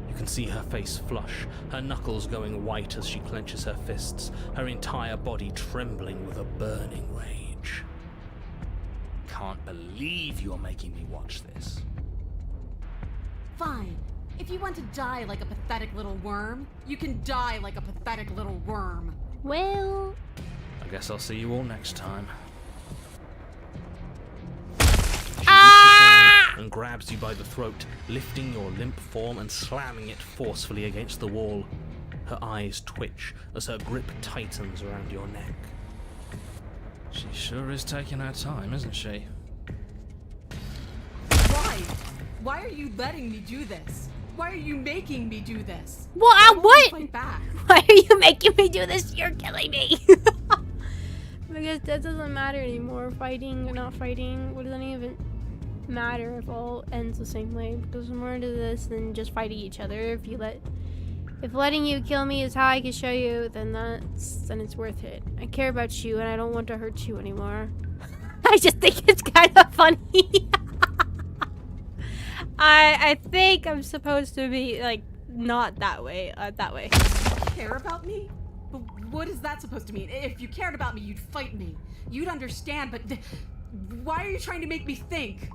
You can see her face flush, her knuckles going white as she clenches her fists, her entire body trembling with a burning rage. Can't believe you're making me watch this. Fine. If you want to die like a pathetic little worm, you can die like a pathetic little worm. Well... I guess I'll see you all next time. And grabs you by the throat, lifting your limp form and slamming it forcefully against the wall. Her eyes twitch as her grip tightens around your neck. She sure is taking her time, isn't she? Why? Why are you letting me do this? Why are you making me do this? Well, I Why won't you what? fight back? Why are you making me do this? You're killing me. Because that doesn't matter anymore. Fighting or not fighting, what does any of it matter if all ends the same way? There's more to this than just fighting each other. If letting you kill me is how I can show you, then it's worth it. I care about you and I don't want to hurt you anymore. I just think it's kind of funny. I think I'm supposed to be like not that way. That way. Care about me? But what is that supposed to mean? If you cared about me, you'd fight me. You'd understand, but why are you trying to make me think?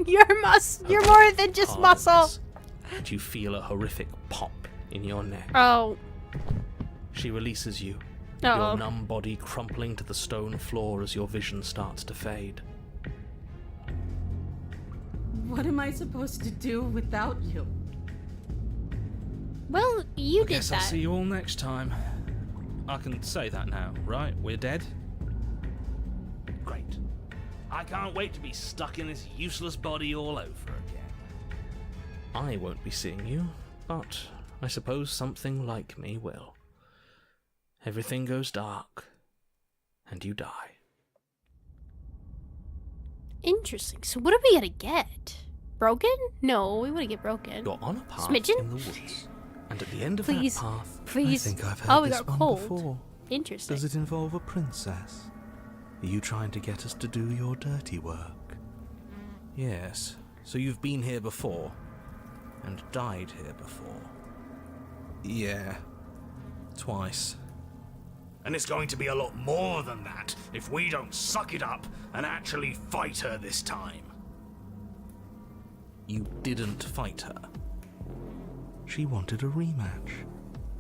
You're more than just Part of muscle. this. Do you feel a horrific pop in your neck? Oh. She releases you, Uh-oh. your numb body crumpling to the stone floor as your vision starts to fade. What am I supposed to do without you? Well, you I did guess I'll that. see you all next time. I can say that now, right? We're dead? Great. I can't wait to be stuck in this useless body all over again. I won't be seeing you, but I suppose something like me will. Everything goes dark, and you die. Interesting. So what are we gonna get? broken? No, we wouldn't get broken. You're on a path Smidgen? in the woods, and at the end of Please. that path, Please. I think I've heard Oh, we this got one cold. before. Interesting. Does it involve a princess? Are you trying to get us to do your dirty work? yes. So you've been here before, and died here before. Yeah. Twice. And it's going to be a lot more than that if we don't suck it up and actually fight her this time. You didn't fight her. She wanted a rematch,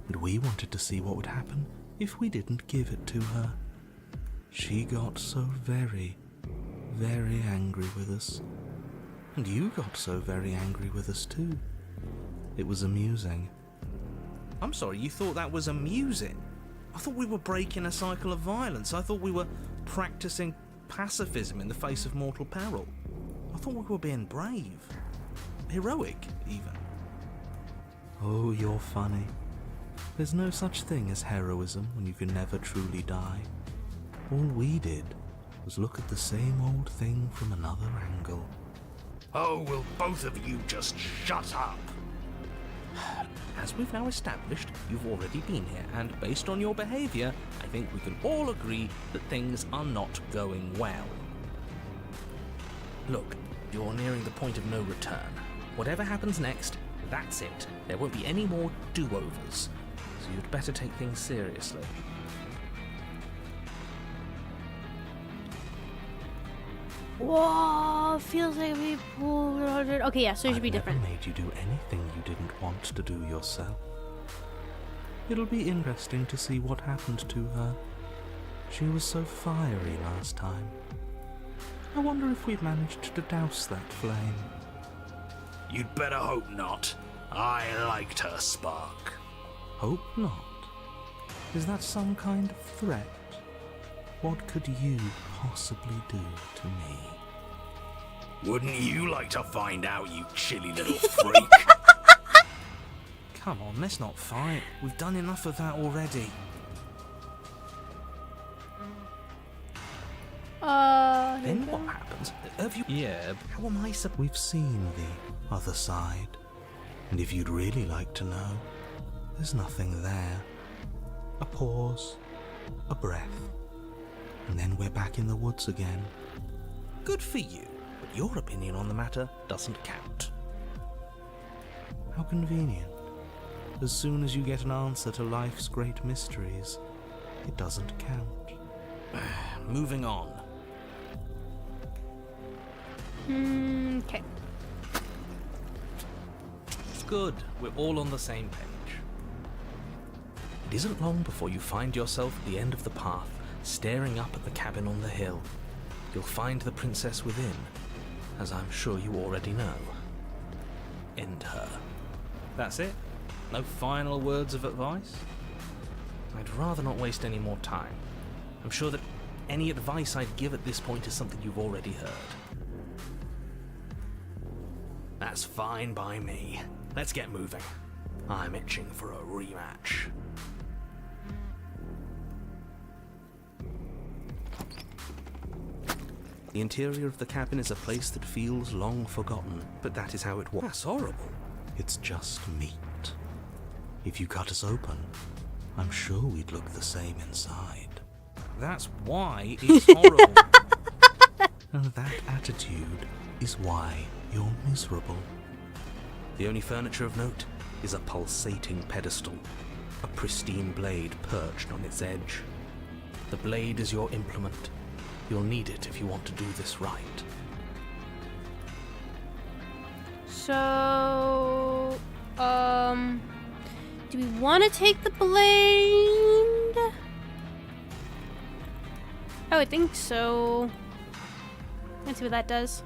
and we wanted to see what would happen if we didn't give it to her. She got so very, very angry with us. And you got so very angry with us too. It was amusing. I'm sorry, you thought that was amusing? I thought we were breaking a cycle of violence. I thought we were practicing pacifism in the face of mortal peril. I thought we were being brave. Heroic, even. Oh, you're funny. There's no such thing as heroism when you can never truly die. All we did was look at the same old thing from another angle. Oh, will both of you just shut up? As we've now established, you've already been here, and based on your behaviour, I think we can all agree that things are not going well. Look, you're nearing the point of no return. Whatever happens next, that's it. There won't be any more do-overs, so you'd better take things seriously. Whoa, feels like we pulled 100. Okay, yeah, so it should be I've different. never made you do anything you didn't want to do yourself. It'll be interesting to see what happened to her. She was so fiery last time. I wonder if we've managed to douse that flame. You'd better hope not. I liked her spark. Hope not. Is that some kind of threat? What could you possibly do to me? Wouldn't you like to find out, you chilly little freak? Come on, let's not fight. We've done enough of that already. Then what happens? Have you... Yeah, how am I supposed... We've seen the other side. And if you'd really like to know, there's nothing there. A pause, a breath, and then we're back in the woods again. Good for you, but your opinion on the matter doesn't count. How convenient. As soon as you get an answer to life's great mysteries, it doesn't count. Moving on. Okay. Good, we're all on the same page. It isn't long before you find yourself at the end of the path, staring up at the cabin on the hill. You'll find the princess within, as I'm sure you already know. End her. That's it? No final words of advice? I'd rather not waste any more time. I'm sure that any advice I'd give at this point is something you've already heard. That's fine by me. Let's get moving. I'm itching for a rematch. The interior of the cabin is a place that feels long forgotten, but that is how it was. That's horrible. It's just meat. If you cut us open, I'm sure we'd look the same inside. That's why it's horrible. And that attitude is why you're miserable. The only furniture of note is a pulsating pedestal, a pristine blade perched on its edge. The blade is your implement. You'll need it if you want to do this right. So, do we want to take the blade? I would think so. Let's see what that does.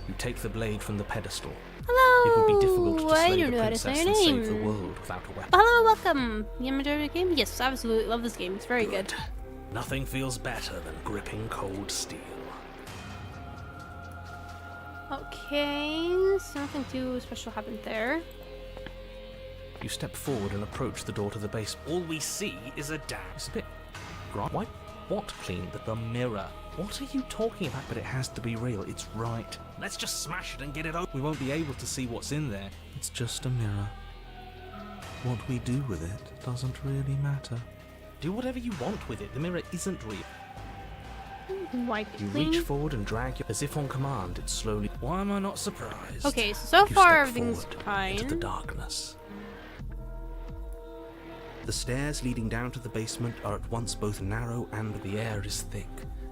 You take the blade from the pedestal. Hello. It would be difficult to I slay don't the know how to say princess your and save the name. world without a weapon. Hello, welcome. You enjoy the game? Yes, absolutely. Love this game. It's very good. Nothing feels better than gripping cold steel. Okay, so nothing too special happened there. You step forward and approach the door to the base. All we see is a dash. It's a bit... What cleaned the mirror? What are you talking about? But it has to be real. It's right. Let's just smash it and get it over. We won't be able to see what's in there. It's just a mirror. What we do with it doesn't really matter. Do whatever you want with it. The mirror isn't real. Wipe it You clean. reach forward and drag as if on command. It slowly. Why am I not surprised? Okay, so You far step everything's forward into the fine. darkness. The stairs leading down to the basement are at once both narrow and the air is thick.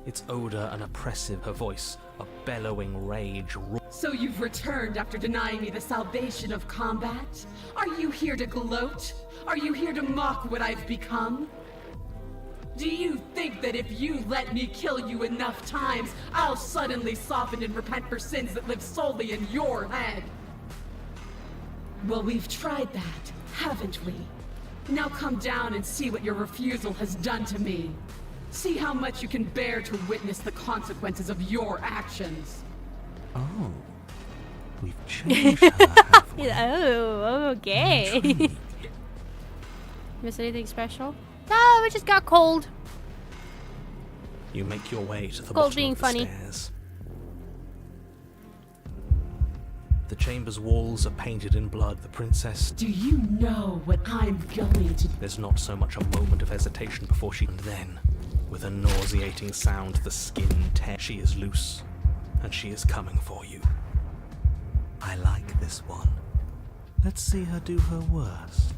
Its odor an oppressive, her voice a bellowing rage. So you've returned after denying me the salvation of combat? Are you here to gloat? Are you here to mock what I've become? Do you think that if you let me kill you enough times, I'll suddenly soften and repent for sins that live solely in your head? Well, we've tried that, haven't we? Now come down and see what your refusal has done to me. See how much you can bear to witness the consequences of your actions. Oh, we've changed her, have we? Oh, okay. Miss anything special? No, it just got cold. You make your way to the Cold bottom being of the funny. stairs. The chamber's walls are painted in blood. The princess. Do you know what I'm going to do? There's not so much a moment of hesitation before she. And then, with a nauseating sound, the skin tears. She is loose, and she is coming for you. I like this one. Let's see her do her worst.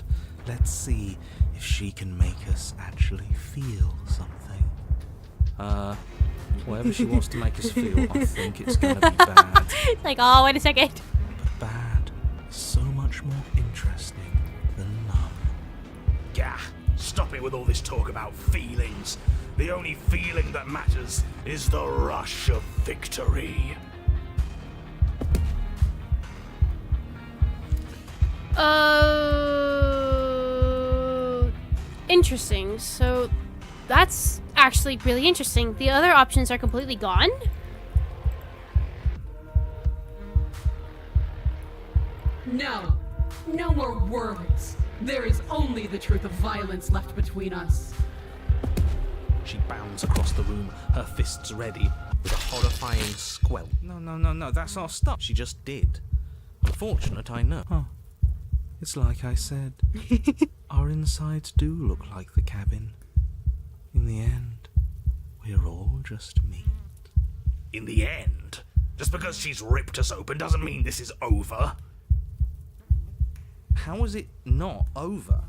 Let's see if she can make us actually feel something. Whatever she wants to make us feel, I think it's gonna be bad. It's like, oh, wait a second. But bad is so much more interesting than numb. Gah! Stop it with all this talk about feelings. The only feeling that matters is the rush of victory. Interesting. So that's actually really interesting. The other options are completely gone? No. No more words. There is only the truth of violence left between us. She bounds across the room, her fists ready, with a horrifying squelch. No, that's our stuff. She just did. Unfortunate, I know. Huh. It's like I said. Our insides do look like the cabin. In the end, we're all just meat. In the end, just because she's ripped us open doesn't mean this is over. How is it not over?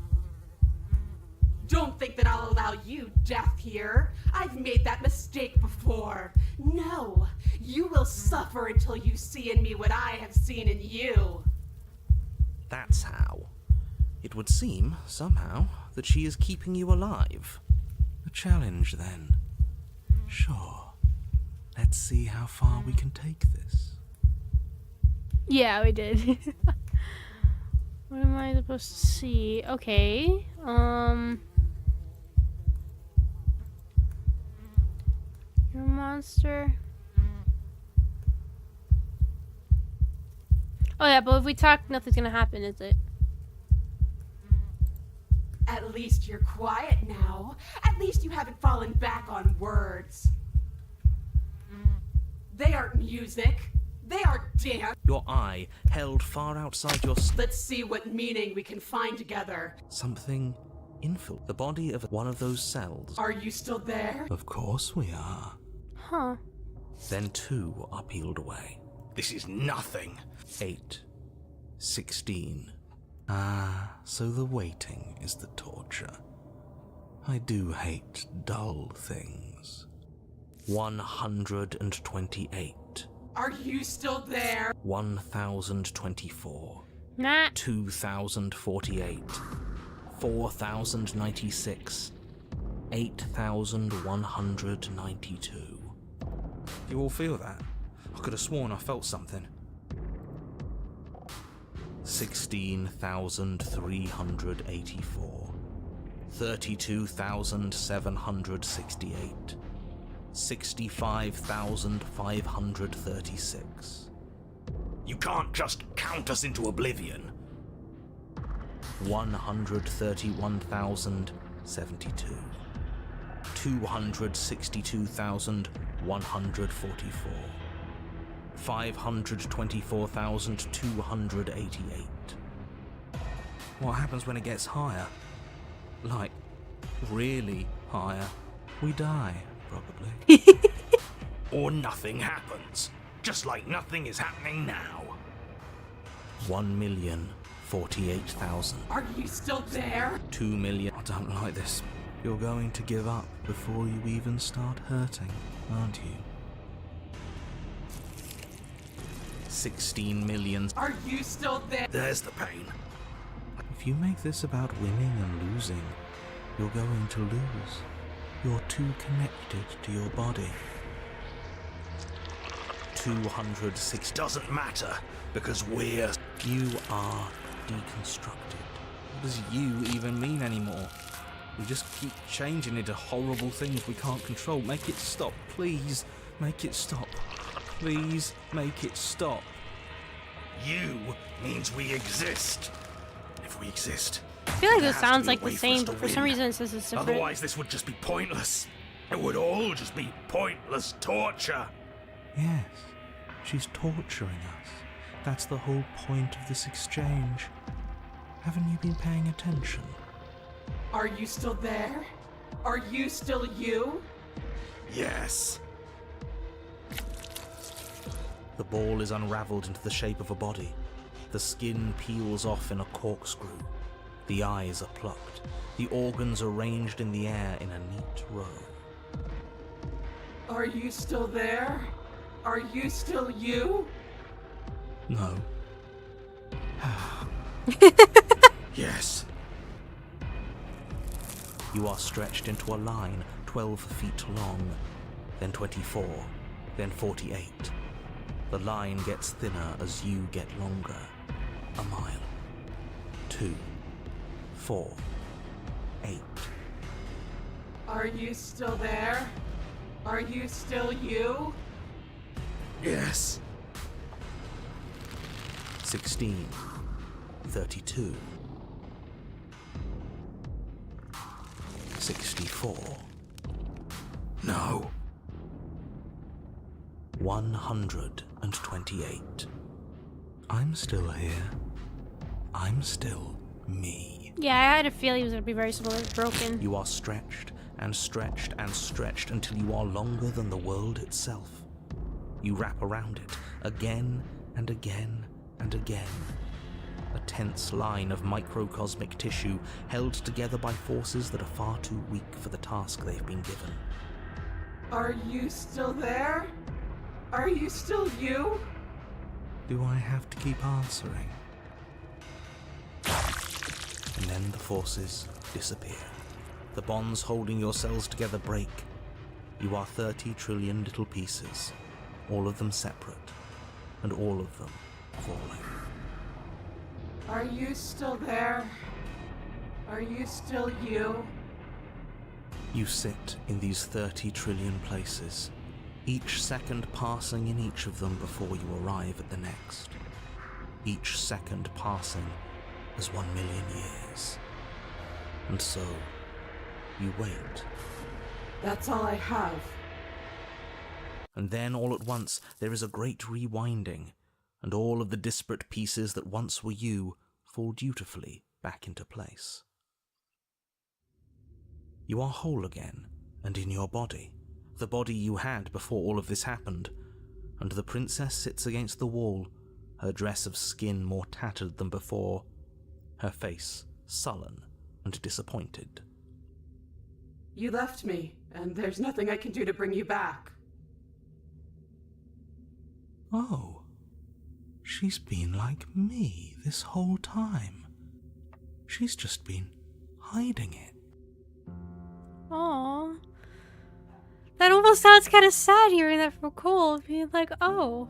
Don't think that I'll allow you death here. I've made that mistake before. No, you will suffer until you see in me what I have seen in you. That's how. It would seem, somehow, that she is keeping you alive. A challenge, then. Sure. Let's see how far we can take this. Yeah, we did. What am I supposed to see? Okay. You're a monster. Oh yeah, but if we talk, nothing's gonna happen, is it? At least you're quiet now. At least you haven't fallen back on words. They aren't music. They are dance. Your eye held far outside your Let's see what meaning we can find together. something infiltrated the body of one of those cells. Are you still there? Of course we are. Huh. Then two are peeled away. This is nothing. 8, 16. Ah, so the waiting is the torture. I do hate dull things. 128. Are you still there? 1024. Nah. 2048. 4096. 8192. You all feel that? I could have sworn I felt something. 16,384. 32,768. 65,536. You can't just count us into oblivion. 131,072. 262,144. 524,288. What happens when it gets higher? Like, really higher? We die, probably. Or nothing happens. Just like nothing is happening now. 1,048,000. Are you still there? 2 million. I don't like this. You're going to give up before you even start hurting, aren't you? 16 million. Are you still there? There's the pain. If you make this about winning and losing, you're going to lose. You're too connected to your body. 206 doesn't matter because we're. You are deconstructed. What does you even mean anymore? We just keep changing into horrible things we can't control. Make it stop, please. Make it stop. Please make it stop. You means we exist. If we exist, I feel like there this has to sounds be a like way the for us same, to but for some win. reason it says it's different. Otherwise, this would just be pointless. It would all just be pointless torture. Yes, she's torturing us. That's the whole point of this exchange. Haven't you been paying attention? Are you still there? Are you still you? Yes. The ball is unraveled into the shape of a body. The skin peels off in a corkscrew. The eyes are plucked. The organs arranged in the air in a neat row. Are you still there? Are you still you? No. Yes. You are stretched into a line 12 feet long, then 24, then 48. The line gets thinner as you get longer. A mile. 2, 4, 8. Are you still there? Are you still you? Yes. 16, 32. 64. No. 128. I'm still here. I'm still me. Yeah, I had a feeling it was going to be very similar to Broken. You are stretched and stretched and stretched until you are longer than the world itself. You wrap around it again and again and again. A tense line of microcosmic tissue held together by forces that are far too weak for the task they've been given. Are you still there? Are you still you? Do I have to keep answering? And then the forces disappear. The bonds holding your cells together break. You are 30 trillion little pieces, all of them separate, and all of them falling. Are you still there? Are you still you? You sit in these 30 trillion places, each second passing in each of them before you arrive at the next. Each second passing as 1 million years. And so, you wait. That's all I have. And then all at once there is a great rewinding, and all of the disparate pieces that once were you fall dutifully back into place. You are whole again, and in your body, the body you had before all of this happened, and the princess sits against the wall, her dress of skin more tattered than before, her face sullen and disappointed. You left me, and there's nothing I can do to bring you back. Oh, she's been like me this whole time. She's just been hiding it. Aww. That almost sounds kind of sad hearing that from Cole, being like, oh,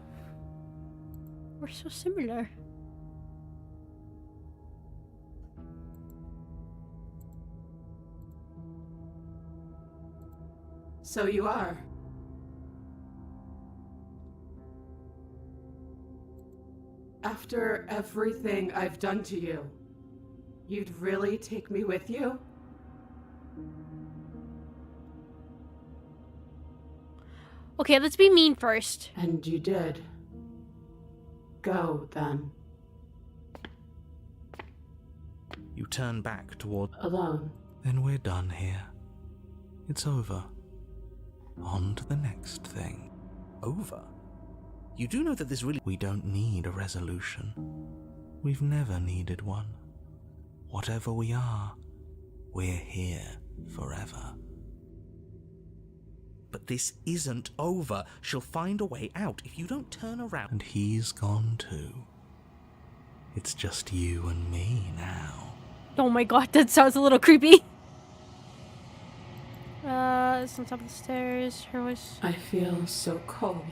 we're so similar. So you are. After everything I've done to you, you'd really take me with you? Okay, let's be mean first. And you did. Go, then. You turn back toward... Alone. Then we're done here. It's over. On to the next thing. Over? You do know that this really... We don't need a resolution. We've never needed one. Whatever we are, we're here forever. But this isn't over. She'll find a way out if you don't turn around. And he's gone too. It's just you and me now. Oh my god, that sounds a little creepy. It's on top of the stairs. Her voice. I feel so cold.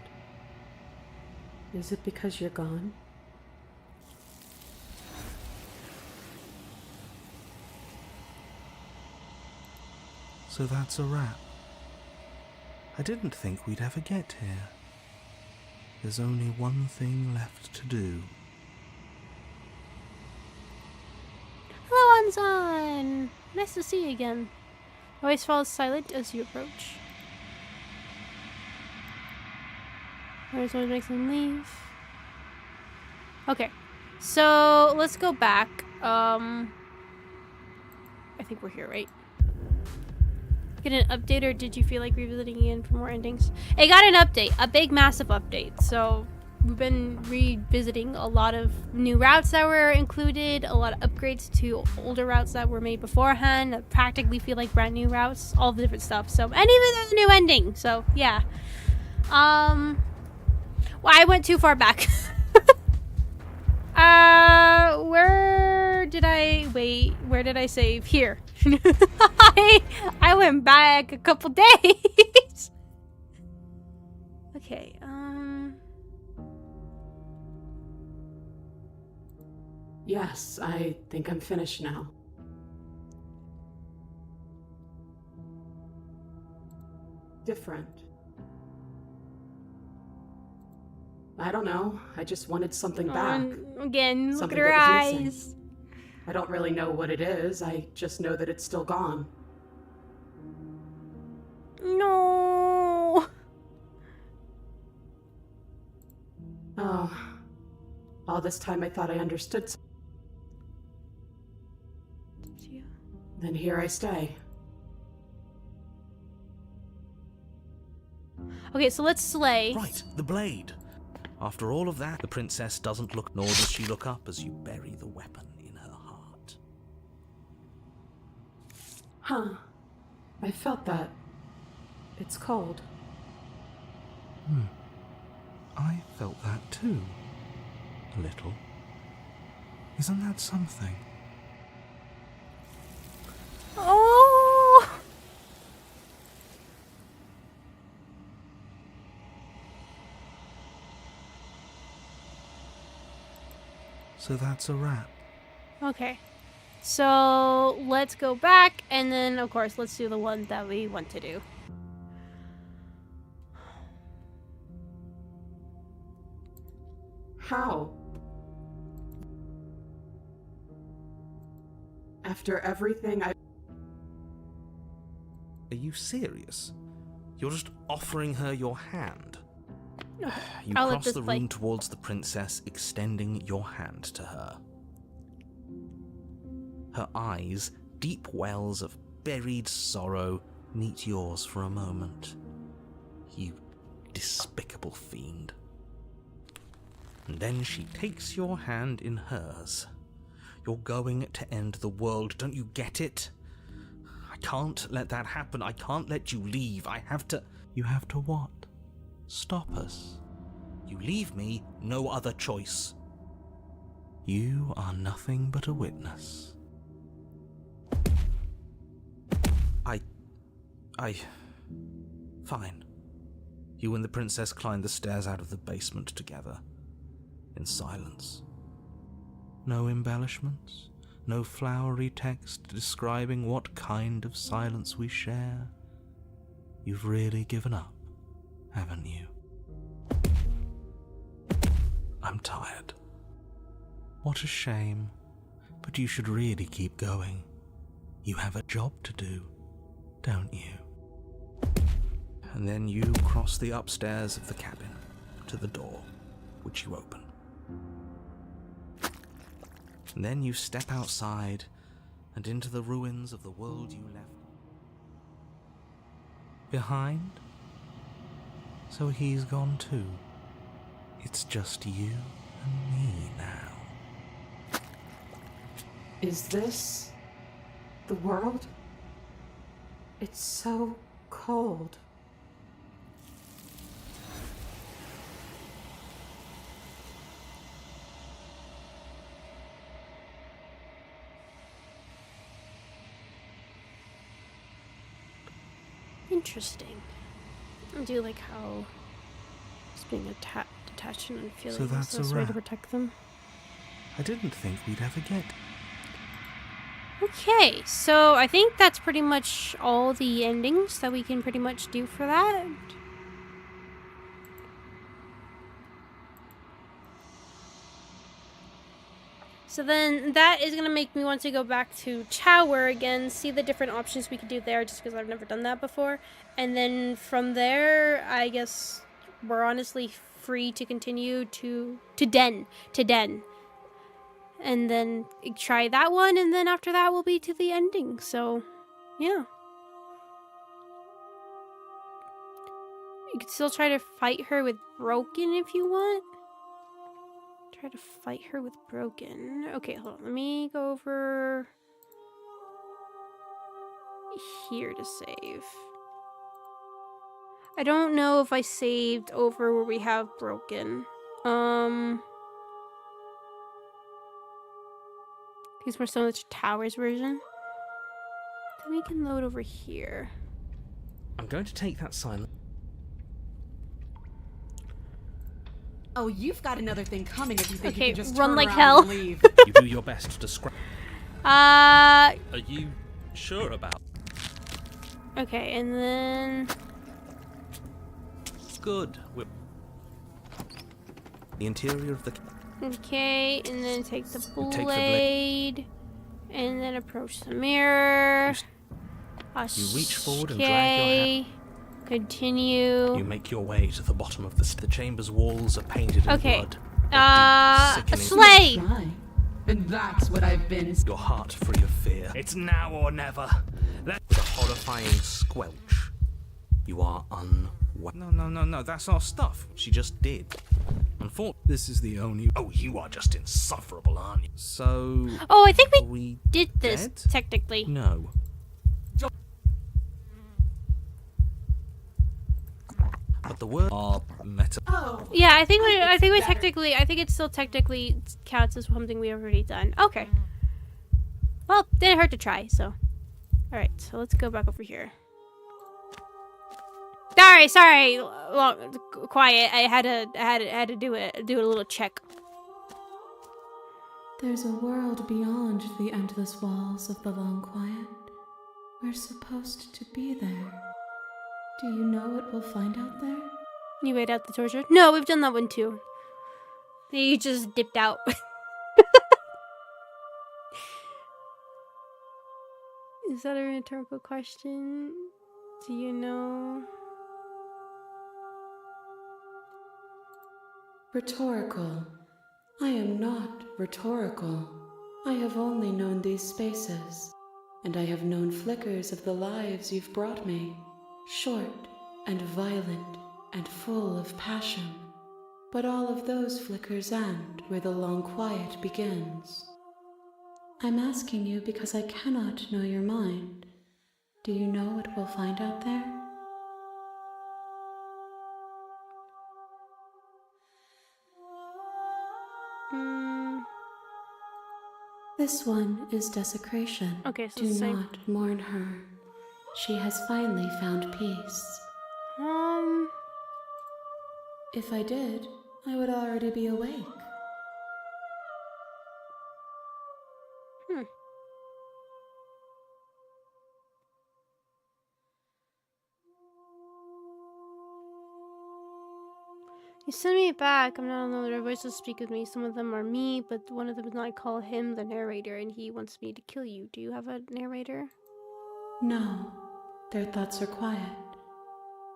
Is it because you're gone? So that's a wrap. I didn't think we'd ever get here. There's only one thing left to do. Hello, Anzan! Nice to see you again. Voice falls silent as you approach. Always makes them leave. Okay, so let's go back. I think we're here, right? Get an update, or did you feel like revisiting again for more endings? It got an update, a big massive update. So we've been revisiting a lot of new routes that were included, a lot of upgrades to older routes that were made beforehand that practically feel like brand new routes, all the different stuff. So, and even there's a new ending. So yeah. Well, I went too far back. Where did I save? Here. I went back a couple days. Okay, Yes, I think I'm finished now. Different. I don't know. I just wanted something back. Again, look Something at her that was eyes. missing. I don't really know what it is. I just know that it's still gone. No. Oh. All this time I thought I understood. Then here I stay. Okay, so let's slay. Right, the blade. After all of that, the princess doesn't look, nor does she look up as you bury the weapon in her heart. Huh. I felt that. It's cold. I felt that too. A little. Isn't that something? Oh. So that's a wrap. Okay. So let's go back, and then of course let's do the one that we want to do. How? After everything I... Are you serious? You're just offering her your hand. You I'll let cross this the play. room towards the princess, extending your hand to her. Her eyes, deep wells of buried sorrow, meet yours for a moment. You despicable fiend. And then she takes your hand in hers. You're going to end the world, don't you get it? I can't let that happen. I can't let you leave. I have to... You have to what? Stop us. You leave me, no other choice. You are nothing but a witness. Fine. You and the princess climb the stairs out of the basement together. In silence. No embellishments, no flowery text describing what kind of silence we share. You've really given up, haven't you? I'm tired. What a shame, but you should really keep going. You have a job to do, don't you? And then you cross the upstairs of the cabin to the door, which you open. And then you step outside and into the ruins of the world you left behind. So he's gone too. It's just you and me now. Is this the world? It's so cold. Interesting. I do like how it's being detached and unfeeling. So that's a way to wrap. protect them. I didn't think we'd ever get. Okay, so I think that's pretty much all the endings that we can pretty much do for that. So then that is going to make me want to go back to Tower again, see the different options we could do there, just because I've never done that before. And then from there, I guess we're honestly free to continue to Den. And then try that one, and then after that we'll be to the ending. So, yeah. You could still try to fight her with Broken if you want. Try to fight her with Broken. Okay, hold on. Let me go over here to save. I don't know if I saved over where we have Broken. Because we're still in the Towers version. Then we can load over here. I'm going to take that silent. Oh, you've got another thing coming if you think Okay, you can just run turn like around hell. and leave. You do your best to describe. Are you sure about? Okay, and then Good. The interior of the. okay, and then take the You take the blade, and then approach the mirror. You reach forward and drag your hand. Continue. You make your way to the bottom of the chamber's walls are painted in Okay. blood. A deep, sickening- Slay! Try. And that's what I've been. Your heart free of fear. It's now or never. Let the horrifying squelch. You are No, that's our stuff. She just did. Unfortunately, this is the only. Oh, you are just insufferable, aren't you? So. Oh, I think are we we did this, dead? technically. No. But the word are meta. Oh. Yeah, I think we better. technically, I think it still technically counts as something we've already done. Okay. Well, didn't hurt to try, so. Alright, so let's go back over here. Sorry, quiet. I had to do a little check. There's a world beyond the endless walls of the long quiet. We're supposed to be there. Do you know what we'll find out there? You wait out the torture? No, we've done that one too. You just dipped out. Is that a rhetorical question? Do you know? Rhetorical. I am not rhetorical. I have only known these spaces, and I have known flickers of the lives you've brought me. Short and violent and full of passion. But all of those flickers end where the long quiet begins. I'm asking you because I cannot know your mind. Do you know what we'll find out there? This one is desecration. Okay, so do it's the same. not mourn her. She has finally found peace. If I did, I would already be awake. You send me back. I'm not alone. There are voices speak with me. Some of them are me, but one of them is not. I call him the narrator, and he wants me to kill you. Do you have a narrator? No, their thoughts are quiet.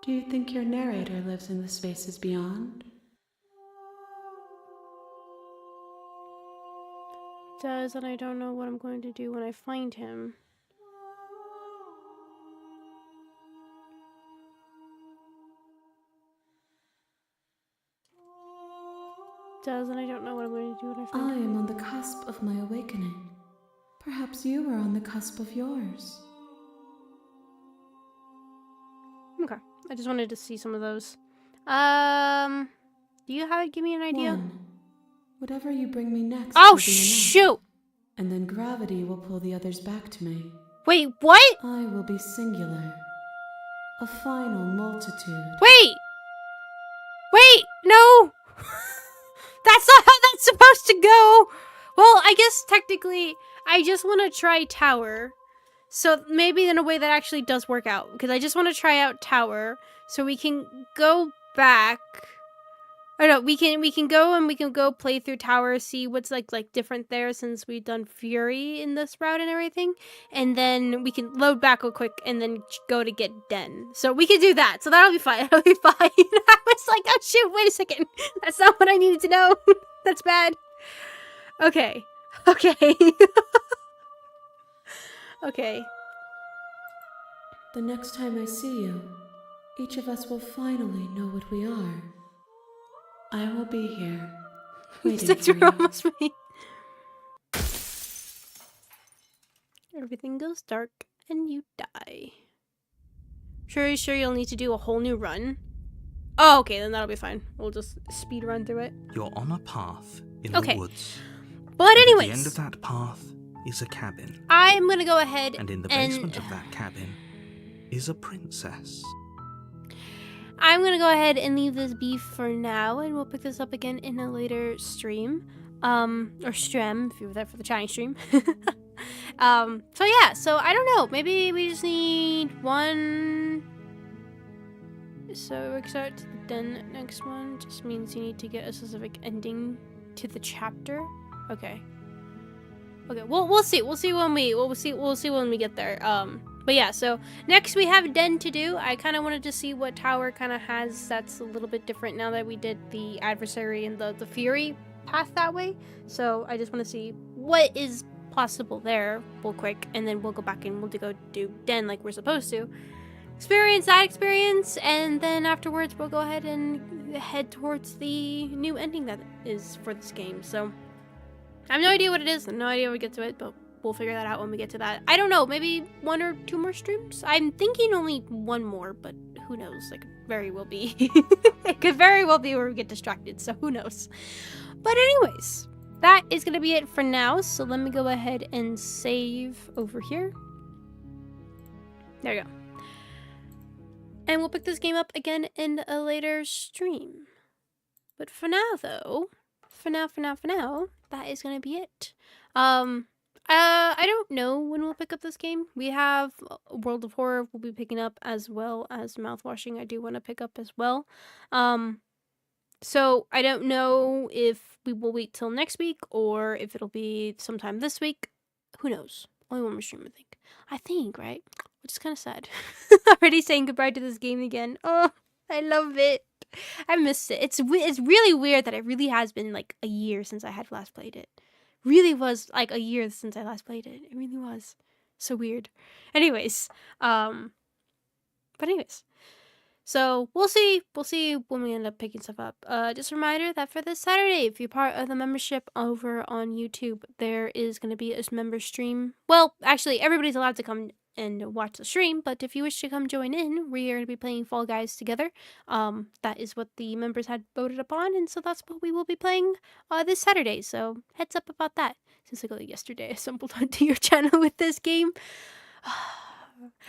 Do you think your narrator lives in the spaces beyond? Does, and I don't know what I'm going to do when I find him. Does, and I don't know what I'm going to do when I find I him. am on the cusp of my awakening. Perhaps you are on the cusp of yours. Okay, I just wanted to see some of those. Do you have? Give me an idea. One. Whatever you bring me next Oh will be enough. shoot! And then gravity will pull the others back to me. Wait, what? I will be singular. A final multitude. Wait! Wait! No! That's not how that's supposed to go! Well, I guess technically, I just want to try Tower. So maybe in a way that actually does work out. Because I just want to try out Tower. So we can go back. Oh no, we can go play through Tower, see what's like different there since we've done Fury in this route and everything, and then we can load back real quick and then go to get Den. So we can do that. So that'll be fine. That'll be fine. I was like, oh shoot, wait a second. That's not what I needed to know. That's bad. Okay. Okay. Okay. The next time I see you, each of us will finally know what we are. I will be here, waiting Since for you're you. almost ready. Everything goes dark and you die. Sure you'll need to do a whole new run? Oh, okay, then that'll be fine. We'll just speed run through it. You're on a path in Okay. the woods. But And anyways, at the end of that path is a cabin. I'm gonna go ahead And in the basement of that cabin is a princess. I'm gonna go ahead and leave this beef for now, and we'll pick this up again in a later stream. Or stream, if you were there for the Chinese stream. So yeah, so I don't know, maybe we just need one. So we start to the den next one, just means you need to get a specific ending to the chapter. Okay. Okay, we'll see when we get there. But yeah, so next we have Den to do. I kind of wanted to see what Tower kind of has that's a little bit different now that we did the Adversary and the Fury path that way. So I just want to see what is possible there real quick, and then we'll go back and we'll go do Den like we're supposed to. Experience that experience, and then afterwards we'll go ahead and head towards the new ending that is for this game. So I have no idea what it is, no idea when we get to it, but we'll figure that out when we get to that. I don't know, maybe 1 or 2 more streams? I'm thinking only 1 more, but who knows? It could very well be. It could very well be where we get distracted, so who knows? But anyways, that is going to be it for now, so let me go ahead and save over here. There you go. And we'll pick this game up again in a later stream. But for now, though, for now, that is going to be it. I don't know when we'll pick up this game. We have World of Horror we'll be picking up, as well as Mouthwashing I do want to pick up as well. So I don't know if we will wait till next week or if it'll be sometime this week. Who knows? Only 1 more stream, I think, right? Which is kind of sad. Already saying goodbye to this game again. Oh, I love it. I missed it. It's really weird that it really has been like a year since I had last played it. Really was like a year since I last played it. It really was. So weird. Anyways, so we'll see when we end up picking stuff up. Just a reminder that for this Saturday, if you're part of the membership over on YouTube, there is going to be a member stream. Well, actually, everybody's allowed to come and watch the stream, but if you wish to come join in, we are going to be playing Fall Guys together. That is what the members had voted upon, and so that's what we will be playing this Saturday. So heads up about that. Since like yesterday I stumbled onto your channel with this game. I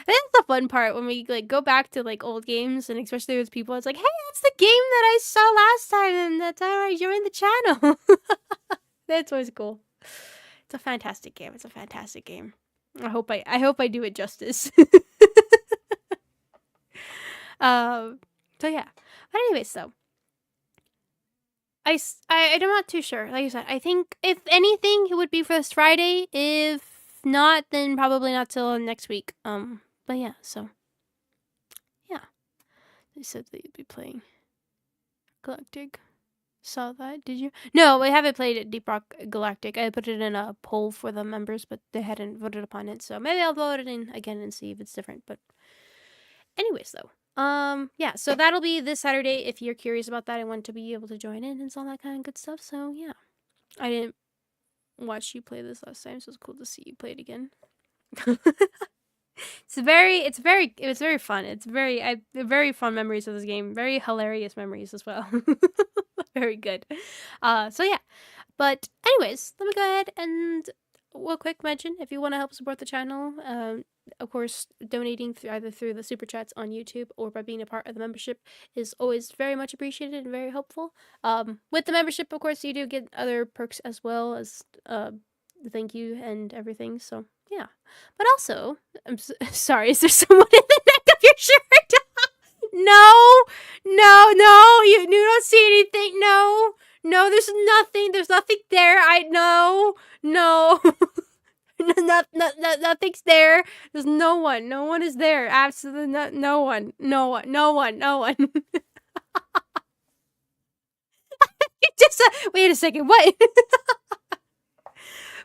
think that's the fun part when we like go back to like old games, and especially with people, it's like, hey, that's the game that I saw last time, and that's how I joined the channel. That's always cool. It's a fantastic game. I hope I do it justice. So yeah. But anyways, though, I'm not too sure. Like I said, I think if anything, it would be for this Friday. If not, then probably not till next week. But yeah. So yeah. They said that you'd be playing Galactic. Saw that, did you? No, we haven't played it Deep Rock Galactic. I put it in a poll for the members, but they hadn't voted upon it, so maybe I'll vote it in again and see if it's different. But anyways, though, yeah, so that'll be this Saturday if you're curious about that. I want to be able to join in and all that kind of good stuff. So yeah, I didn't watch you play this last time, so it's cool to see you play it again. It's very fun. It's very fun memories of this game. Very hilarious memories as well. Very good. So yeah. But anyways, let me go ahead and a quick mention if you want to help support the channel. Of course, donating either through the super chats on YouTube or by being a part of the membership is always very much appreciated and very helpful. With the membership, of course, you do get other perks as well as thank you and everything. So yeah, but also, I'm sorry. Is there someone in the neck of your shirt? No, you don't see anything. No, there's nothing. There's nothing there. No. Nothing's there. There's no one. No one is there. Absolutely no one. Just wait a second. What?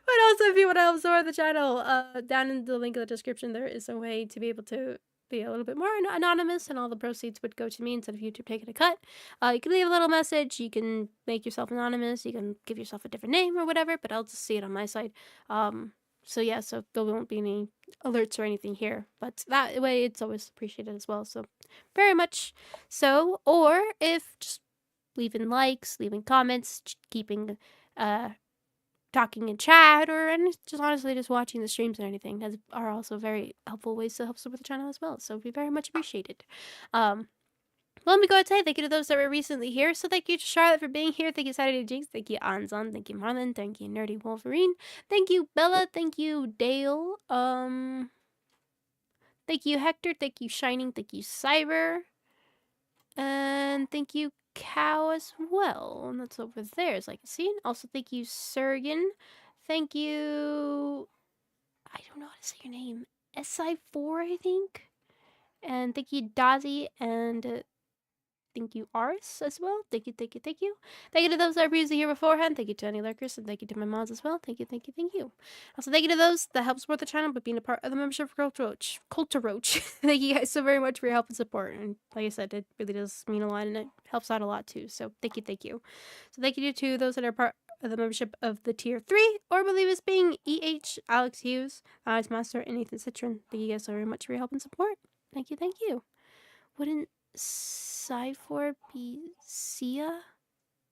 But also, if you want to help support the channel, down in the link in the description, there is a way to be able to be a little bit more anonymous, and all the proceeds would go to me instead of YouTube taking a cut. You can leave a little message. You can make yourself anonymous. You can give yourself a different name or whatever, but I'll just see it on my side. So yeah, so there won't be any alerts or anything here, but that way it's always appreciated as well. So very much so. Or if just leaving likes, leaving comments, keeping talking in chat, or just honestly just watching the streams and anything are also very helpful ways to help support the channel as well. So it'd be very much appreciated. Well, let me go ahead and say thank you to those that were recently here. So thank you to Charlotte for being here. Thank you, Saturday Jinx. Thank you, Anzon. Thank you, Marlon. Thank you, Nerdy Wolverine. Thank you, Bella. Thank you, Dale. Thank you, Hector. Thank you, Shining. Thank you, Cyber. And thank you, Cow as well. And that's over there, as I can see. Also, thank you, Surgeon. Thank you. I don't know how to say your name. SI4, I think. And thank you, Dazzy. And thank you, Aris, as well. Thank you. Thank you to those that were previously here beforehand. Thank you to any lurkers, and thank you to my mods as well. Thank you. Also, thank you to those that help support the channel by being a part of the membership for Culture Roach. Thank you guys so very much for your help and support. And like I said, it really does mean a lot, and it helps out a lot too. So thank you. So thank you to those that are part of the membership of the tier 3, or believe us being EH, Alex Hughes, Alex Master, and Nathan Citron. Thank you guys so very much for your help and support. Thank you. Wouldn't Cyfor be Sia?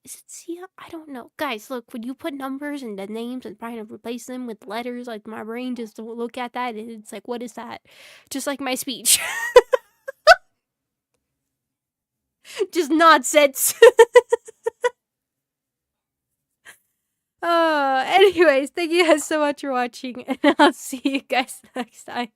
Is it Sia? I don't know. Guys, look, when you put numbers and the names and trying to replace them with letters, like my brain just don't look at that and it's like, what is that? Just like my speech. Just nonsense. Anyways, thank you guys so much for watching, and I'll see you guys next time.